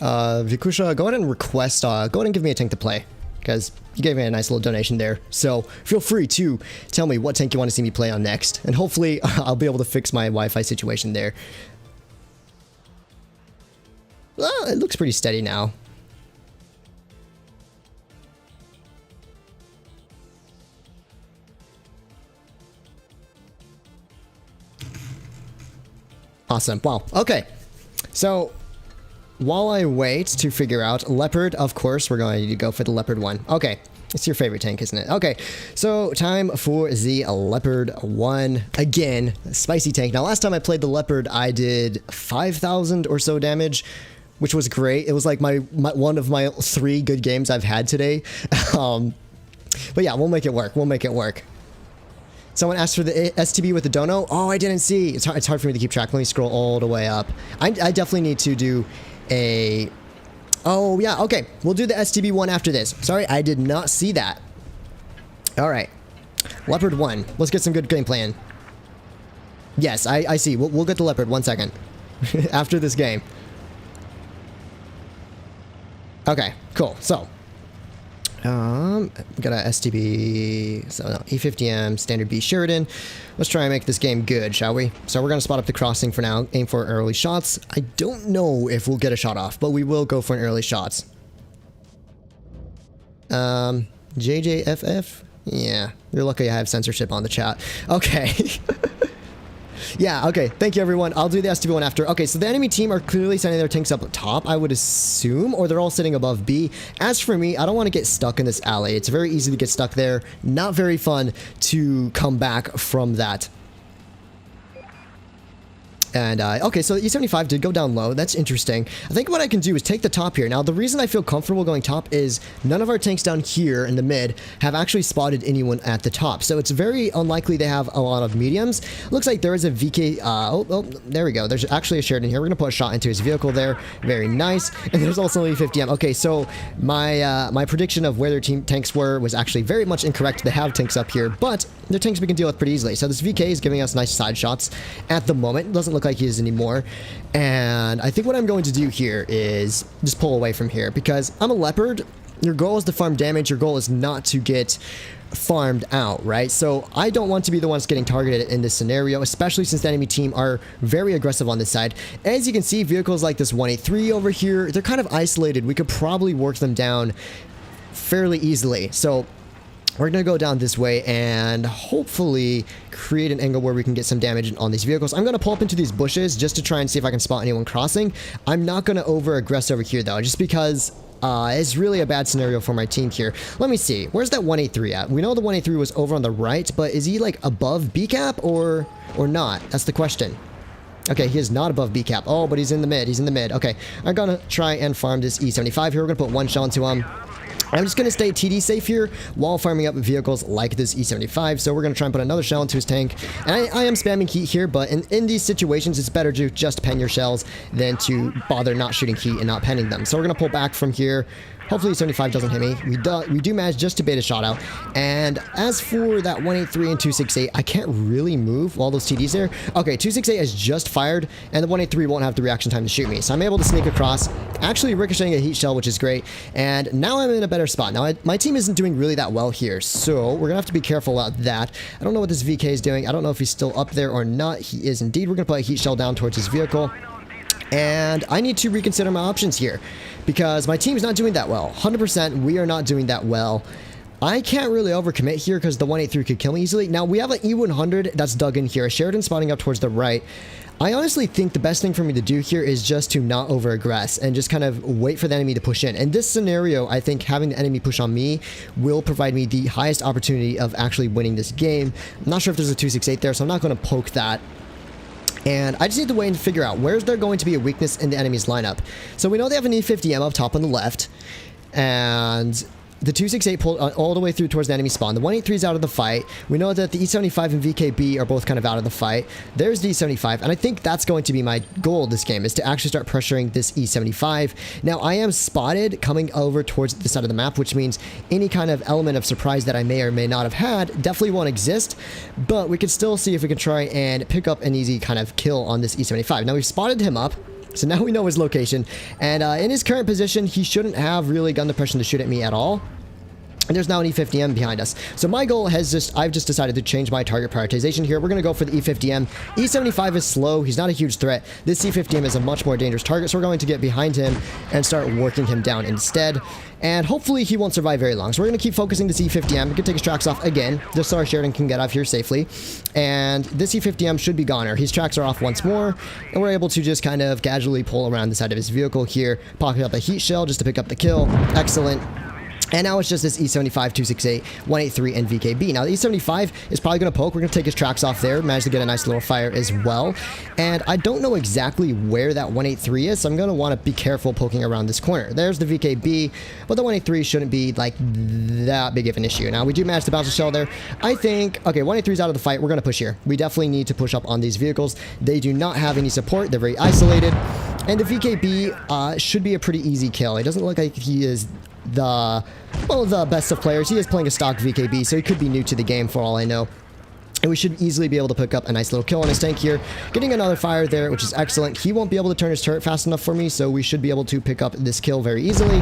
Speaker 1: Vikusha, go ahead and request, go ahead and give me a tank to play, because you gave me a nice little donation there. So feel free to tell me what tank you want to see me play on next, and hopefully I'll be able to fix my Wi-Fi situation there. Well, it looks pretty steady now. Awesome. Wow. Okay. So while I wait to figure out Leopard, of course, we're going to go for the Leopard one. Okay. It's your favorite tank, isn't it? Okay, so time for the Leopard 1. Again, spicy tank. Now, last time I played the Leopard, I did 5,000 or so damage, which was great. It was like my one of my 3 good games I've had today. But yeah, we'll make it work. We'll make it work. Someone asked for the STB with the dono. Oh, I didn't see. It's hard for me to keep track. Let me scroll all the way up. I definitely need to do a... Oh, yeah, okay. We'll do the STB one after this. Sorry, I did not see that. All right. Leopard 1. Let's get some good gameplay in. Yes, I see. We'll get the Leopard. 1 second. After this game. Okay, cool. So, got a STB, so no, E50M, standard B Sheridan. Let's try and make this game good, shall we? So we're going to spot up the crossing for now, aim for early shots. I don't know if we'll get a shot off, but we will go for an early shots. JJFF? Yeah, you're lucky I have censorship on the chat. Okay. Yeah, okay. Thank you, everyone. I'll do the STB one after. Okay, so the enemy team are clearly sending their tanks up top, I would assume, or they're all sitting above B. As for me, I don't want to get stuck in this alley. It's very easy to get stuck there. Not very fun to come back from that. And, okay, so the E75 did go down low. That's interesting. I think what I can do is take the top here. Now, the reason I feel comfortable going top is none of our tanks down here in the mid have actually spotted anyone at the top. So it's very unlikely they have a lot of mediums. Looks like there is a VK... oh, there we go. There's actually a Sheridan here. We're going to put a shot into his vehicle there. Very nice. And there's also an E50M. Okay, so my prediction of where their team tanks were was actually very much incorrect. They have tanks up here, but their tanks we can deal with pretty easily. So this VK is giving us nice side shots at the moment. It doesn't look like he is anymore, and I think what I'm going to do here is just pull away from here because I'm a Leopard. Your goal is to farm damage. Your goal is not to get farmed out, right? So I don't want to be the ones getting targeted in this scenario, especially since the enemy team are very aggressive on this side. As you can see, vehicles like this 183 over here, they're kind of isolated. We could probably work them down fairly easily. So we're going to go down this way and hopefully create an angle where we can get some damage on these vehicles. I'm going to pull up into these bushes just to try and see if I can spot anyone crossing. I'm not going to over-aggress over here, though, just because it's really a bad scenario for my team here. Let me see. Where's that 183 at? We know the 183 was over on the right, but is he, like, above B cap or not? That's the question. Okay, he is not above B cap. Oh, but he's in the mid. He's in the mid. Okay, I'm going to try and farm this E75 here. We're going to put one shell into him. I'm just going to stay TD safe here while farming up vehicles like this E75. So we're going to try and put another shell into his tank. And I am spamming heat here, but in these situations, it's better to just pen your shells than to bother not shooting heat and not penning them. So we're going to pull back from here. Hopefully 75 doesn't hit me. We do manage just to bait a shot out. And as for that 183 and 268, I can't really move while those TDs there. Okay, 268 has just fired, and the 183 won't have the reaction time to shoot me. So I'm able to sneak across, actually ricocheting a heat shell, which is great. And now I'm in a better spot. Now, my team isn't doing really that well here, so we're going to have to be careful about that. I don't know what this VK is doing. I don't know if he's still up there or not. He is indeed. We're going to put a heat shell down towards his vehicle. And I need to reconsider my options here because my team's not doing that well. 100%, we are not doing that well. I can't really overcommit here because the 183 could kill me easily. Now, we have an E100 that's dug in here. A Sheridan spotting up towards the right. I honestly think the best thing for me to do here is just to not over-aggress and just kind of wait for the enemy to push in. In this scenario, I think having the enemy push on me will provide me the highest opportunity of actually winning this game. I'm not sure if there's a 268 there, so I'm not going to poke that. And I just need to wait and figure out where's there going to be a weakness in the enemy's lineup. So we know they have an E50M up top on the left. And the 268 pulled all the way through towards the enemy spawn. The 183 is out of the fight. We know that the E75 and VKB are both kind of out of the fight. There's the E75, and I think that's going to be my goal this game, is to actually start pressuring this E75. Now, I am spotted coming over towards the side of the map, which means any kind of element of surprise that I may or may not have had definitely won't exist, but we can still see if we can try and pick up an easy kind of kill on this E75. Now, we've spotted him up. So now we know his location, and in his current position, he shouldn't have really gun depression to shoot at me at all. And there's now an E50M behind us. So my goal I've just decided to change my target prioritization here. We're going to go for the E50M. E75 is slow. He's not a huge threat. This E50M is a much more dangerous target. So we're going to get behind him and start working him down instead. And hopefully he won't survive very long. So we're going to keep focusing this E50M. We're going to take his tracks off again, just so our Sheridan can get out of here safely. And this E50M should be goner. His tracks are off once more. And we're able to just kind of casually pull around the side of his vehicle here, popping up a heat shell just to pick up the kill. Excellent. And now it's just this E75, 268, 183, and VKB. Now, the E75 is probably going to poke. We're going to take his tracks off there. Managed to get a nice little fire as well. And I don't know exactly where that 183 is, so I'm going to want to be careful poking around this corner. There's the VKB, but the 183 shouldn't be, like, that big of an issue. Now, we do manage to bounce a shell there. I think, okay, 183 is out of the fight. We're going to push here. We definitely need to push up on these vehicles. They do not have any support. They're very isolated. And the VKB should be a pretty easy kill. It doesn't look like he is the best of players. He is playing a stock VKB, so he could be new to the game for all I know. And we should easily be able to pick up a nice little kill on his tank here. Getting another fire there, which is excellent. He won't be able to turn his turret fast enough for me, so we should be able to pick up this kill very easily.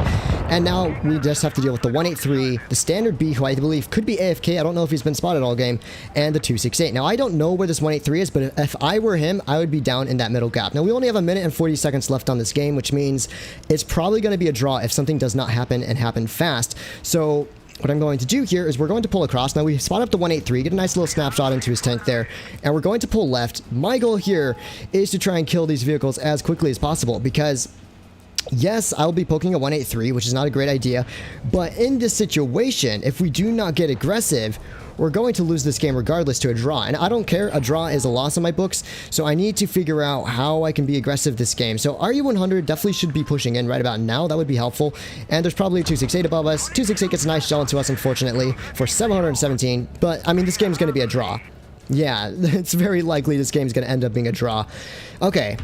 Speaker 1: And now we just have to deal with the 183, the standard B, who I believe could be AFK. I don't know if he's been spotted all game, and the 268. Now, I don't know where this 183 is, but if I were him, I would be down in that middle gap. Now, we only have a minute and 40 seconds left on this game, which means it's probably going to be a draw if something does not happen and happen fast. So what I'm going to do here is we're going to pull across. Now we spot up the 183, get a nice little snapshot into his tank there, and we're going to pull left. My goal here is to try and kill these vehicles as quickly as possible because, yes, I'll be poking a 183, which is not a great idea, but in this situation, if we do not get aggressive, we're going to lose this game regardless to a draw. And I don't care. A draw is a loss in my books. So I need to figure out how I can be aggressive this game. So RU100 definitely should be pushing in right about now. That would be helpful. And there's probably a 268 above us. 268 gets a nice shell into us, unfortunately, for 717. But, I mean, this game is going to be a draw. Yeah, it's very likely this game is going to end up being a draw. Okay.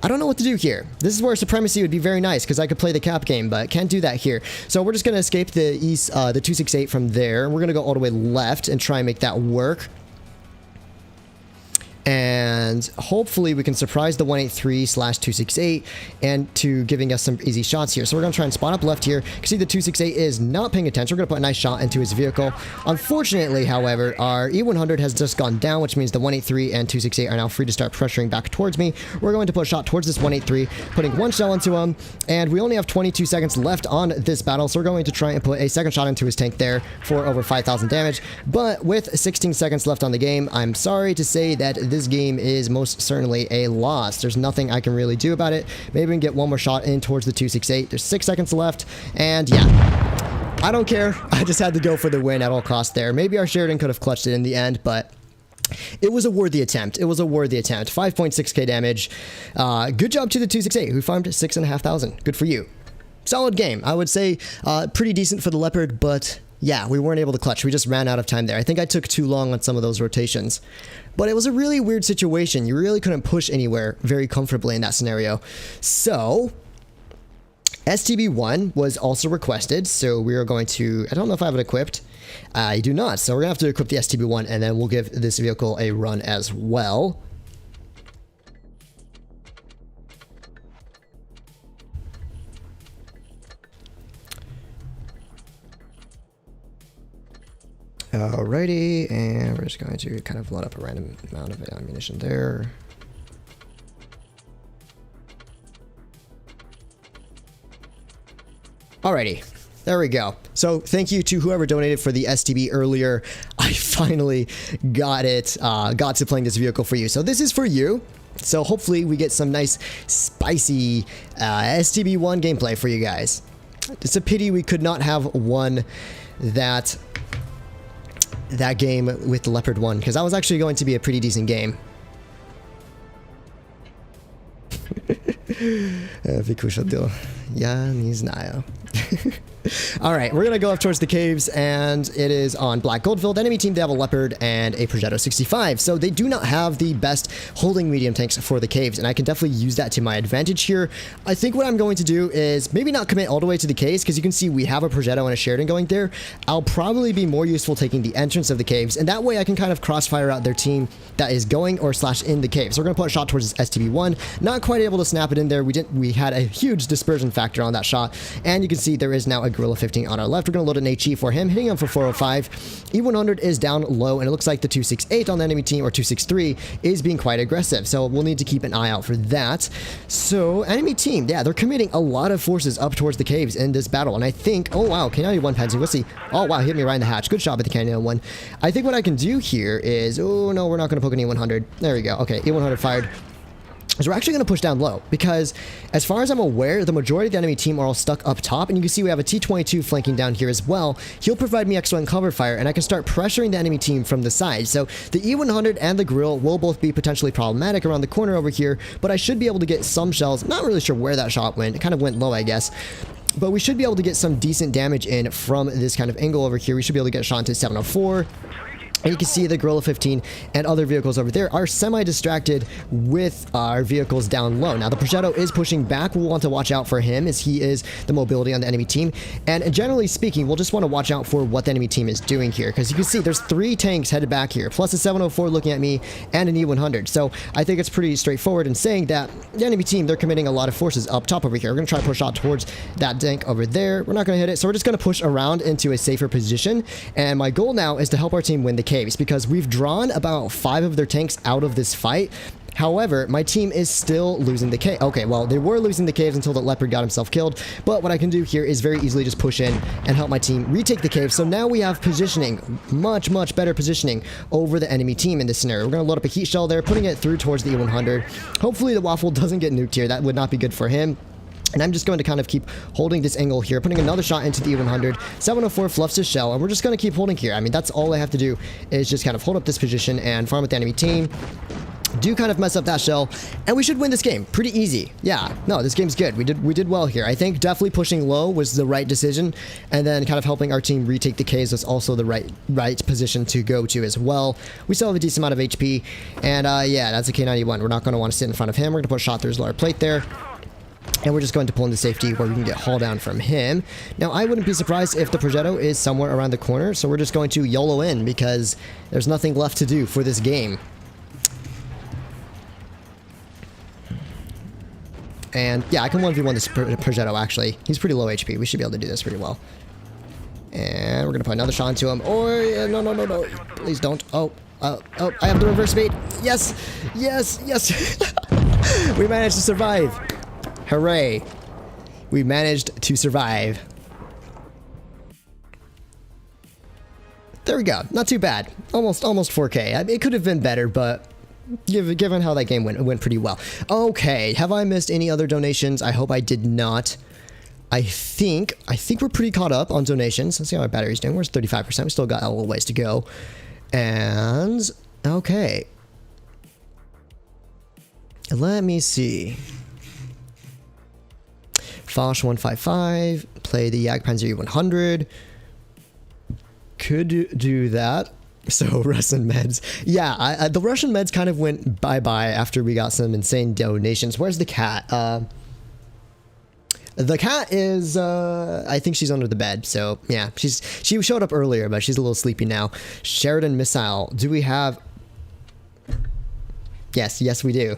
Speaker 1: I don't know what to do here. This is where supremacy would be very nice because I could play the cap game, but can't do that here. So we're just going to escape the 268 from there. We're going to go all the way left and try and make that work. And hopefully we can surprise the 183/268 and to giving us some easy shots here. So we're going to try and spawn up left here. You can see the 268 is not paying attention. We're going to put a nice shot into his vehicle. Unfortunately, however, our E100 has just gone down, which means the 183 and 268 are now free to start pressuring back towards me. We're going to put a shot towards this 183, putting one shell into him. And we only have 22 seconds left on this battle. So we're going to try and put a second shot into his tank there for over 5,000 damage. But with 16 seconds left on the game, I'm sorry to say that this game is most certainly a loss. There's nothing I can really do about it. Maybe we can get one more shot in towards the 268. There's 6 seconds left, and yeah, I don't care. I just had to go for the win at all costs there. Maybe our Sheridan could have clutched it in the end, but it was a worthy attempt. It was a worthy attempt. 5.6k damage. Good job to the 268 who farmed 6,500. Good for you. Solid game. I would say pretty decent for the Leopard, but yeah, we weren't able to clutch. We just ran out of time there. I think I took too long on some of those rotations. But it was a really weird situation. You really couldn't push anywhere very comfortably in that scenario. So STB1 was also requested. So we are going to, I don't know if I have it equipped. I do not. So we're going to have to equip the STB1 and then we'll give this vehicle a run as well. Alrighty, and we're just going to kind of load up a random amount of ammunition there. Alrighty, there we go. So thank you to whoever donated for the STB earlier. I finally got it, got to playing this vehicle for you. So this is for you. So hopefully we get some nice spicy STB1 gameplay for you guys. It's a pity we could not have won that game with the Leopard 1, because that was actually going to be a pretty decent game. Vykushadil. Ja nie znаю. Alright, we're going to go up towards the caves, and it is on Black Goldfield. Enemy team, they have a Leopard and a Progetto 65, so they do not have the best holding medium tanks for the caves, and I can definitely use that to my advantage here. I think what I'm going to do is maybe not commit all the way to the caves, because you can see we have a Progetto and a Sheridan going there. I'll probably be more useful taking the entrance of the caves, and that way I can kind of crossfire out their team that is going or slash in the cave. So we're going to put a shot towards this STB1. Not quite able to snap it in there. We had a huge dispersion factor on that shot, and you can see there is now a Gorilla 15 on our left. We're going to load an HE for him, hitting him for 405. E100 is down low, and it looks like the 268 on the enemy team, or 263, is being quite aggressive. So we'll need to keep an eye out for that. So enemy team, yeah, they're committing a lot of forces up towards the caves in this battle. And I think, oh wow, K91 Pansy, let's see. Oh wow, hit me right in the hatch. Good shot at the K91. I think what I can do here is, oh no, we're not going to poke an E100. There we go. Okay, E100 fired. So we're actually going to push down low, because as far as I'm aware, the majority of the enemy team are all stuck up top, and you can see we have a T-22 flanking down here as well. He'll provide me excellent cover fire, and I can start pressuring the enemy team from the side. So the E-100 and the Grill will both be potentially problematic around the corner over here, but I should be able to get some shells. Not really sure where that shot went. It kind of went low, I guess. But we should be able to get some decent damage in from this kind of angle over here. We should be able to get a shot into 704. And you can see the Gorilla 15 and other vehicles over there are semi-distracted with our vehicles down low. Now, the Progetto is pushing back. We'll want to watch out for him, as he is the mobility on the enemy team. And generally speaking, we'll just want to watch out for what the enemy team is doing here, because you can see there's 3 tanks headed back here, plus a 704 looking at me, and an E100. So I think it's pretty straightforward in saying that the enemy team, they're committing a lot of forces up top over here. We're going to try to push out towards that tank over there. We're not going to hit it, so we're just going to push around into a safer position. And my goal now is to help our team win the caves, because we've drawn about 5 of their tanks out of this fight. However, my team is still losing the cave. Okay, well, they were losing the caves until the Leopard got himself killed, but what I can do here is very easily just push in and help my team retake the cave. So now we have positioning, much better positioning over the enemy team in this scenario. We're going to load up a heat shell there, putting it through towards the E100. Hopefully the Waffle doesn't get nuked here. That would not be good for him. And I'm just going to kind of keep holding this angle here, putting another shot into the E100. 704 fluffs his shell, and we're just going to keep holding here. I mean, that's all I have to do, is just kind of hold up this position and farm with the enemy team. Do kind of mess up that shell, and we should win this game. Pretty easy. Yeah, no, this game's good. We did well here. I think definitely pushing low was the right decision, and then kind of helping our team retake the caves was also the right position to go to as well. We still have a decent amount of HP, and yeah, that's a K91. We're not going to want to sit in front of him. We're going to put a shot through his lower plate there. And we're just going to pull into safety where we can get haul down from him. Now, I wouldn't be surprised if the Progetto is somewhere around the corner, so we're just going to YOLO in, because there's nothing left to do for this game. And yeah, I can 1v1 this Progetto, actually. He's pretty low HP. We should be able to do this pretty well. And we're going to put another shot into him. Oh, yeah, no. Please don't. Oh, I have the reverse bait. Yes. We managed to survive. Hooray. We managed to survive. There we go. Not too bad. Almost 4K. I mean, it could have been better, but given how that game went, it went pretty well. Okay, have I missed any other donations? I hope I did not. I think we're pretty caught up on donations. Let's see how our battery's doing. We're 35%. We still got a little ways to go. And okay. Let me see. Fosh 155, play the Jagdpanzer 100. Could do that. So Russian meds. Yeah, the Russian meds kind of went bye-bye after we got some insane donations. Where's the cat? The cat is, I think she's under the bed. So yeah, she showed up earlier, but she's a little sleepy now. Sheridan missile. Do we have? Yes, we do.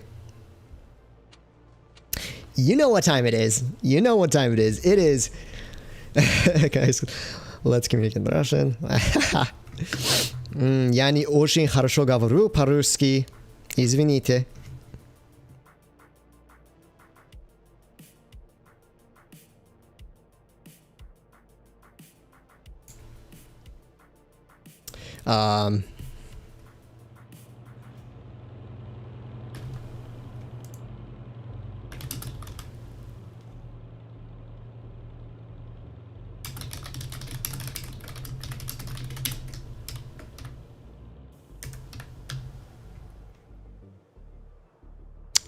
Speaker 1: You know what time it is. It is. Guys, let's communicate in Russian. Я не очень хорошо говорю по-русски. Извините.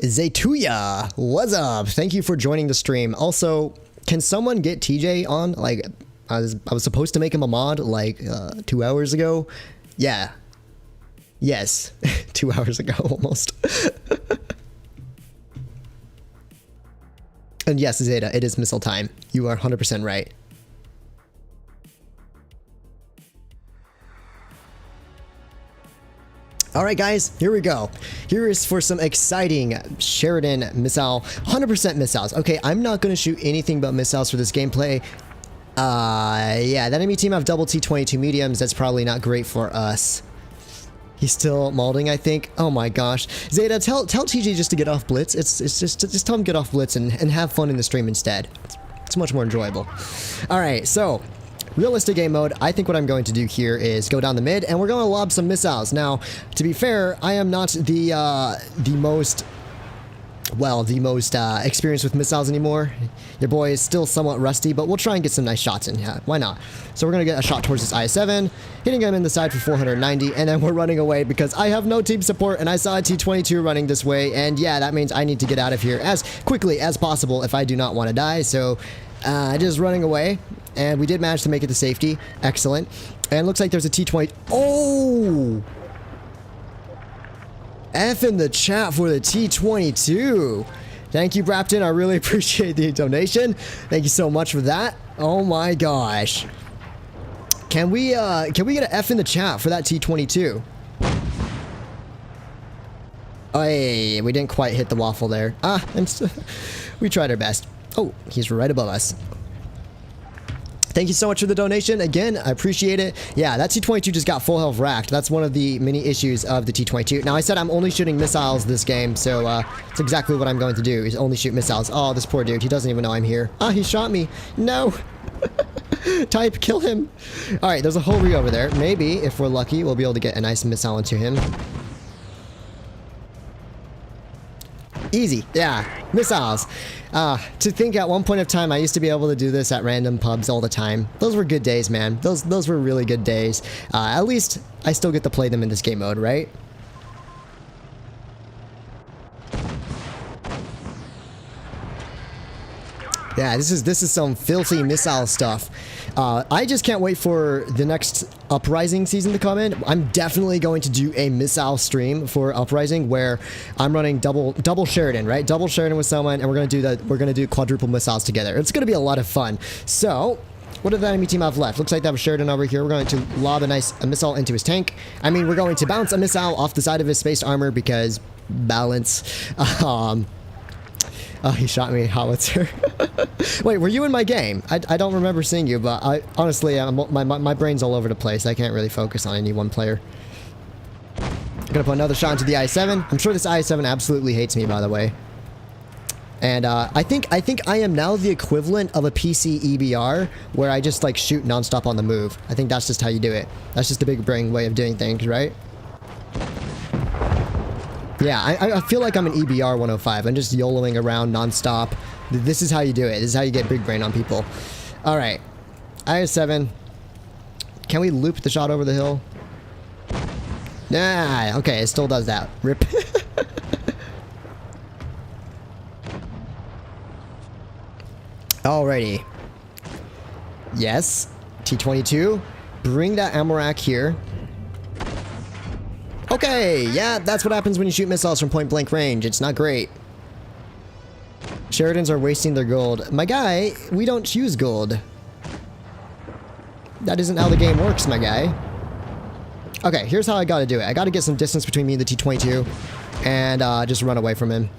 Speaker 1: Zaytuya, what's up? Thank you for joining the stream. Also, can someone get TJ on? Like, I was supposed to make him a mod like 2 hours ago. Yeah. Yes, 2 hours ago almost. And yes, Zeta, it is missile time. You are 100% right. All right, guys, here we go. Here is for some exciting Sheridan missile, 100% missiles. Okay, I'm not going to shoot anything but missiles for this gameplay. Yeah, the enemy team have double T-22 mediums. That's probably not great for us. He's still molding, I think. Oh my gosh. Zeta, tell TG just to get off Blitz. It's just tell him get off Blitz and have fun in the stream instead. It's much more enjoyable. Alright, so realistic game mode. I think what I'm going to do here is go down the mid and we're going to lob some missiles. Now, to be fair, I am not the most experienced with missiles anymore. Your boy is still somewhat rusty, but we'll try and get some nice shots in. Yeah, why not? So we're going to get a shot towards this IS-7, hitting him in the side for 490, and then we're running away because I have no team support, and I saw a T-22 running this way, and yeah, that means I need to get out of here as quickly as possible if I do not want to die, so just running away, and we did manage to make it to safety. Excellent. And looks like there's a T-20. Oh! F in the chat for the T-22. Thank you, Brapton. I really appreciate the donation. Thank you so much for that. Oh my gosh. Can we get an F in the chat for that T-22? Oh, hey, we didn't quite hit the waffle there. We tried our best. Oh, he's right above us. Thank you so much for the donation. Again, I appreciate it. Yeah, that T-22 just got full health racked. That's one of the many issues of the T-22. Now, I said I'm only shooting missiles this game, so that's exactly what I'm going to do, is only shoot missiles. Oh, this poor dude. He doesn't even know I'm here. Ah, he shot me. No. Type, kill him. All right, there's a whole re over there. Maybe, if we're lucky, we'll be able to get a nice missile into him. Easy. Yeah, missiles. To think at one point of time I used to be able to do this at random pubs all the time. Those were good days, man. Those were really good days. At least I still get to play them in this game mode, right? Yeah, this is some filthy missile stuff. I just can't wait for the next Uprising season to come in. I'm definitely going to do a missile stream for Uprising where I'm running double Sheridan, right? Double Sheridan with someone, and we're gonna do quadruple missiles together. It's gonna be a lot of fun. So, what does the enemy team have left? Looks like they have a Sheridan over here. We're going to lob a missile into his tank. I mean, we're going to bounce a missile off the side of his spaced armor because balance. Oh, he shot me, howitzer. Wait, were you in my game? I don't remember seeing you, but honestly, my brain's all over the place. I can't really focus on any one player. I'm gonna put another shot into the I-7. I'm sure this I-7 absolutely hates me, by the way. And I think I am now the equivalent of a PC EBR, where I just like shoot nonstop on the move. I think that's just how you do it. That's just a big brain way of doing things, right? Yeah, I feel like I'm an EBR 105. I'm just YOLOing around nonstop. This is how you do it. This is how you get big brain on people. All right, IS-7. Can we loop the shot over the hill? Nah, okay, it still does that. Rip. Alrighty. Yes, T-22. Bring that ammo rack here. Okay, yeah, that's what happens when you shoot missiles from point blank range. It's not great. Sheridans are wasting their gold. My guy, we don't use gold. That isn't how the game works, my guy. Okay, here's how I gotta do it. I gotta get some distance between me and the T-22 and just run away from him.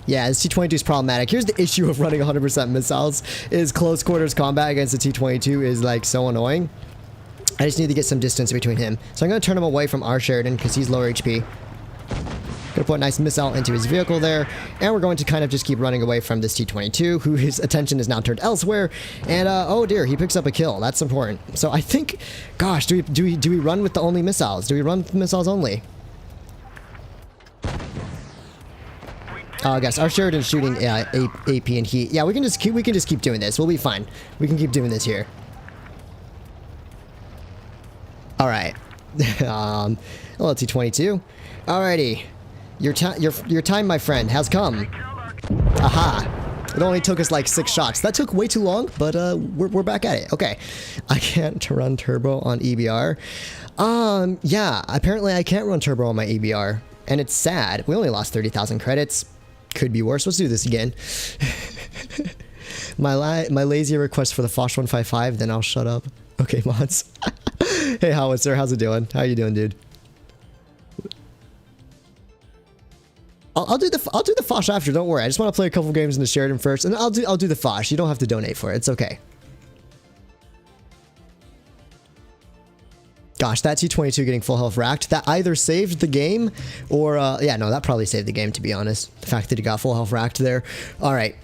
Speaker 1: Yeah, this T-22 is problematic. Here's the issue of running 100% missiles, is close quarters combat against the T-22 is like so annoying. I just need to get some distance between him. So I'm going to turn him away from our Sheridan because he's lower HP. Going to put a nice missile into his vehicle there. And we're going to kind of just keep running away from this T-22, who his attention is now turned elsewhere. And, oh dear, he picks up a kill. That's important. So I think, gosh, do we run with the only missiles? Do we run with missiles only? Oh, I guess our Sheridan's shooting AP and heat. Yeah, we can just keep doing this. We'll be fine. We can keep doing this here. All right. Hello, T-22. Alrighty. Your time, my friend, has come. Aha. It only took us like 6 shots. That took way too long, but we're back at it. Okay. I can't run turbo on EBR. Yeah, apparently I can't run turbo on my EBR. And it's sad. We only lost 30,000 credits. Could be worse. Let's do this again. my lazy request for the Fosh 155, then I'll shut up. Okay, mods. Hey, howitzer, how's it doing? How you doing, dude? I'll do the Fosh after. Don't worry. I just want to play a couple games in the Sheridan first, and I'll do the Fosh. You don't have to donate for it. It's okay. Gosh, that T-22 getting full health racked, that either saved the game or, yeah, no, that probably saved the game, to be honest. The fact that he got full health racked there. All right.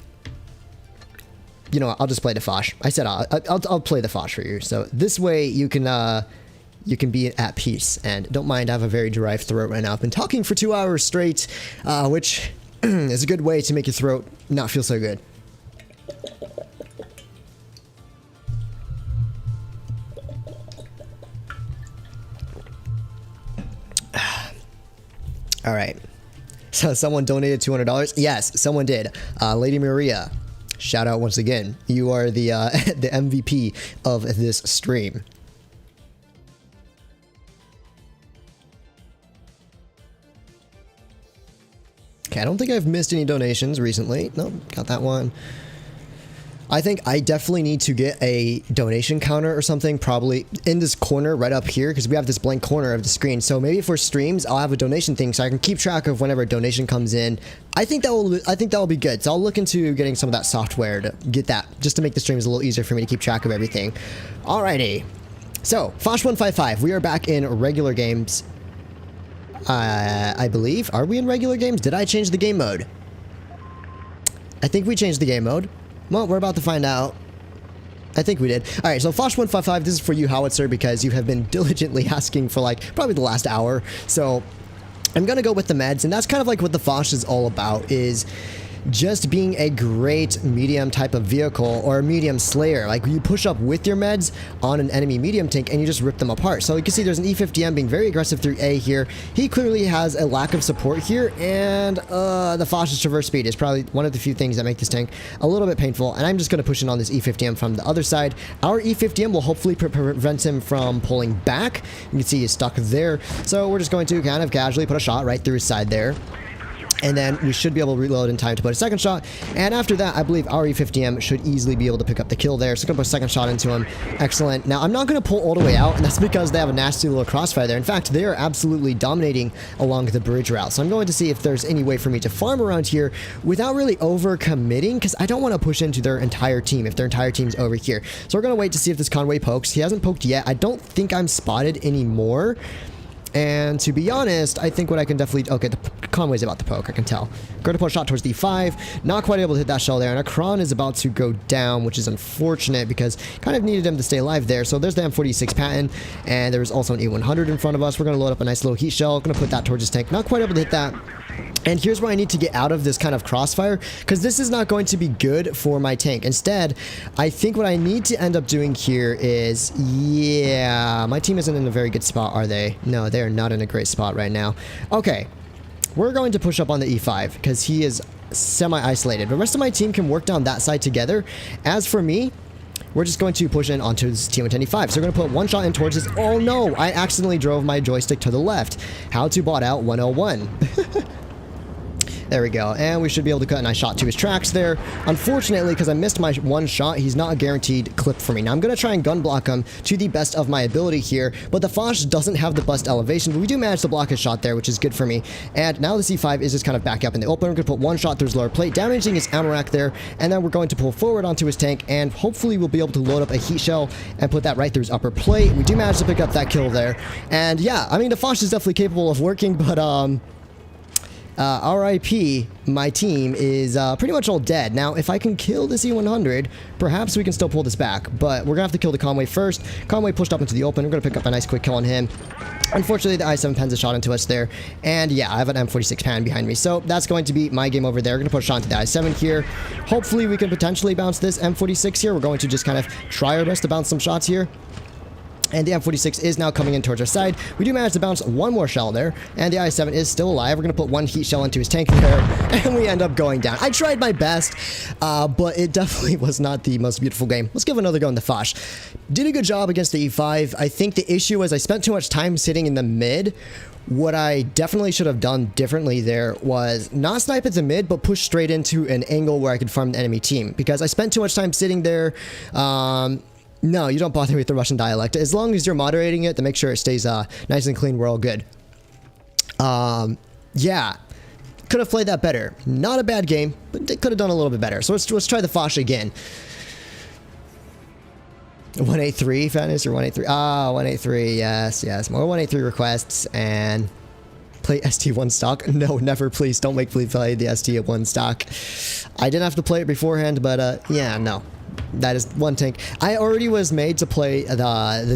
Speaker 1: You know what? I'll just play the Fosh. I said I'll play the Fosh for you. So this way you can be at peace. And don't mind, I have a very dry throat right now. I've been talking for 2 hours straight, which is a good way to make your throat not feel so good. All right, so someone donated $200. Yes, someone did. Lady Maria, shout out once again. You are the the MVP of this stream. Okay, I don't think I've missed any donations recently. Nope, got that one. I think I definitely need to get a donation counter or something, probably in this corner right up here, because we have this blank corner of the screen. So maybe for streams, I'll have a donation thing so I can keep track of whenever a donation comes in. I think that will be good. So I'll look into getting some of that software to get that, just to make the streams a little easier for me to keep track of everything. Alrighty. So, Fosh155, we are back in regular games. I believe. Are we in regular games? Did I change the game mode? I think we changed the game mode. Well, we're about to find out. I think we did. All right, so Fosh155, this is for you, Howitzer, because you have been diligently asking for, like, probably the last hour. So I'm going to go with the meds, and that's kind of like what the Fosh is all about, is just being a great medium type of vehicle or a medium slayer. Like, you push up with your meds on an enemy medium tank and you just rip them apart. So you can see there's an E50M being very aggressive through A here. He clearly has a lack of support here, and the Fosh's traverse speed is probably one of the few things that make this tank a little bit painful, and I'm just going to push in on this E50M from the other side. Our E50M will hopefully prevent him from pulling back. You can see he's stuck there, so we're just going to kind of casually put a shot right through his side there. And then we should be able to reload in time to put a second shot. And after that, I believe our E50M should easily be able to pick up the kill there. So I'm going to put a second shot into him. Excellent. Now, I'm not going to pull all the way out, and that's because they have a nasty little crossfire there. In fact, they are absolutely dominating along the bridge route. So I'm going to see if there's any way for me to farm around here without really over-committing, because I don't want to push into their entire team if their entire team's over here. So we're going to wait to see if this Conway pokes. He hasn't poked yet. I don't think I'm spotted anymore. And to be honest, I think what I can definitely... Okay, the Conway's about to poke, I can tell. Going to pull a shot towards D5. Not quite able to hit that shell there. And our Kron is about to go down, which is unfortunate because kind of needed him to stay alive there. So there's the M46 Patton. And there's also an E100 in front of us. We're going to load up a nice little heat shell. Going to put that towards his tank. Not quite able to hit that. And here's where I need to get out of this kind of crossfire, because this is not going to be good for my tank. Instead, I think what I need to end up doing here is, yeah, my team isn't in a very good spot, are they? No, they're not in a great spot right now. Okay, we're going to push up on the E5 because he is semi-isolated. The rest of my team can work down that side together. As for me, we're just going to push in onto this T110E5. So we're going to put one shot in towards this. Oh no, I accidentally drove my joystick to the left. How to bot out 101. There we go, and we should be able to cut a nice shot to his tracks there. Unfortunately, because I missed my one shot, he's not a guaranteed clip for me. Now, I'm going to try and gun block him to the best of my ability here, but the Fosh doesn't have the bust elevation, but we do manage to block his shot there, which is good for me. And now the C5 is just kind of back up in the open. We're going to put one shot through his lower plate, damaging his ammo rack there, and then we're going to pull forward onto his tank, and hopefully we'll be able to load up a heat shell and put that right through his upper plate. We do manage to pick up that kill there, and yeah, I mean, the Fosh is definitely capable of working, but RIP, my team is pretty much all dead. Now, if I can kill this E100, perhaps we can still pull this back, but we're going to have to kill the Conway first. Conway pushed up into the open. We're going to pick up a nice quick kill on him. Unfortunately, the I-7 pens a shot into us there, and yeah, I have an M46 pan behind me, so that's going to be my game over there. We're going to push on to the I-7 here. Hopefully, we can potentially bounce this M46 here. We're going to just kind of try our best to bounce some shots here. And the M46 is now coming in towards our side. We do manage to bounce one more shell there, and the I-7 is still alive. We're going to put one heat shell into his tank there, and we end up going down. I tried my best, but it definitely was not the most beautiful game. Let's give another go in the Fosh. Did a good job against the E5. I think the issue was I spent too much time sitting in the mid. What I definitely should have done differently there was not snipe at the mid, but push straight into an angle where I could farm the enemy team, because I spent too much time sitting there. No, you don't bother with the Russian dialect. As long as you're moderating it to make sure it stays nice and clean, we're all good. Yeah, could have played that better. Not a bad game, but they could have done a little bit better. So let's try the Fosh again. 183 Fatness or 183? Ah, 183. Yes, yes. More 183 requests and play ST1 stock. No, never. Please don't make me play the ST1 stock. I didn't have to play it beforehand, but yeah, no. That is one tank. I already was made to play the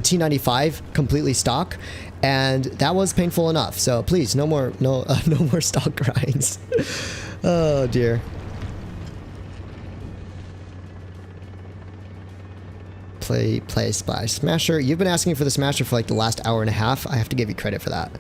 Speaker 1: T95 completely stock, and that was painful enough. So please, no more stock grinds. Oh dear. Play Splash Smasher. You've been asking for the Smasher for like the last hour and a half. I have to give you credit for that.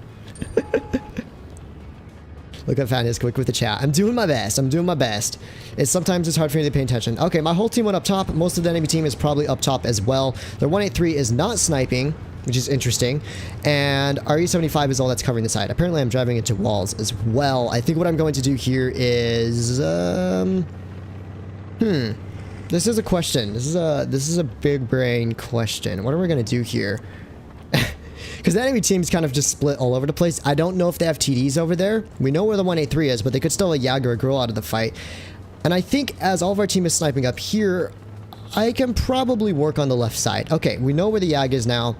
Speaker 1: Look at Fatness quick with the chat. I'm doing my best. I'm doing my best. Sometimes it's hard for me to pay attention. Okay, my whole team went up top. Most of the enemy team is probably up top as well. Their 183 is not sniping, which is interesting. And our E75 is all that's covering the side. Apparently, I'm driving into walls as well. I think what I'm going to do here is... This is a question. This is a big brain question. What are we going to do here? Because the enemy team's kind of just split all over the place. I don't know if they have TDs over there. We know where the 183 is, but they could still a Yag or a Grill out of the fight. And I think as all of our team is sniping up here, I can probably work on the left side. Okay, we know where the Yag is now.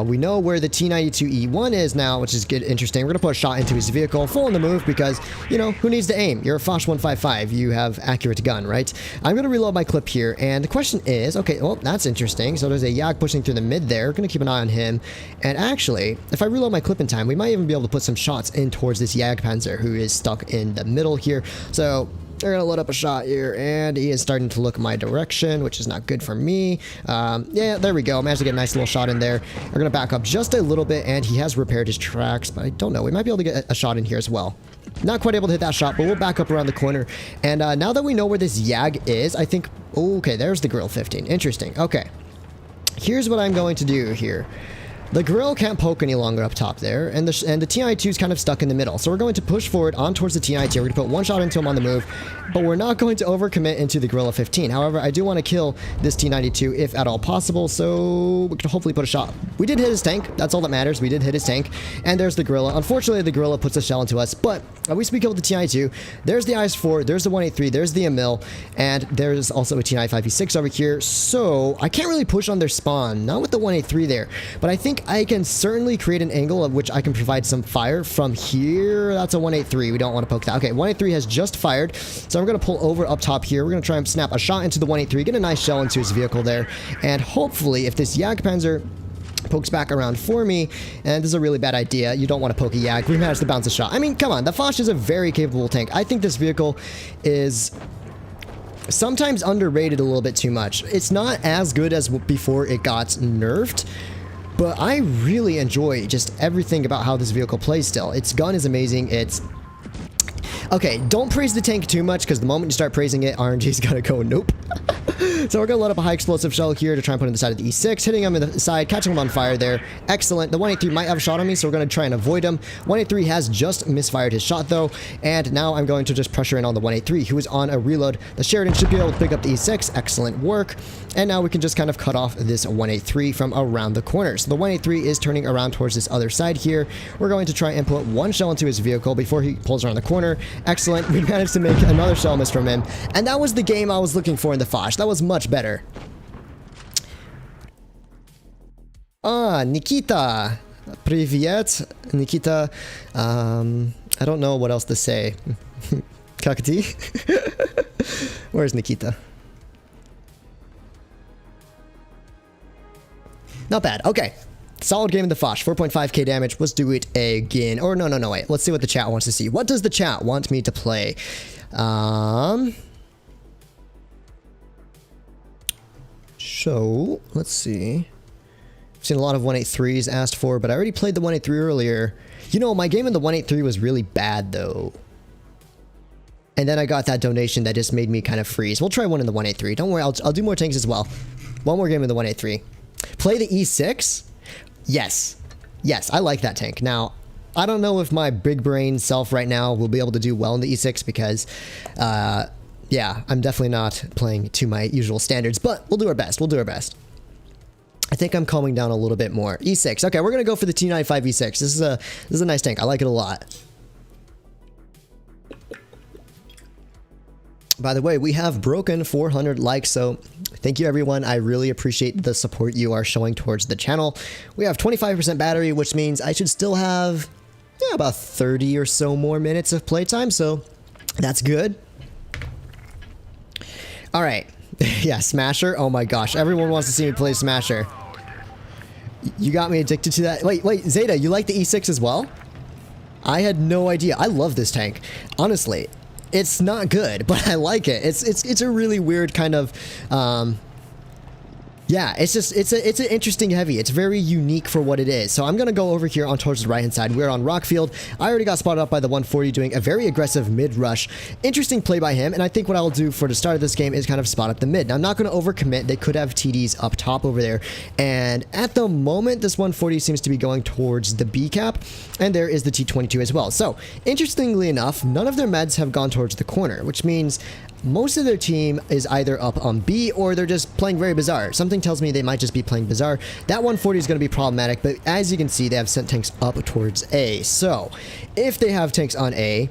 Speaker 1: We know where the T92E1 is now, which is good, interesting. We're going to put a shot into his vehicle, full in the move, because, you know, who needs to aim? You're a Fosh 155. You have accurate gun, right? I'm going to reload my clip here, and the question is, okay, well, that's interesting. So there's a Yag pushing through the mid there. Going to keep an eye on him. And actually, if I reload my clip in time, we might even be able to put some shots in towards this Yag Panzer, who is stuck in the middle here. So... they're going to load up a shot here, and he is starting to look my direction, which is not good for me. Yeah, there we go. Managed to get a nice little shot in there. We're going to back up just a little bit, and he has repaired his tracks, but I don't know. We might be able to get a shot in here as well. Not quite able to hit that shot, but we'll back up around the corner. And now that we know where this Yag is, I think... okay, there's the Grill 15. Interesting. Okay. Here's what I'm going to do here. The Grill can't poke any longer up top there, and the T92 is kind of stuck in the middle. So we're going to push forward on towards the T92. We're going to put one shot into him on the move, but we're not going to overcommit into the Gorilla 15. However, I do want to kill this T92 if at all possible, so we can hopefully put a shot. We did hit his tank. That's all that matters. We did hit his tank, and there's the Gorilla. Unfortunately, the Gorilla puts a shell into us, but at least we killed the T92. There's the IS-4, there's the 183, there's the Emil, and there's also a T95E6 over here, so I can't really push on their spawn, not with the 183 there, but I think I can certainly create an angle of which I can provide some fire from here. That's a 183. We don't want to poke that. Okay, 183 has just fired, so I'm going to pull over up top here. We're going to try and snap a shot into the 183, get a nice shell into his vehicle there, and hopefully if this Jagdpanzer pokes back around for me, and this is a really bad idea. You don't want to poke a Yag. We managed to bounce a shot. I mean, come on. The Fosh is a very capable tank. I think this vehicle is sometimes underrated a little bit too much. It's not as good as before it got nerfed, but I really enjoy just everything about how this vehicle plays still. Its gun is amazing. It's... okay, don't praise the tank too much, because the moment you start praising it, RNG's gonna go nope. So we're gonna load up a high explosive shell here to try and put on the side of the E6, hitting him in the side, catching him on fire there. Excellent. The 183 might have a shot on me, so we're gonna try and avoid him. 183 has just misfired his shot though, and now I'm going to just pressure in on the 183, who is on a reload. The Sheridan should be able to pick up the E6. Excellent work. And now we can just kind of cut off this 183 from around the corner. So the 183 is turning around towards this other side here. We're going to try and put one shell into his vehicle before he pulls around the corner. Excellent. We managed to make another shell miss from him. And that was the game I was looking for in the Fosh. That was much better. Ah, Nikita. Привет, Nikita. I don't know what else to say. Kakati? Where's Nikita? Not bad. Okay. Solid game in the Fosh. 4.5k damage. Let's do it again. Or no, wait. Let's see what the chat wants to see. What does the chat want me to play? So, let's see. I've seen a lot of 183s asked for, but I already played the 183 earlier. You know, my game in the 183 was really bad, though. And then I got that donation that just made me kind of freeze. We'll try one in the 183. Don't worry, I'll do more tanks as well. One more game in the 183. Play the E6? Yes. Yes, I like that tank. Now, I don't know if my big brain self right now will be able to do well in the E6 because, yeah, I'm definitely not playing to my usual standards, but we'll do our best. We'll do our best. I think I'm calming down a little bit more. E6. Okay, we're going to go for the T95 E6. This is a nice tank. I like it a lot. By the way, we have broken 400 likes, so thank you everyone. I really appreciate the support you are showing towards the channel. We have 25% battery, which means I should still have about 30 or so more minutes of playtime, so that's good. All right. Yeah, Smasher. Oh my gosh, everyone wants to see me play Smasher. You got me addicted to that. Wait, Zeta, you like the E6 as well? I had no idea. I love this tank. Honestly, it's not good, but I like it. It's a really weird kind of yeah, it's an interesting heavy. It's very unique for what it is. So I'm gonna go over here on towards the right hand side. We're on Rockfield. I already got spotted up by the 140 doing a very aggressive mid rush. Interesting play by him, and I think what I'll do for the start of this game is kind of spot up the mid. Now I'm not gonna overcommit. They could have TDs up top over there, and at the moment this 140 seems to be going towards the B cap, and there is the T22 as well. So interestingly enough, none of their meds have gone towards the corner, which means most of their team is either up on B or they're just playing very bizarre. Something tells me they might just be playing bizarre. That 140 is going to be problematic, but as you can see, they have sent tanks up towards A. So if they have tanks on A,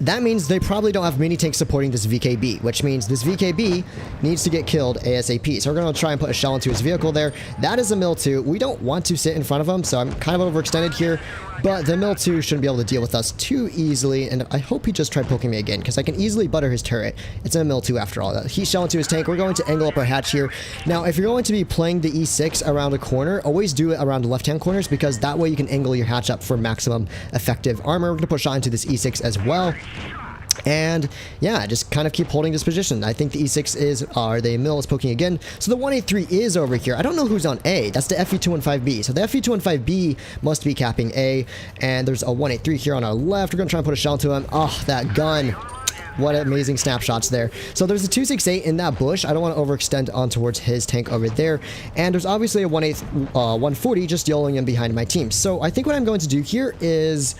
Speaker 1: that means they probably don't have many tanks supporting this VKB, which means this VKB needs to get killed ASAP. So we're going to try and put a shell into his vehicle there. That is a Mil 2. We don't want to sit in front of him, so I'm kind of overextended here, but the Mil 2 shouldn't be able to deal with us too easily, and I hope he just tried poking me again, because I can easily butter his turret. It's a Mil 2 after all. He's shell into his tank. We're going to angle up our hatch here. Now, if you're going to be playing the E6 around a corner, always do it around the left-hand corners, because that way you can angle your hatch up for maximum effective armor. We're going to push on into this E6 as well. And yeah, just kind of keep holding this position. I think the E6 is, the Mil is poking again. So the 183 is over here. I don't know who's on A. That's the FE215B. So the FE215B must be capping A. And there's a 183 here on our left. We're going to try and put a shell into him. Oh, that gun. What amazing snapshots there. So there's a 268 in that bush. I don't want to overextend on towards his tank over there. And there's obviously a 140 just YOLOing in behind my team. So I think what I'm going to do here is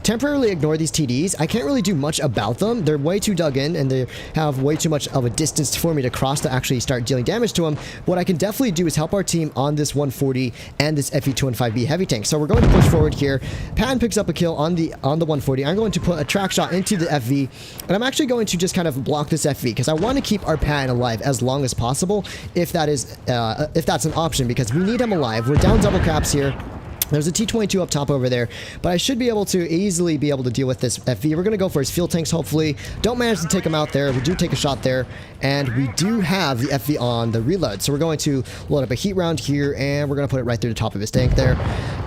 Speaker 1: temporarily ignore these TDs. I can't really do much about them. They're way too dug in, and they have way too much of a distance for me to cross to actually start dealing damage to them. What I can definitely do is help our team on this 140 and this FE215B heavy tank. So we're going to push forward here. Pan picks up a kill on the 140. I'm going to put a track shot into the FV, and I'm actually going to just kind of block this FV because I want to keep our Pan alive as long as possible, if that's an option, because we need him alive. We're down double caps here. There's a T22 up top over there, but I should be able to easily be able to deal with this FV. We're going to go for his fuel tanks, hopefully. Don't manage to take him out there. We do take a shot there, and we do have the FV on the reload. So we're going to load up a heat round here, and we're going to put it right through the top of his tank there.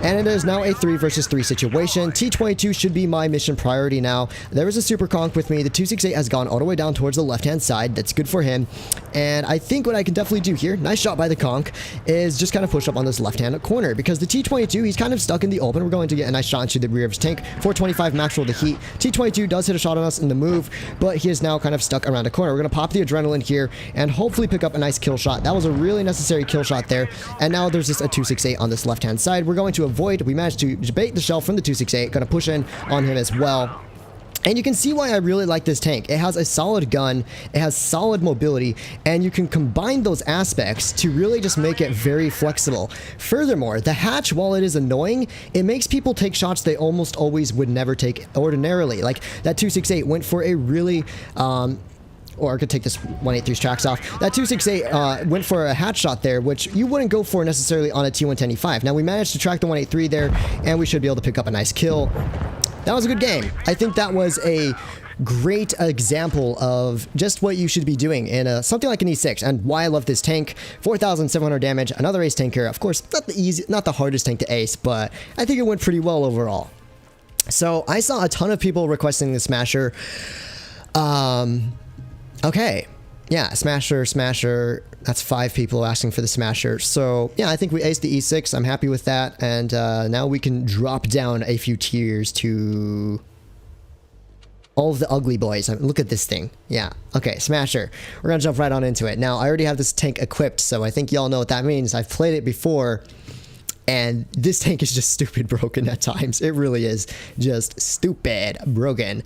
Speaker 1: And it is now a 3 versus 3 situation. T22 should be my mission priority now. There is a super conk with me. The 268 has gone all the way down towards the left-hand side. That's good for him. And I think what I can definitely do here, nice shot by the conk, is just kind of push up on this left-hand corner, because the T22, he's kind of stuck in the open. We're going to get a nice shot into the rear of his tank. 425 max roll the heat. T22 does hit a shot on us in the move, but he is now kind of stuck around a corner. We're going to pop the adrenaline here and hopefully pick up a nice kill shot. That was a really necessary kill shot there. And now there's just a 268 on this left-hand side. We're going to avoid. We managed to bait the shell from the 268. Going to push in on him as well. And you can see why I really like this tank. It has a solid gun, it has solid mobility, and you can combine those aspects to really just make it very flexible. Furthermore, the hatch, while it is annoying, it makes people take shots they almost always would never take ordinarily. Like that 268 went for a really or I could take this 183's tracks off. That 268 went for a hatch shot there, which you wouldn't go for necessarily on a T110E5. Now we managed to track the 183 there, and we should be able to pick up a nice kill. That was a good game. I think that was a great example of just what you should be doing in something like an E6, and why I love this tank. 4,700 damage, another ace tanker. Of course, not the hardest tank to ace, but I think it went pretty well overall. So I saw a ton of people requesting the Smasher. Okay. Yeah, Smasher. That's 5 people asking for the Smasher. So, yeah, I think we aced the E6. I'm happy with that. And now we can drop down a few tiers to all of the ugly boys. I mean, look at this thing. Yeah. Okay, Smasher. We're going to jump right on into it. Now, I already have this tank equipped, so I think y'all know what that means. I've played it before, and this tank is just stupid broken at times. It really is just stupid broken.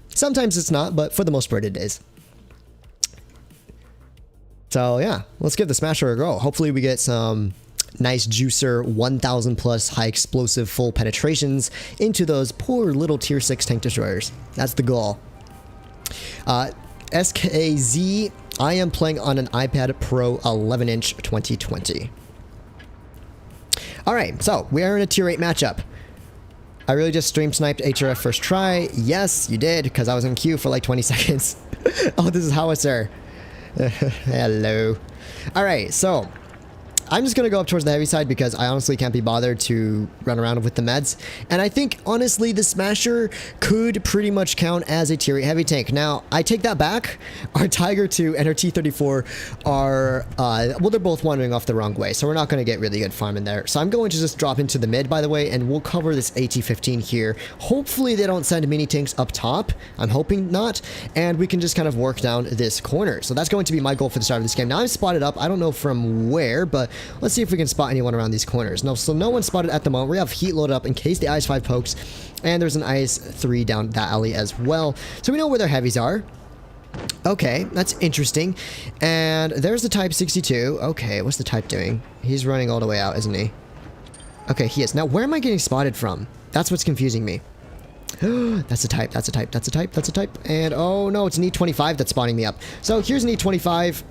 Speaker 1: Sometimes it's not, but for the most part it is. So yeah, let's give the Smasher a go. Hopefully we get some nice juicer 1000 plus high explosive full penetrations into those poor little tier 6 tank destroyers. That's the goal. SKZ, I am playing on an iPad Pro 11-inch 2020. Alright, so we are in a tier 8 matchup. I really just stream sniped HRF first try. Yes, you did, because I was in queue for like 20 seconds. Oh, this is Howitzer. Hello. Alright, so I'm just going to go up towards the heavy side because I honestly can't be bothered to run around with the meds. And I think, honestly, the Smasher could pretty much count as a tier 8 heavy tank. Now, I take that back. Our Tiger 2 and our T-34 are, well, they're both wandering off the wrong way. So we're not going to get really good farm in there. So I'm going to just drop into the mid, by the way, and we'll cover this AT-15 here. Hopefully, they don't send mini tanks up top. I'm hoping not. And we can just kind of work down this corner. So that's going to be my goal for the start of this game. Now, I'm spotted up. I don't know from where, but let's see if we can spot anyone around these corners. No, so no one's spotted at the moment. We have heat loaded up in case the IS-5 pokes, and there's an IS-3 down that alley as well. So we know where their heavies are. Okay, that's interesting. And there's the Type 62. Okay, what's the Type doing? He's running all the way out, isn't he? Okay, he is. Now, where am I getting spotted from? That's what's confusing me. That's a Type, that's a Type, that's a Type, that's a Type. And oh no, it's an E-25 that's spotting me up. So here's an E-25.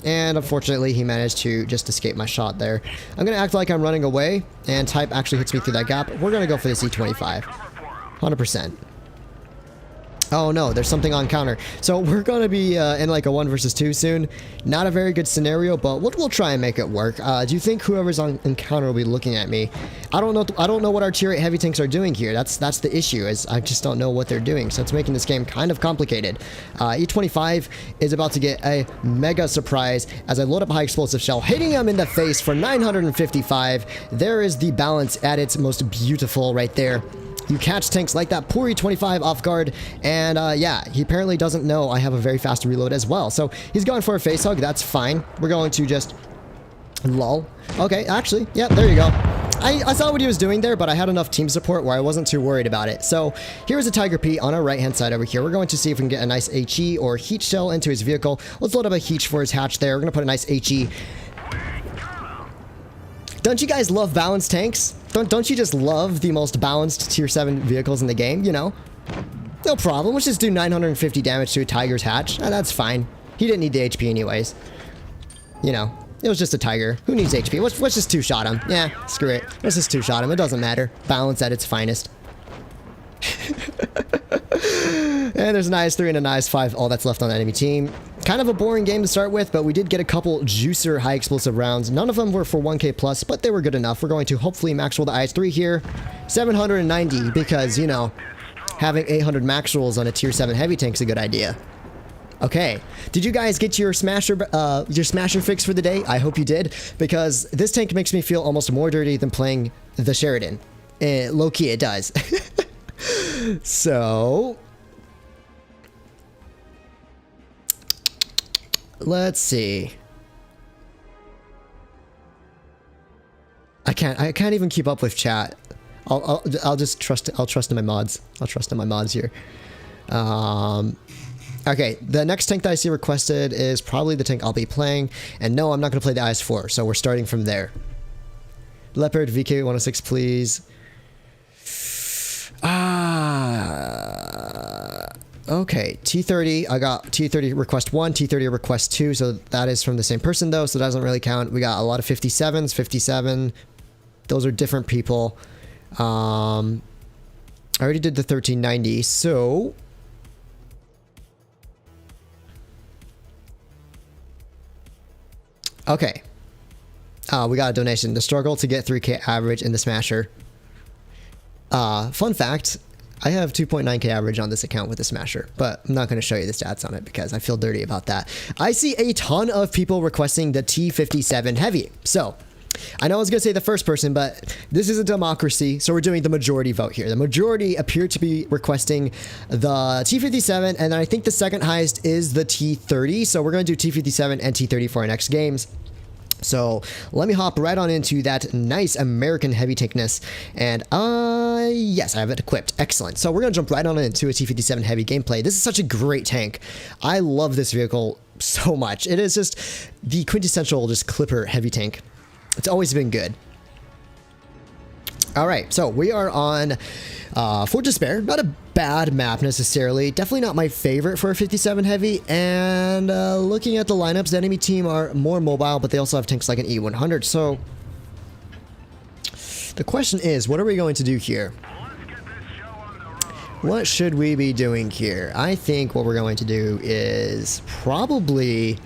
Speaker 1: And unfortunately, he managed to just escape my shot there. I'm going to act like I'm running away, and Type actually hits me through that gap. We're going to go for this E25. 100%. Oh no, there's something on counter. So we're going to be in like a 1 versus 2 soon. Not a very good scenario, but we'll try and make it work. Do you think whoever's on counter will be looking at me? I don't know what our tier 8 heavy tanks are doing here. That's the issue, is I just don't know what they're doing. So it's making this game kind of complicated. E25 is about to get a mega surprise as I load up a high explosive shell, hitting him in the face for 955. There is the balance at its most beautiful right there. You catch tanks like that poor E25 off guard, and yeah, he apparently doesn't know I have a very fast reload as well. So he's going for a face hug. That's fine. We're going to just lol. Okay, actually, yeah, there you go. I saw what he was doing there, but I had enough team support where I wasn't too worried about it. So here's a Tiger P on our right-hand side over here. We're going to see if we can get a nice HE or heat shell into his vehicle. Let's load up a heat for his hatch there. We're going to put a nice HE. Don't you guys love balanced tanks? Don't you just love the most balanced tier 7 vehicles in the game, you know? No problem. Let's just do 950 damage to a Tiger's hatch. That's fine. He didn't need the HP anyways. You know, it was just a Tiger. Who needs HP? Let's just two-shot him. Yeah, screw it. Let's just two-shot him. It doesn't matter. Balance at its finest. And there's an IS-3 and an IS-5. All that's left on the enemy team. Kind of a boring game to start with, but we did get a couple juicer high explosive rounds. None of them were for 1k plus, but they were good enough. We're going to hopefully max roll the IS-3 here. 790, because, you know, having 800 max rolls on a tier 7 heavy tank's a good idea. Okay, did you guys get your smasher fix for the day? I hope you did, because this tank makes me feel almost more dirty than playing the Sheridan. Low-key, it does. So let's see. I can't even keep up with chat. I'll just trust. I'll trust in my mods. I'll trust in my mods here. Okay, the next tank that I see requested is probably the tank I'll be playing. And no, I'm not going to play the IS-4, so we're starting from there. Leopard VK106, please. Okay, T30, I got T30 request 1, T30 request 2, so that is from the same person though, so it doesn't really count. We got a lot of 57s, 57, those are different people. I already did the 1390, so... Okay. We got a donation. The struggle to get 3k average in the Smasher. Fun fact, I have 2.9k average on this account with the Smasher, but I'm not going to show you the stats on it because I feel dirty about that. I see a ton of people requesting the T57 Heavy. So, I know I was going to say the first person, but this is a democracy, so we're doing the majority vote here. The majority appear to be requesting the T57, and then I think the second highest is the T30, so we're going to do T57 and T30 for our next games. So let me hop right on into that nice American heavy tankness, and yes, I have it equipped. Excellent. So we're gonna jump right on into a T57 heavy gameplay. This is such a great tank. I love this vehicle so much. It is just the quintessential just clipper heavy tank. It's always been good. All right, so we are on Fort Despair. Not a bad map necessarily. Definitely not my favorite for a 57 heavy. And looking at the lineups, the enemy team are more mobile, but they also have tanks like an E100. So the question is, what are we going to do here? What should we be doing here? I think what we're going to do is probably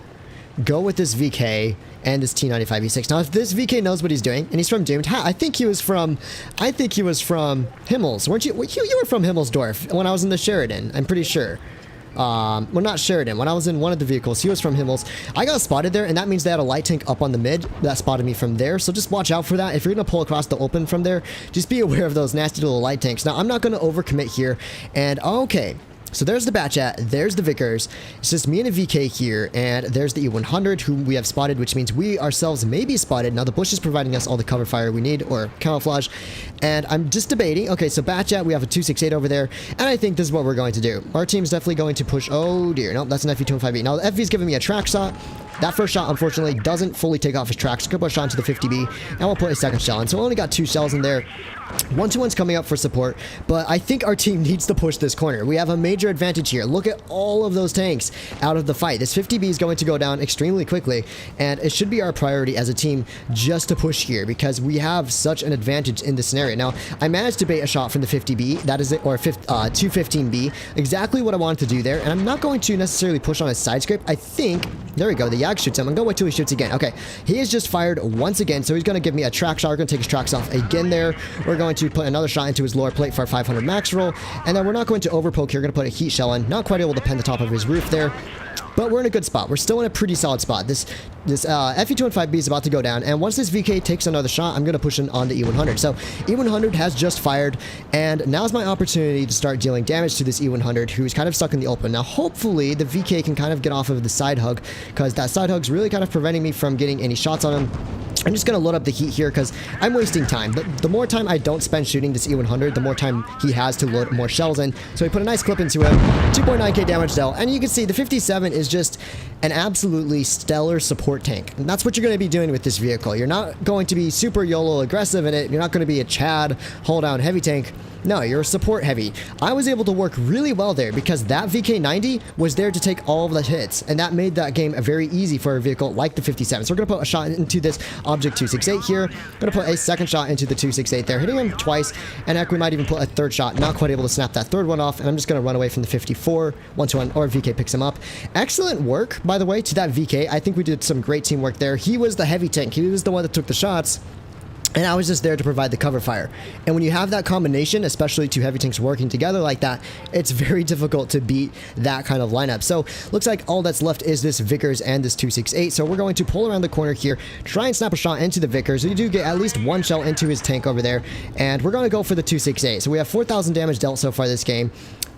Speaker 1: go with this VK and this T95E6. Now, if this VK knows what he's doing, and he's from Doomed, I think he was from Himmels. Weren't you? You were from Himmelsdorf when I was in the Sheridan, I'm pretty sure. Well, not Sheridan. When I was in one of the vehicles, he was from Himmels. I got spotted there, and that means they had a light tank up on the mid that spotted me from there. So just watch out for that. If you're going to pull across the open from there, just be aware of those nasty little light tanks. Now, I'm not going to overcommit here. And, okay. So there's the Batchat, there's the Vickers, it's just me and a VK here, and there's the E100 who we have spotted, which means we ourselves may be spotted. Now the bush is providing us all the cover fire we need, or camouflage, and I'm just debating. Okay, so Batchat, we have a 268 over there, and I think this is what we're going to do. Our team's definitely going to push, oh dear, nope, that's an FV215B. Now the FV's giving me a track shot. That first shot, unfortunately, doesn't fully take off his tracks. Gonna push on to the 50B, and we'll put a second shell in. So we only got 2 shells in there. 1-2-1's coming up for support, but I think our team needs to push this corner. We have a major advantage here. Look at all of those tanks out of the fight. This 50B is going to go down extremely quickly, and it should be our priority as a team just to push here because we have such an advantage in this scenario. Now, I managed to bait a shot from the 50B, that is it, or 215B, exactly what I wanted to do there, and I'm not going to necessarily push on his side scrape. I think, there we go, the Yag shoots him. I'm going to wait till he shoots again. Okay, he has just fired once again, so he's going to give me a track shot. We're going to take his tracks off again there. We're going to put another shot into his lower plate for a 500 max roll, and then we're not going to overpoke here. We're going to put a heat shell in. Not quite able to pen the top of his roof there, but we're in a good spot. We're still in a pretty solid spot. This FE215B is about to go down, and once this VK takes another shot, I'm going to push in on the E100. So E100 has just fired, and now's my opportunity to start dealing damage to this E100, who's kind of stuck in the open. Now, hopefully, the VK can kind of get off of the side hug, because that side hug's really kind of preventing me from getting any shots on him. I'm just going to load up the heat here because I'm wasting time. The more time I don't spend shooting this E100, the more time he has to load more shells in. So we put a nice clip into him, 2.9k damage dealt, and you can see the 57 is just an absolutely stellar support tank. And that's what you're going to be doing with this vehicle. You're not going to be super YOLO aggressive in it. You're not going to be a Chad hold down heavy tank. No, you're a support heavy. I was able to work really well there because that VK90 was there to take all of the hits, and that made that game very easy for a vehicle like the 57. So we're going to put a shot into this Object 268 here. Going to put a second shot into the 268 there, hitting him twice, and heck, we might even put a third shot. Not quite able to snap that third one off, and I'm just going to run away from the 54, 1-1, or VK picks him up. Excellent work, by the way, to that VK. I think we did some great teamwork there. He was the heavy tank. He was the one that took the shots, and I was just there to provide the cover fire. And when you have that combination, especially two heavy tanks working together like that, it's very difficult to beat that kind of lineup. So looks like all that's left is this Vickers and this 268. So we're going to pull around the corner here, try and snap a shot into the Vickers. We do get at least one shell into his tank over there, and we're going to go for the 268. So we have 4,000 damage dealt so far this game.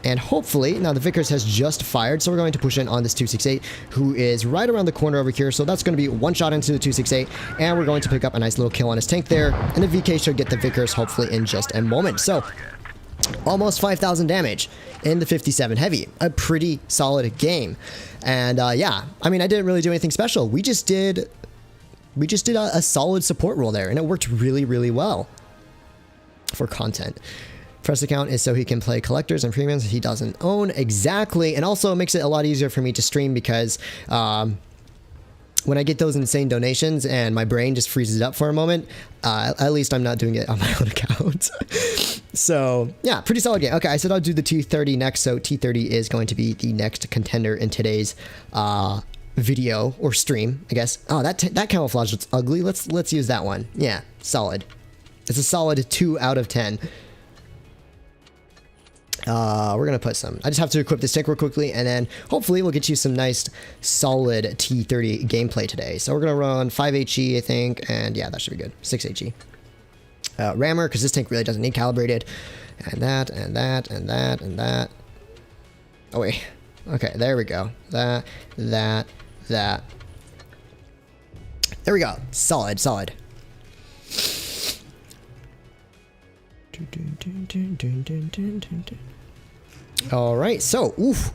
Speaker 1: And hopefully, now the Vickers has just fired, so we're going to push in on this 268, who is right around the corner over here. So that's going to be one shot into the 268, and we're going to pick up a nice little kill on his tank there. And the VK should get the Vickers hopefully in just a moment. So almost 5,000 damage in the 57 heavy. A pretty solid game. And yeah, I mean, I didn't really do anything special. We just did a solid support role there, and it worked really, really well for content. First account is so he can play collectors and premiums he doesn't own. Exactly. And also it makes it a lot easier for me to stream because when I get those insane donations and my brain just freezes up for a moment, at least I'm not doing it on my own account. So yeah, pretty solid game. Okay, I said I'll do the T30 next, so T30 is going to be the next contender in today's video or stream, I guess. Oh, that camouflage looks ugly. Let's use that one. Yeah, solid. It's a solid 2 out of 10. We're gonna put some. I just have to equip this tank real quickly, and then hopefully we'll get you some nice solid T30 gameplay today. So we're gonna run 5 HE, I think, and yeah, that should be good. 6 HE. Rammer, because this tank really doesn't need calibrated, and that, and that, and that, and that. Oh wait, okay, there we go. That. There we go. Solid. All right, so oof,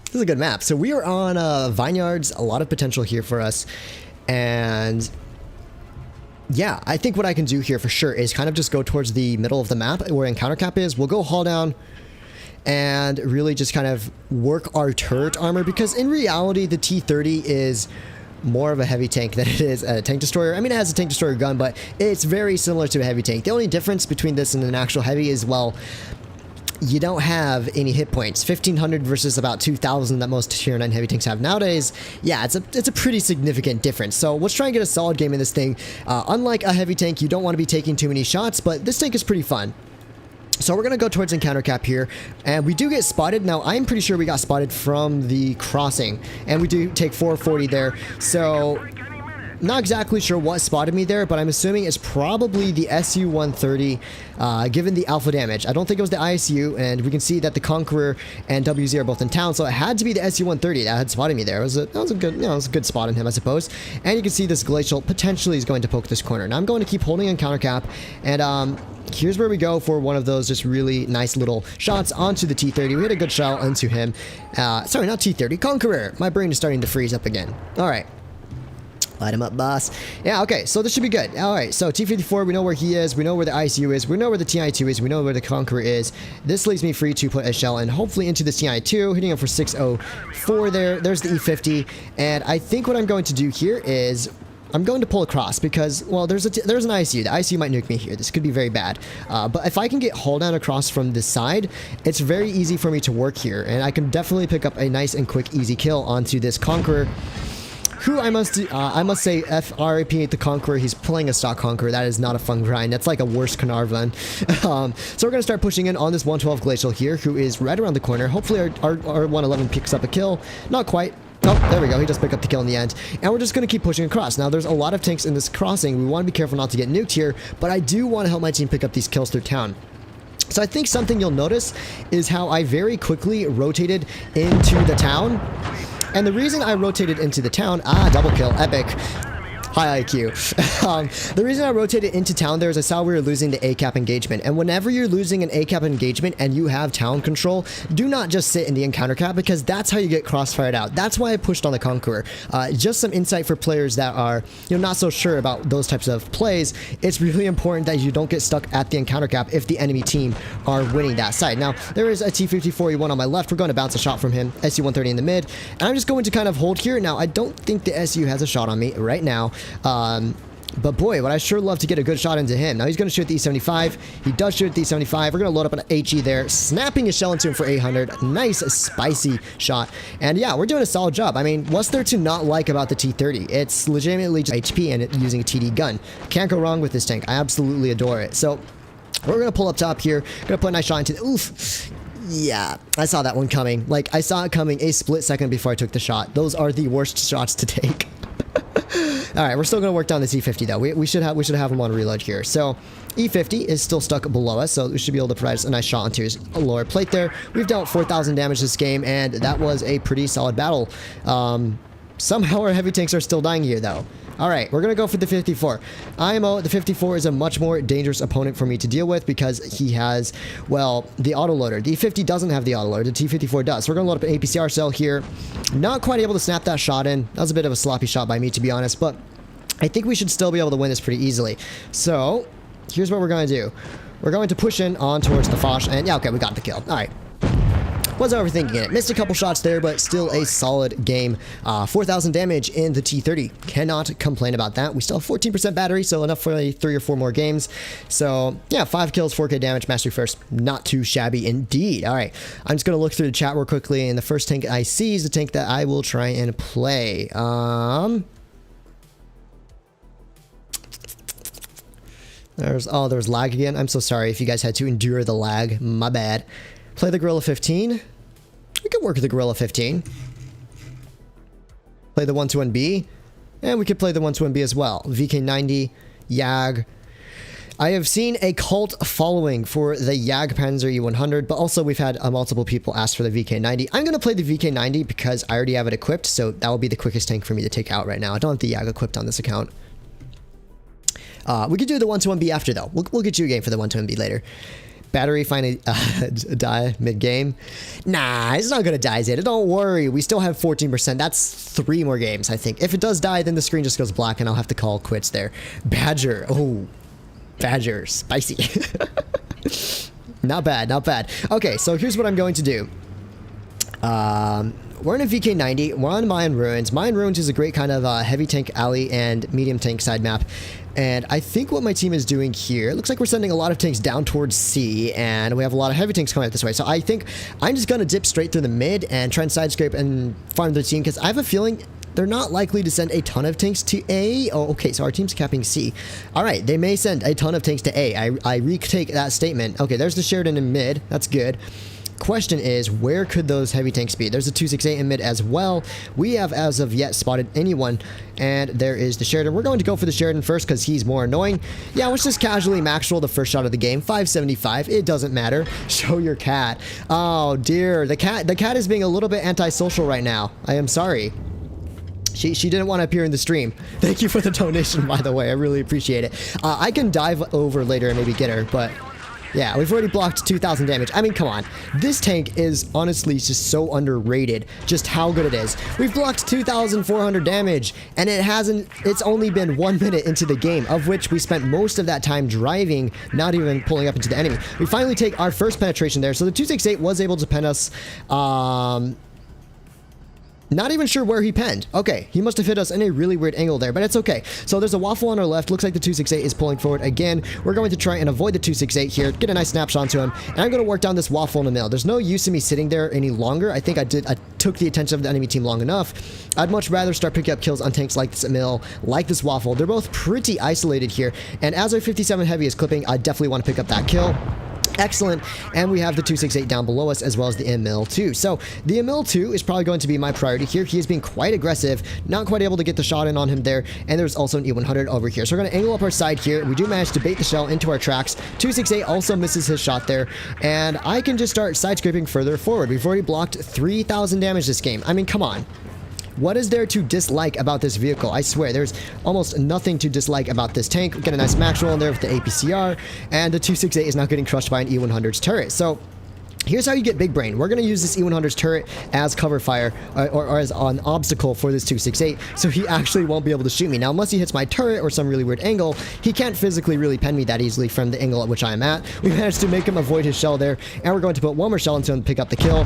Speaker 1: this is a good map. So we are on Vineyards, a lot of potential here for us, and yeah, I think what I can do here for sure is kind of just go towards the middle of the map where encounter cap is. We'll go haul down and really just kind of work our turret armor, because in reality the T-30 is more of a heavy tank than it is a tank destroyer. I mean, it has a tank destroyer gun, but it's very similar to a heavy tank. The only difference between this and an actual heavy is, well, you don't have any hit points. 1500 versus about 2000 that most tier 9 heavy tanks have nowadays. Yeah, it's a pretty significant difference. So let's try and get a solid game in this thing. Unlike a heavy tank, you don't want to be taking too many shots, but this tank is pretty fun. So we're going to go towards encounter cap here, and we do get spotted. Now, I'm pretty sure we got spotted from the crossing, and we do take 440 there. So not exactly sure what spotted me there, but I'm assuming it's probably the SU-130, given the alpha damage. I don't think it was the ISU, and we can see that the Conqueror and WZ are both in town, so it had to be the SU-130 that had spotted me there. That was a good, you know, it was a good spot on him, I suppose. And you can see this Glacial potentially is going to poke this corner. Now I'm going to keep holding on counter cap, and here's where we go for one of those just really nice little shots onto the T-30. We hit a good shot onto him. Sorry, not T-30, Conqueror. My brain is starting to freeze up again. All right. Light him up, boss. Yeah, okay, so this should be good. All right, so T-54, we know where he is. We know where the ICU is. We know where the TI-2 is. We know where the Conqueror is. This leaves me free to put a shell and hopefully into this TI-2, hitting him for 604 there. There's the E-50. And I think what I'm going to do here is I'm going to pull across because, well, there's an ICU. The ICU might nuke me here. This could be very bad. But if I can get hull down across from this side, it's very easy for me to work here. And I can definitely pick up a nice and quick, easy kill onto this Conqueror, who I must say, RIP the Conqueror. He's playing a stock Conqueror. That is not a fun grind. That's like a worse Carnarvon. So we're going to start pushing in on this 112 Glacial here, who is right around the corner. Hopefully our 111 picks up a kill. Not quite. Oh, there we go. He just picked up the kill in the end. And we're just going to keep pushing across. Now, there's a lot of tanks in this crossing. We want to be careful not to get nuked here, but I do want to help my team pick up these kills through town. So I think something you'll notice is how I very quickly rotated into the town. And the reason I rotated into the town, double kill, epic. High IQ. The reason I rotated into town there is I saw we were losing the ACAP engagement. And whenever you're losing an ACAP engagement and you have town control, do not just sit in the encounter cap, because that's how you get crossfired out. That's why I pushed on the Conqueror. Just some insight for players that are, you know, not so sure about those types of plays. It's really important that you don't get stuck at the encounter cap if the enemy team are winning that side. Now, there is a T-54E1 on my left. We're going to bounce a shot from him. SU-130 in the mid. And I'm just going to kind of hold here. Now, I don't think the SU has a shot on me right now. But boy, would I sure love to get a good shot into him. Now he's going to shoot the E75. He does shoot the E75. We're going to load up an HE there, snapping a shell into him for 800. Nice, spicy shot. And yeah, we're doing a solid job. I mean, what's there to not like about the T-30? It's legitimately just HP and using a TD gun. Can't go wrong with this tank. I absolutely adore it. So we're going to pull up top here. Going to put a nice shot into the... Oof. Yeah, I saw that one coming. Like, I saw it coming a split second before I took the shot. Those are the worst shots to take. All right, we're still going to work down this E50 though. We should have him on reload here. So E50 is still stuck below us, so we should be able to provide us a nice shot onto his lower plate there. We've dealt 4,000 damage this game, and that was a pretty solid battle. Somehow our heavy tanks are still dying here though. All right, we're going to go for the 54. IMO, the 54 is a much more dangerous opponent for me to deal with because he has, well, the autoloader. The E50 doesn't have the autoloader. The T-54 does. So we're going to load up an APCR cell here. Not quite able to snap that shot in. That was a bit of a sloppy shot by me, to be honest, but I think we should still be able to win this pretty easily. So here's what we're going to do. We're going to push in on towards the Fosh, and yeah, okay, we got the kill. All right. Wasn't overthinking it. Missed a couple shots there, but still a solid game. 4,000 damage in the T-30. Cannot complain about that. We still have 14% battery, so enough for like 3 or 4 more games. So, yeah, 5 kills, 4k damage, mastery first. Not too shabby indeed. All right, I'm just going to look through the chat real quickly, and the first tank I see is the tank that I will try and play. There's lag again. I'm so sorry if you guys had to endure the lag. My bad. Play the Gorilla 15. We could work with the Gorilla 15. Play the 121B. And we could play the 121B as well. VK90, YAG. I have seen a cult following for the YAG Panzer E100, but also we've had multiple people ask for the VK90. I'm going to play the VK90 because I already have it equipped, so that will be the quickest tank for me to take out right now. I don't have the YAG equipped on this account. We could do the 121B after, though. We'll get you a game for the 121B later. Battery finally die mid-game. Nah, it's not gonna die, Zeta. Don't worry. We still have 14%. That's 3 more games, I think. If it does die, then the screen just goes black and I'll have to call quits there. Badger. Oh, Badger. Spicy. Not bad, not bad. Okay, so here's what I'm going to do. We're in a VK90. We're on Mayan Ruins. Mayan Ruins is a great kind of heavy tank alley and medium tank side map. And I think what my team is doing here, it looks like we're sending a lot of tanks down towards C, and we have a lot of heavy tanks coming out this way. So I think I'm just going to dip straight through the mid and try and side scrape and farm the team, because I have a feeling they're not likely to send a ton of tanks to A. Oh, okay, so our team's capping C. All right, they may send a ton of tanks to A. I retake that statement. Okay, there's the Sheridan in mid. That's good. Question is, where could those heavy tanks be? There's a 268 in mid as well. We have, as of yet, spotted anyone, and there is the Sheridan. We're going to go for the Sheridan first because he's more annoying. Yeah, let's just casually max roll the first shot of the game. 575. It doesn't matter. Show your cat. Oh dear, the cat is being a little bit antisocial right now. I am sorry. She didn't want to appear in the stream. Thank you for the donation, by the way. I really appreciate it. I can dive over later and maybe get her, but yeah, we've already blocked 2,000 damage. I mean, come on. This tank is honestly just so underrated, just how good it is. We've blocked 2,400 damage, and it's only been 1 minute into the game, of which we spent most of that time driving, not even pulling up into the enemy. We finally take our first penetration there, so the 268 was able to pen us. Not even sure where he penned. Okay, he must have hit us in a really weird angle there, but it's okay. So there's a waffle on our left. Looks like the 268 is pulling forward again. We're going to try and avoid the 268 here, get a nice snapshot onto him, and I'm going to work down this waffle in the middle. There's no use in me sitting there any longer. I think I took the attention of the enemy team long enough. I'd much rather start picking up kills on tanks like this mill, like this waffle. They're both pretty isolated here, and as our 57 heavy is clipping, I definitely want to pick up that kill. Excellent, and we have the 268 down below us as well as the ML2. So the ML2 is probably going to be my priority here. He is being quite aggressive, not quite able to get the shot in on him there, and there's also an E100 over here. So we're going to angle up our side here. We do manage to bait the shell into our tracks. 268 also misses his shot there, and I can just start side scraping further forward. We've already blocked 3,000 damage this game. I mean, come on. What is there to dislike about this vehicle? I swear, there's almost nothing to dislike about this tank. We get a nice max roll in there with the APCR, and the 268 is now getting crushed by an E100's turret. So here's how you get big brain. We're going to use this E100's turret as cover fire, or as an obstacle for this 268, so he actually won't be able to shoot me. Now, unless he hits my turret or some really weird angle, he can't physically really pen me that easily from the angle at which I am at. We managed to make him avoid his shell there, and we're going to put one more shell into him to pick up the kill.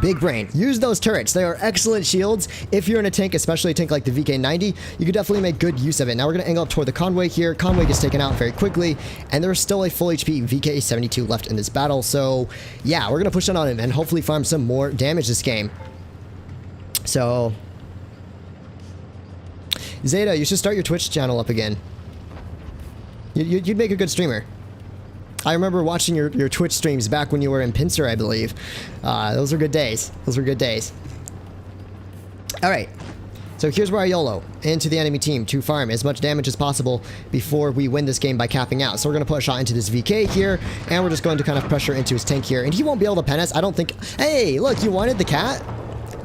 Speaker 1: Big brain. Use those turrets. They are excellent shields. If you're in a tank, especially a tank like the VK90, you could definitely make good use of it. Now we're going to angle up toward the convoy here. Convoy gets taken out very quickly, and there's still a full HP VK72 left in this battle. So yeah, we're going to push in on him and hopefully farm some more damage this game. So Zeta, you should start your Twitch channel up again. You'd make a good streamer. I remember watching your Twitch streams back when you were in Pincer, I believe. Those were good days. Those were good days. All right. So here's where I YOLO into the enemy team to farm as much damage as possible before we win this game by capping out. So we're going to put a shot into this VK here, and we're just going to kind of pressure into his tank here. And he won't be able to pen us. I don't think... Hey, look, you wanted the cat?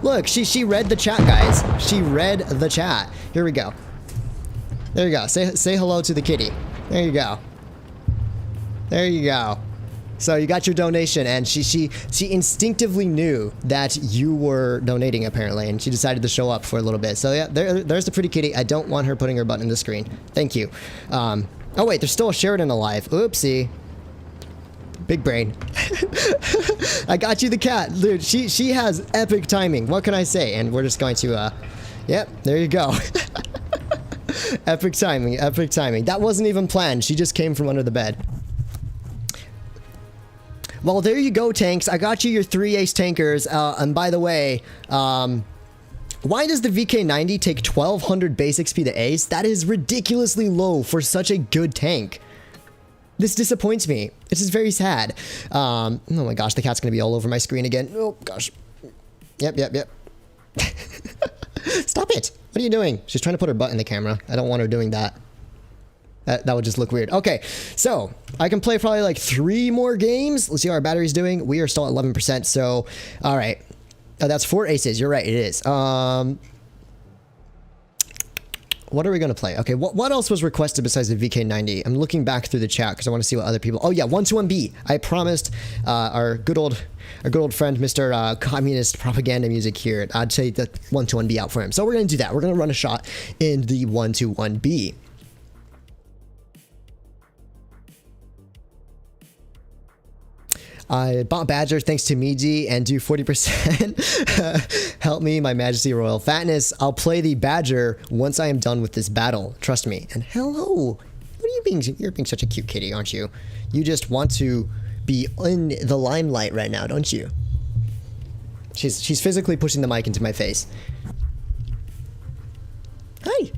Speaker 1: Look, she read the chat, guys. She read the chat. Here we go. There you go. Say hello to the kitty. There you go. There you go. So you got your donation, and she instinctively knew that you were donating, apparently, and she decided to show up for a little bit. So yeah, there's the pretty kitty. I don't want her putting her butt in the screen. Thank you. Oh wait, there's still a Sheridan alive. Oopsie. Big brain. I got you the cat. Dude, she has epic timing. What can I say? And we're just going to, yep, there you go. Epic timing, epic timing. That wasn't even planned. She just came from under the bed. Well, there you go, tanks. I got you your 3 ace tankers. And by the way, why does the VK90 take 1200 base XP to ace? That is ridiculously low for such a good tank. This disappoints me. This is very sad. Oh my gosh, the cat's gonna be all over my screen again. Oh gosh. Yep. Stop it. What are you doing? She's trying to put her butt in the camera. I don't want her doing that. That would just look weird. Okay, so I can play probably like 3 more games. Let's see how our battery's doing. We are still at 11%, so all right. Oh, that's 4 aces. You're right, it is. what are we going to play? Okay, what else was requested besides the VK90? I'm looking back through the chat because I want to see what other people... Oh yeah, 121B. I promised our good old friend, Mr. Communist Propaganda Music here, I'd say the 121B out for him. So we're going to do that. We're going to run a shot in the 121B. I bought Badger thanks to Miji and do 40%. Help me, my Majesty Royal Fatness. I'll play the Badger once I am done with this battle. Trust me. And hello. What are you being? You're being such a cute kitty, aren't you? You just want to be in the limelight right now, don't you? She's physically pushing the mic into my face. Hi.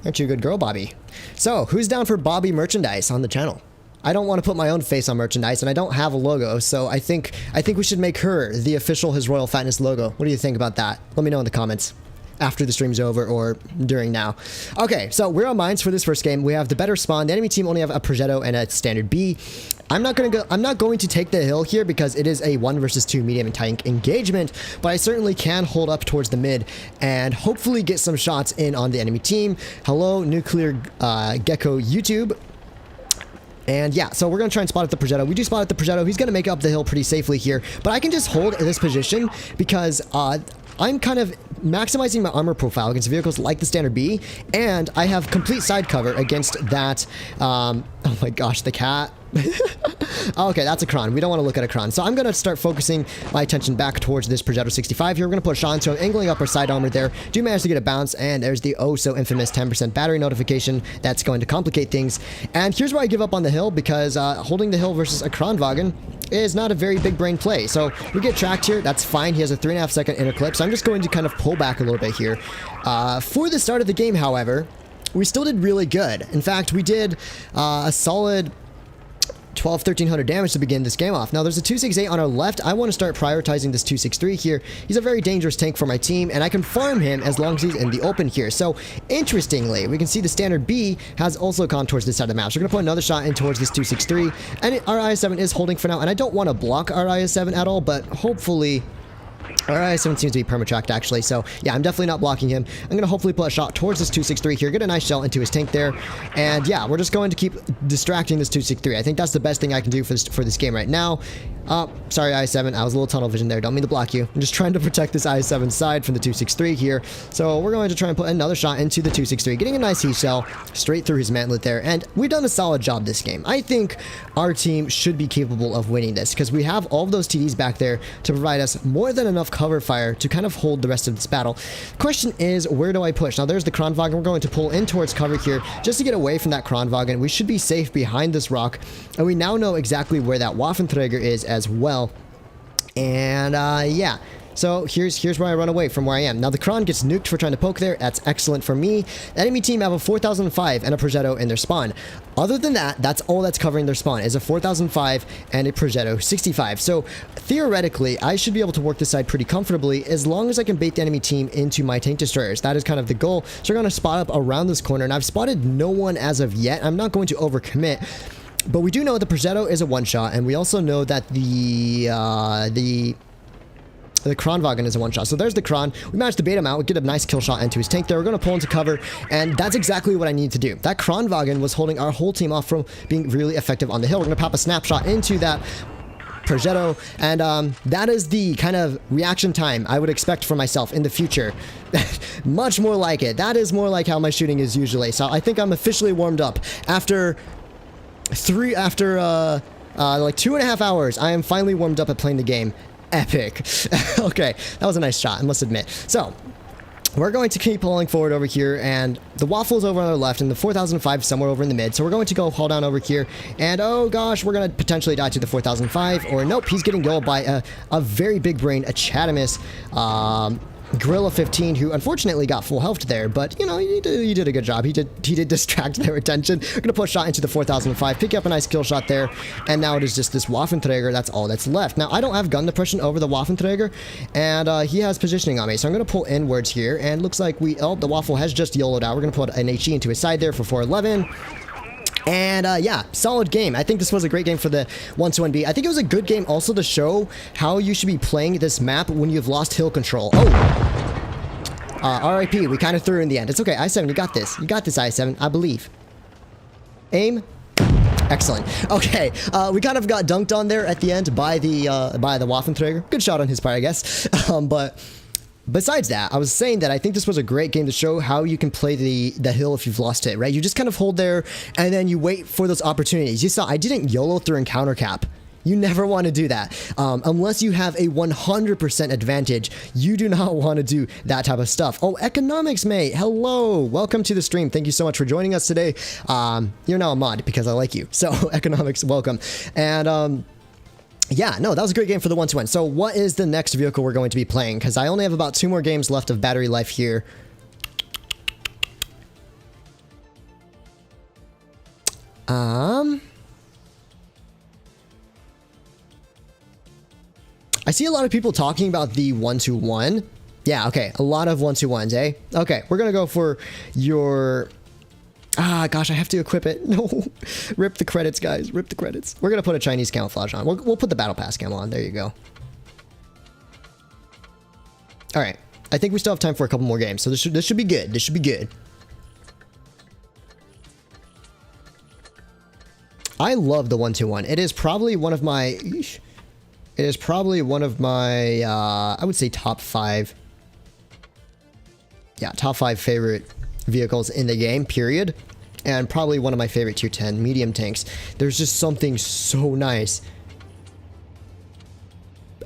Speaker 1: Aren't you a good girl, Bobby? So, who's down for Bobby merchandise on the channel? I don't want to put my own face on merchandise, and I don't have a logo, so I think we should make her the official HisRoyalFatness logo. What do you think about that? Let me know in the comments after the stream's over or during now. Okay, so we're on mines for this first game. We have the better spawn. The enemy team only have a Progetto and a standard B. I'm not going to take the hill here because it is a 1 versus 2 medium tank engagement, but I certainly can hold up towards the mid and hopefully get some shots in on the enemy team. Hello, Nuclear Gecko YouTube. And yeah, so we're going to try and spot at the Progetto. We do spot at the Progetto. He's going to make it up the hill pretty safely here. But I can just hold this position because I'm kind of maximizing my armor profile against vehicles like the standard B. And I have complete side cover against that. Oh my gosh, the cat. Okay, that's a Kron. We don't want to look at a Kron. So I'm going to start focusing my attention back towards this Progetto 65 here. We're going to put a shot into him, angling up our side armor there. Do manage to get a bounce, and there's the oh so infamous 10% battery notification. That's going to complicate things. And here's where I give up on the hill, because holding the hill versus a Kronwagen is not a very big brain play. So we get tracked here. That's fine. He has a 3.5 second inner clip. So I'm just going to kind of pull back a little bit here. For the start of the game, however, we still did really good. In fact, we did a solid 1,300 damage to begin this game off. Now there's a 268 on our left. I want to start prioritizing this 263 here. He's a very dangerous tank for my team, and I can farm him as long as he's in the open here. So interestingly, we can see the standard B has also gone towards this side of the map. So we're going to put another shot in towards this 263, and our IS-7 is holding for now, and I don't want to block our IS-7 at all, but hopefully... Our IS-7 seems to be perma-tracked, actually, so yeah, I'm definitely not blocking him. I'm going to hopefully put a shot towards this 263 here, get a nice shell into his tank there, and yeah, we're just going to keep distracting this 263. I think that's the best thing I can do for this game right now. Sorry, IS-7, I was a little tunnel vision there, don't mean to block you. I'm just trying to protect this IS-7 side from the 263 here, so we're going to try and put another shot into the 263, getting a nice heat shell straight through his mantlet there, and we've done a solid job this game. I think our team should be capable of winning this, because we have all of those TDs back there to provide us more than enough cover fire to kind of hold the rest of this battle. Question is, where do I push? Now there's the Kronwagen. We're going to pull in towards cover here just to get away from that Kronwagen. We should be safe behind this rock, and we now know exactly where that Waffenträger is as well. And yeah, so here's where I run away from where I am. Now the Kron gets nuked for trying to poke there. That's excellent for me. The enemy team have a 4005 and a Progetto in their spawn. Other than that, that's all that's covering their spawn is a 4005 and a Progetto 65. So theoretically, I should be able to work this side pretty comfortably as long as I can bait the enemy team into my tank destroyers. That is kind of the goal. So we're going to spot up around this corner, and I've spotted no one as of yet. I'm not going to overcommit. But we do know the Progetto is a one-shot, and we also know that the Kronwagen is a one-shot. So there's the Kron. We managed to bait him out. We get a nice kill shot into his tank there. We're going to pull into cover, and that's exactly what I need to do. That Kronwagen was holding our whole team off from being really effective on the hill. We're going to pop a snapshot into that Progetto, and that is the kind of reaction time I would expect for myself in the future. Much more like it. That is more like how my shooting is usually. So I think I'm officially warmed up. After like 2.5 hours, I am finally warmed up at playing the game. Epic. Okay, that was a nice shot, I must admit. So we're going to keep pulling forward over here, and the Waffle's over on our left, and the 4005 somewhere over in the mid. So we're going to go haul down over here, and oh gosh, we're going to potentially die to the 4005, or nope, he's getting killed by a very big brain, a Chatamus, Gorilla 15, who unfortunately got full health there, but you know, he did a good job. He did distract their attention. We're gonna put a shot into the 4005, pick up a nice kill shot there, and now it is just this Waffenträger. That's all that's left. Now I don't have gun depression over the Waffenträger, and he has positioning on me, so I'm gonna pull inwards here, and looks like the Waffle has just YOLO'd out. We're gonna put an HE into his side there for 411. And yeah, solid game. I think this was a great game for the 121B. I think it was a good game also to show how you should be playing this map when you've lost hill control. Oh! RIP, we kind of threw in the end. It's okay, I7, you got this. You got this, I7, I believe. Aim. Excellent. Okay, we kind of got dunked on there at the end by the Waffenträger. Good shot on his part, I guess. But besides that, I was saying that I think this was a great game to show how you can play the hill if you've lost it, right? You just kind of hold there, and then you wait for those opportunities. You saw I didn't YOLO through and counter cap. You never want to do that. Unless you have a 100% advantage, you do not want to do that type of stuff. Oh, economics, mate. Hello. Welcome to the stream. Thank you so much for joining us today. You're now a mod because I like you. So, economics, welcome. And, yeah, no, that was a great game for the 1-2-1. So, what is the next vehicle we're going to be playing? Because I only have about 2 more games left of battery life here. I see a lot of people talking about the 1-2-1. Yeah, okay. A lot of 1-2-1s, eh? Okay, we're going to go for your... Ah, gosh, I have to equip it. No. Rip the credits, guys. Rip the credits. We're going to put a Chinese camouflage on. We'll put the Battle Pass camo on. There you go. All right. I think we still have time for a couple more games, so this should be good. This should be good. I love the 1-2-1. It is probably one of my... It is probably one of my, I would say top 5. Yeah, top 5 favorite vehicles in the game, period. And probably one of my favorite tier 10 medium tanks. There's just something so nice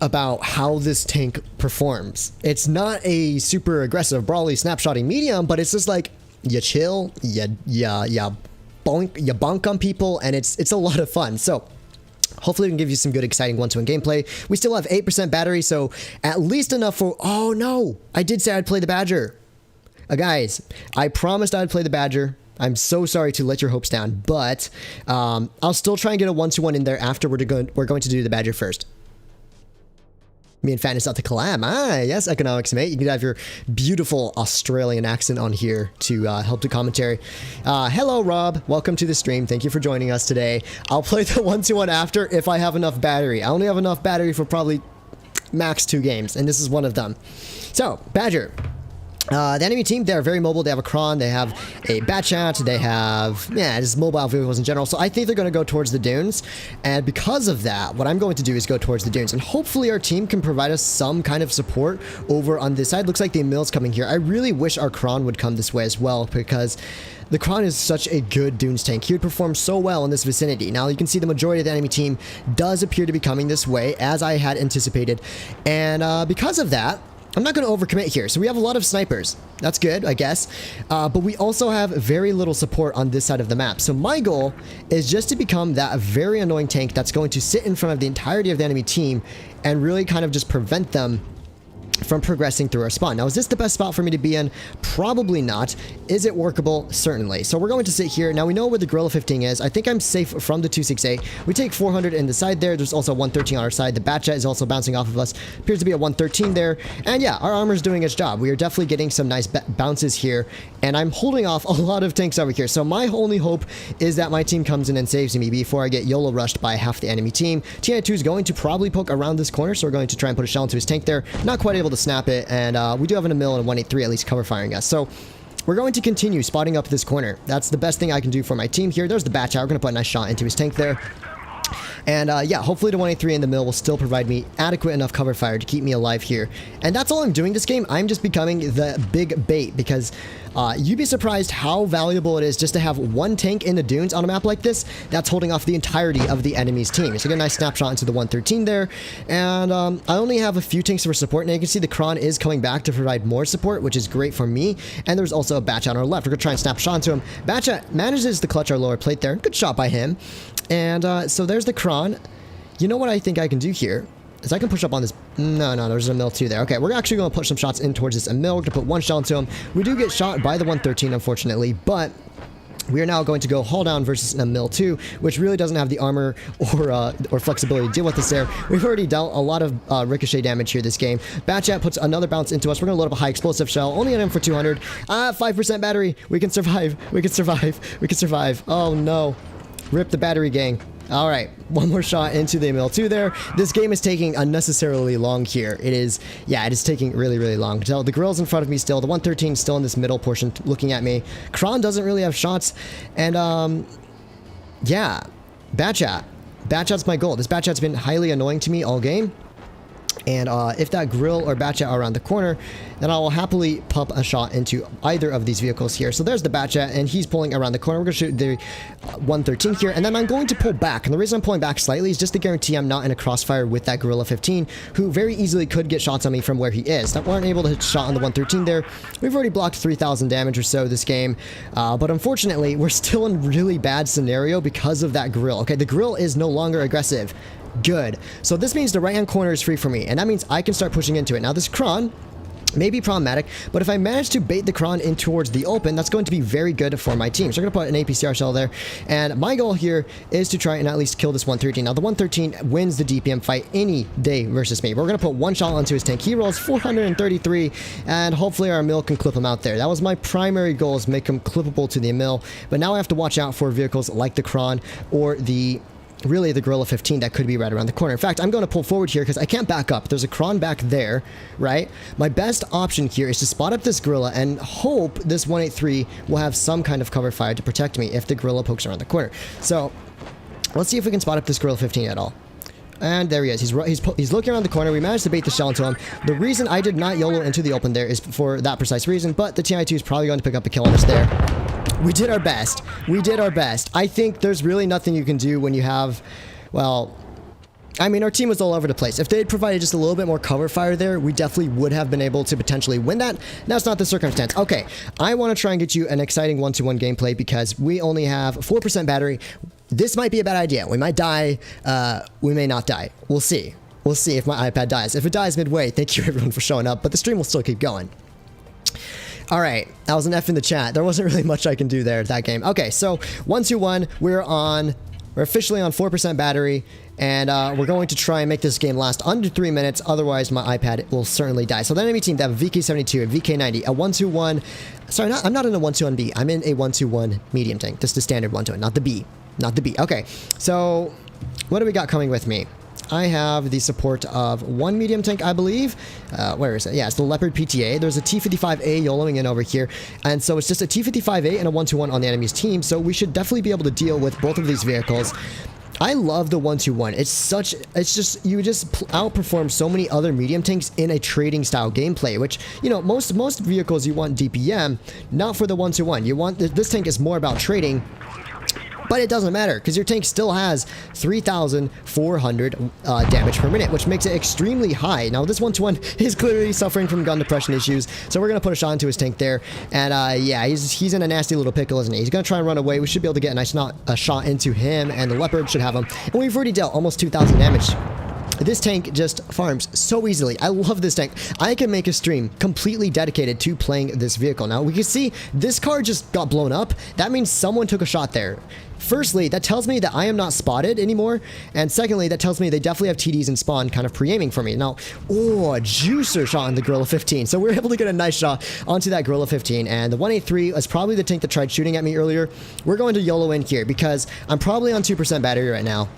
Speaker 1: about how this tank performs. It's not a super aggressive, brawly, snapshotting medium, but it's just like, you chill, you bonk on people, and it's a lot of fun. So... hopefully we can give you some good, exciting 1-2-1 gameplay. We still have 8% battery, so at least enough for... Oh, no! I did say I'd play the Badger. Guys, I promised I'd play the Badger. I'm so sorry to let your hopes down, but I'll still try and get a 1-2-1 in there after we're going to do the Badger first. Me and Fatness out to collab. Ah, yes, economics, mate. You can have your beautiful Australian accent on here to help the commentary. Hello, Rob. Welcome to the stream. Thank you for joining us today. I'll play the 1-2-1 after if I have enough battery. I only have enough battery for probably max 2 games, and this is one of them. So, Badger. The enemy team, they're very mobile. They have a Kron, they have a Batchat, they have, yeah, just mobile vehicles in general. So I think they're going to go towards the dunes. And because of that, what I'm going to do is go towards the dunes. And hopefully our team can provide us some kind of support over on this side. Looks like the Emil's coming here. I really wish our Kron would come this way as well, because the Kron is such a good dunes tank. He would perform so well in this vicinity. Now you can see the majority of the enemy team does appear to be coming this way, as I had anticipated. And because of that, I'm not going to overcommit here. So we have a lot of snipers. That's good, I guess. But we also have very little support on this side of the map. So my goal is just to become that very annoying tank that's going to sit in front of the entirety of the enemy team and really kind of just prevent them from progressing through our spawn. Now, is this the best spot for me to be in? Probably not. Is it workable? Certainly. So we're going to sit here. Now, we know where the Gorilla 15 is. I think I'm safe from the 268. We take 400 in the side there. There's also 113 on our side. The Batchat is also bouncing off of us. Appears to be a 113 there. And yeah, our armor is doing its job. We are definitely getting some nice bounces here. And I'm holding off a lot of tanks over here. So my only hope is that my team comes in and saves me before I get YOLO rushed by half the enemy team. T92 is going to probably poke around this corner. So we're going to try and put a shell into his tank there. Not quite able to snap it, and we do have an Emil and a 183 at least cover firing us. So we're going to continue spotting up this corner. That's the best thing I can do for my team here. There's the Batchat. We're going to put a nice shot into his tank there. And yeah, hopefully the 183 in the mill will still provide me adequate enough cover fire to keep me alive here. And that's all I'm doing this game. I'm just becoming the big bait, because you'd be surprised how valuable it is just to have one tank in the dunes on a map like this that's holding off the entirety of the enemy's team. So get a nice snapshot into the 113 there. And I only have a few tanks for support. Now you can see the Kron is coming back to provide more support, which is great for me. And there's also a Batchat on our left. We're going to try and snapshot into him. Batchat manages to clutch our lower plate there. Good shot by him. And so there's the Kron. You know what I think I can do here is I can push up on this. No, there's an Emil 2 there. Okay, we're actually going to push some shots in towards this Emil. We're going to put one shell into him. We do get shot by the 113, unfortunately, but we are now going to go haul down versus an Emil 2, which really doesn't have the armor or flexibility to deal with this there. We've already dealt a lot of ricochet damage here this game. Batchat puts another bounce into us. We're going to load up a high explosive shell. Only on him for 200. 5% battery. We can survive. We can survive. We can survive. Oh, no. Rip the battery gang. All right, one more shot into the ML2 there. This game is taking unnecessarily long here. It is, yeah, it is taking really, really long. So the grill's in front of me still. The 113 still in this middle portion looking at me. Kron doesn't really have shots. And, yeah, bad chat. Bad chat's my goal. This bad chat's been highly annoying to me all game. And if that grill or bat chat are around the corner, then I will happily pump a shot into either of these vehicles here. So there's the bat chat, and he's pulling around the corner. We're going to shoot the 113 here, and then I'm going to pull back. And the reason I'm pulling back slightly is just to guarantee I'm not in a crossfire with that Gorilla 15, who very easily could get shots on me from where he is. That weren't able to hit shot on the 113 there. We've already blocked 3,000 damage or so this game, but unfortunately, we're still in a really bad scenario because of that grill. Okay, the grill is no longer aggressive. Good. So this means the right-hand corner is free for me, and that means I can start pushing into it. Now this Kron may be problematic, but if I manage to bait the Kron in towards the open, that's going to be very good for my team. So I'm going to put an APCR shell there, and my goal here is to try and at least kill this 113. Now the 113 wins the DPM fight any day versus me. We're going to put one shot onto his tank. He rolls 433, and hopefully our mill can clip him out there. That was my primary goal, is make him clippable to the mill, but now I have to watch out for vehicles like the Kron or the Gorilla 15 that could be right around the corner. In fact, I'm going to pull forward here because I can't back up. There's a Kron back there, right? My best option here is to spot up this Gorilla and hope this 183 will have some kind of cover fire to protect me if the Gorilla pokes around the corner. So let's see if we can spot up this Gorilla 15 at all. And there he is. He's looking around the corner. We managed to bait the shell into him. The reason I did not YOLO into the open there is for that precise reason, but the TI2 is probably going to pick up a kill on us there. We did our best. We did our best. I think there's really nothing you can do when you have, well, I mean, our team was all over the place. If they had provided just a little bit more cover fire there, we definitely would have been able to potentially win that. That's not the circumstance. Okay, I want to try and get you an exciting 1-2-1 gameplay because we only have 4% battery. This might be a bad idea. We might die. We may not die. We'll see. We'll see if my iPad dies. If it dies midway, thank you everyone for showing up, but the stream will still keep going. All right, that was an F in the chat. There wasn't really much I can do there that game. Okay, so 1-2-1, we're officially on 4% battery, and we're going to try and make this game last under 3 minutes. Otherwise, my iPad will certainly die. So the enemy team, they have a VK72, a VK90, a 1-2-1. Sorry, I'm not in a 1-2-1B. I'm in a 1-2-1 medium tank. This is the standard 1-2-1, not the B. Not the B. Okay, so what do we got coming with me? I have the support of one medium tank, I believe. Where is it? Yeah, it's the Leopard PTA. There's a T55A YOLOing in over here. And so it's just a T55A and a 1-2-1 on the enemy's team. So we should definitely be able to deal with both of these vehicles. I love the 1-2-1. It's just, you just outperform so many other medium tanks in a trading style gameplay, which, you know, most vehicles you want DPM, not for the 1-2-1. You want, this tank is more about trading. But it doesn't matter because your tank still has 3,400 damage per minute, which makes it extremely high. Now, this 1-2-1 is clearly suffering from gun depression issues, so we're going to put a shot into his tank there. And yeah, he's in a nasty little pickle, isn't he? He's going to try and run away. We should be able to get a shot into him, and the Leopard should have him. And we've already dealt almost 2,000 damage. This tank just farms so easily. I love this tank. I can make a stream completely dedicated to playing this vehicle. Now, we can see this car just got blown up. That means someone took a shot there. Firstly, that tells me that I am not spotted anymore. And secondly, that tells me they definitely have TDs in spawn kind of pre-aiming for me. Now, oh, a juicer shot on the Gorilla 15. So we were able to get a nice shot onto that Gorilla 15. And the 183 is probably the tank that tried shooting at me earlier. We're going to YOLO in here because I'm probably on 2% battery right now.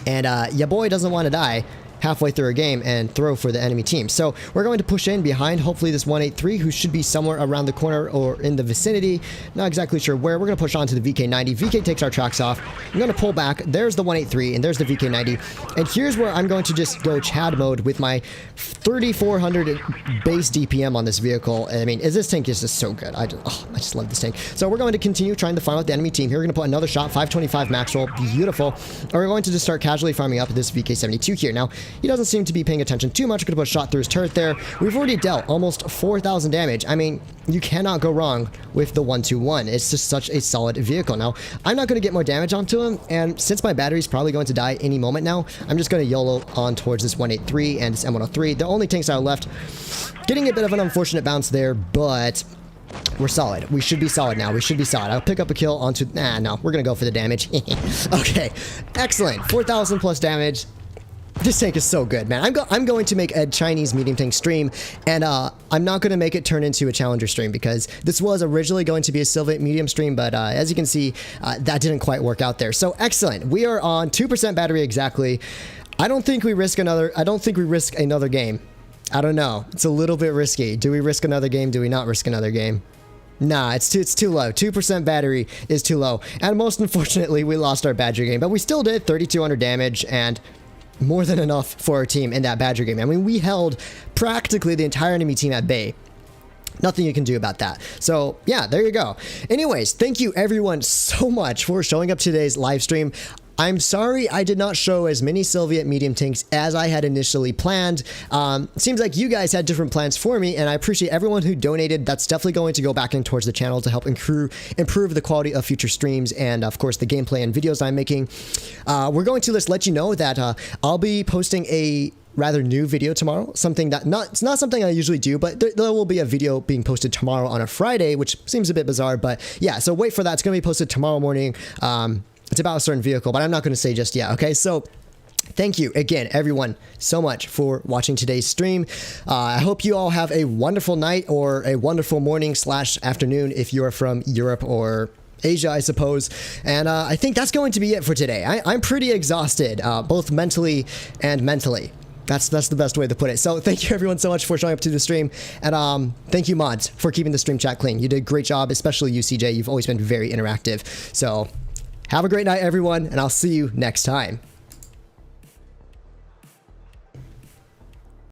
Speaker 1: And your boy doesn't want to die halfway through a game and throw for the enemy team. So we're going to push in behind, hopefully, this 183, who should be somewhere around the corner or in the vicinity. Not exactly sure where. We're going to push on to the VK90. VK takes our tracks off. I'm going to pull back. There's the 183, and there's the VK90. And here's where I'm going to just go Chad mode with my 3,400 base DPM on this vehicle. I mean, this tank is just so good. I just love this tank. So we're going to continue trying to farm out the enemy team. Here we're going to put another shot, 525 max roll. Beautiful. And we're going to just start casually farming up this VK72 here. Now, he doesn't seem to be paying attention too much. Going to put a shot through his turret there. We've already dealt almost 4,000 damage. I mean, you cannot go wrong with the 1-2-1. It's just such a solid vehicle. Now, I'm not going to get more damage onto him, and since my battery is probably going to die any moment now, I'm just going to YOLO on towards this 183 and this M103. The only tanks that are left. Getting a bit of an unfortunate bounce there, but we're solid. We should be solid now. We should be solid. I'll pick up a kill onto... no. We're going to go for the damage. Okay. Excellent. 4,000 plus damage. This tank is so good, man. I'm going to make a Chinese medium tank stream, and I'm not going to make it turn into a challenger stream because this was originally going to be a Sylvate medium stream, but as you can see, that didn't quite work out there. So excellent. We are on 2% battery exactly. I don't think we risk another game. I don't know. It's a little bit risky. Do we risk another game? Do we not risk another game? Nah, it's too low. 2% battery is too low. And most unfortunately, we lost our Badger game, but we still did 3,200 damage and more than enough for our team in that Badger game. I mean, we held practically the entire enemy team at bay. Nothing you can do about that. So yeah, there you go. Anyways, thank you everyone so much for showing up to today's live stream. I'm sorry I did not show as many Sylvate medium tanks as I had initially planned. Seems like you guys had different plans for me, and I appreciate everyone who donated. That's definitely going to go back in towards the channel to help improve the quality of future streams and, of course, the gameplay and videos I'm making. We're going to just let you know that I'll be posting a rather new video tomorrow, something that it's not something I usually do, but there will be a video being posted tomorrow on a Friday, which seems a bit bizarre, but yeah, so wait for that. It's going to be posted tomorrow morning. It's about a certain vehicle, but I'm not going to say just yet. Okay, so thank you again, everyone, so much for watching today's stream. I hope you all have a wonderful night or a wonderful morning / afternoon if you're from Europe or Asia, I suppose. And I think that's going to be it for today. I'm pretty exhausted, both mentally and mentally. That's the best way to put it. So thank you everyone so much for showing up to the stream. And thank you mods for keeping the stream chat clean. You did a great job, especially you, CJ. You've always been very interactive. So have a great night, everyone, and I'll see you next time.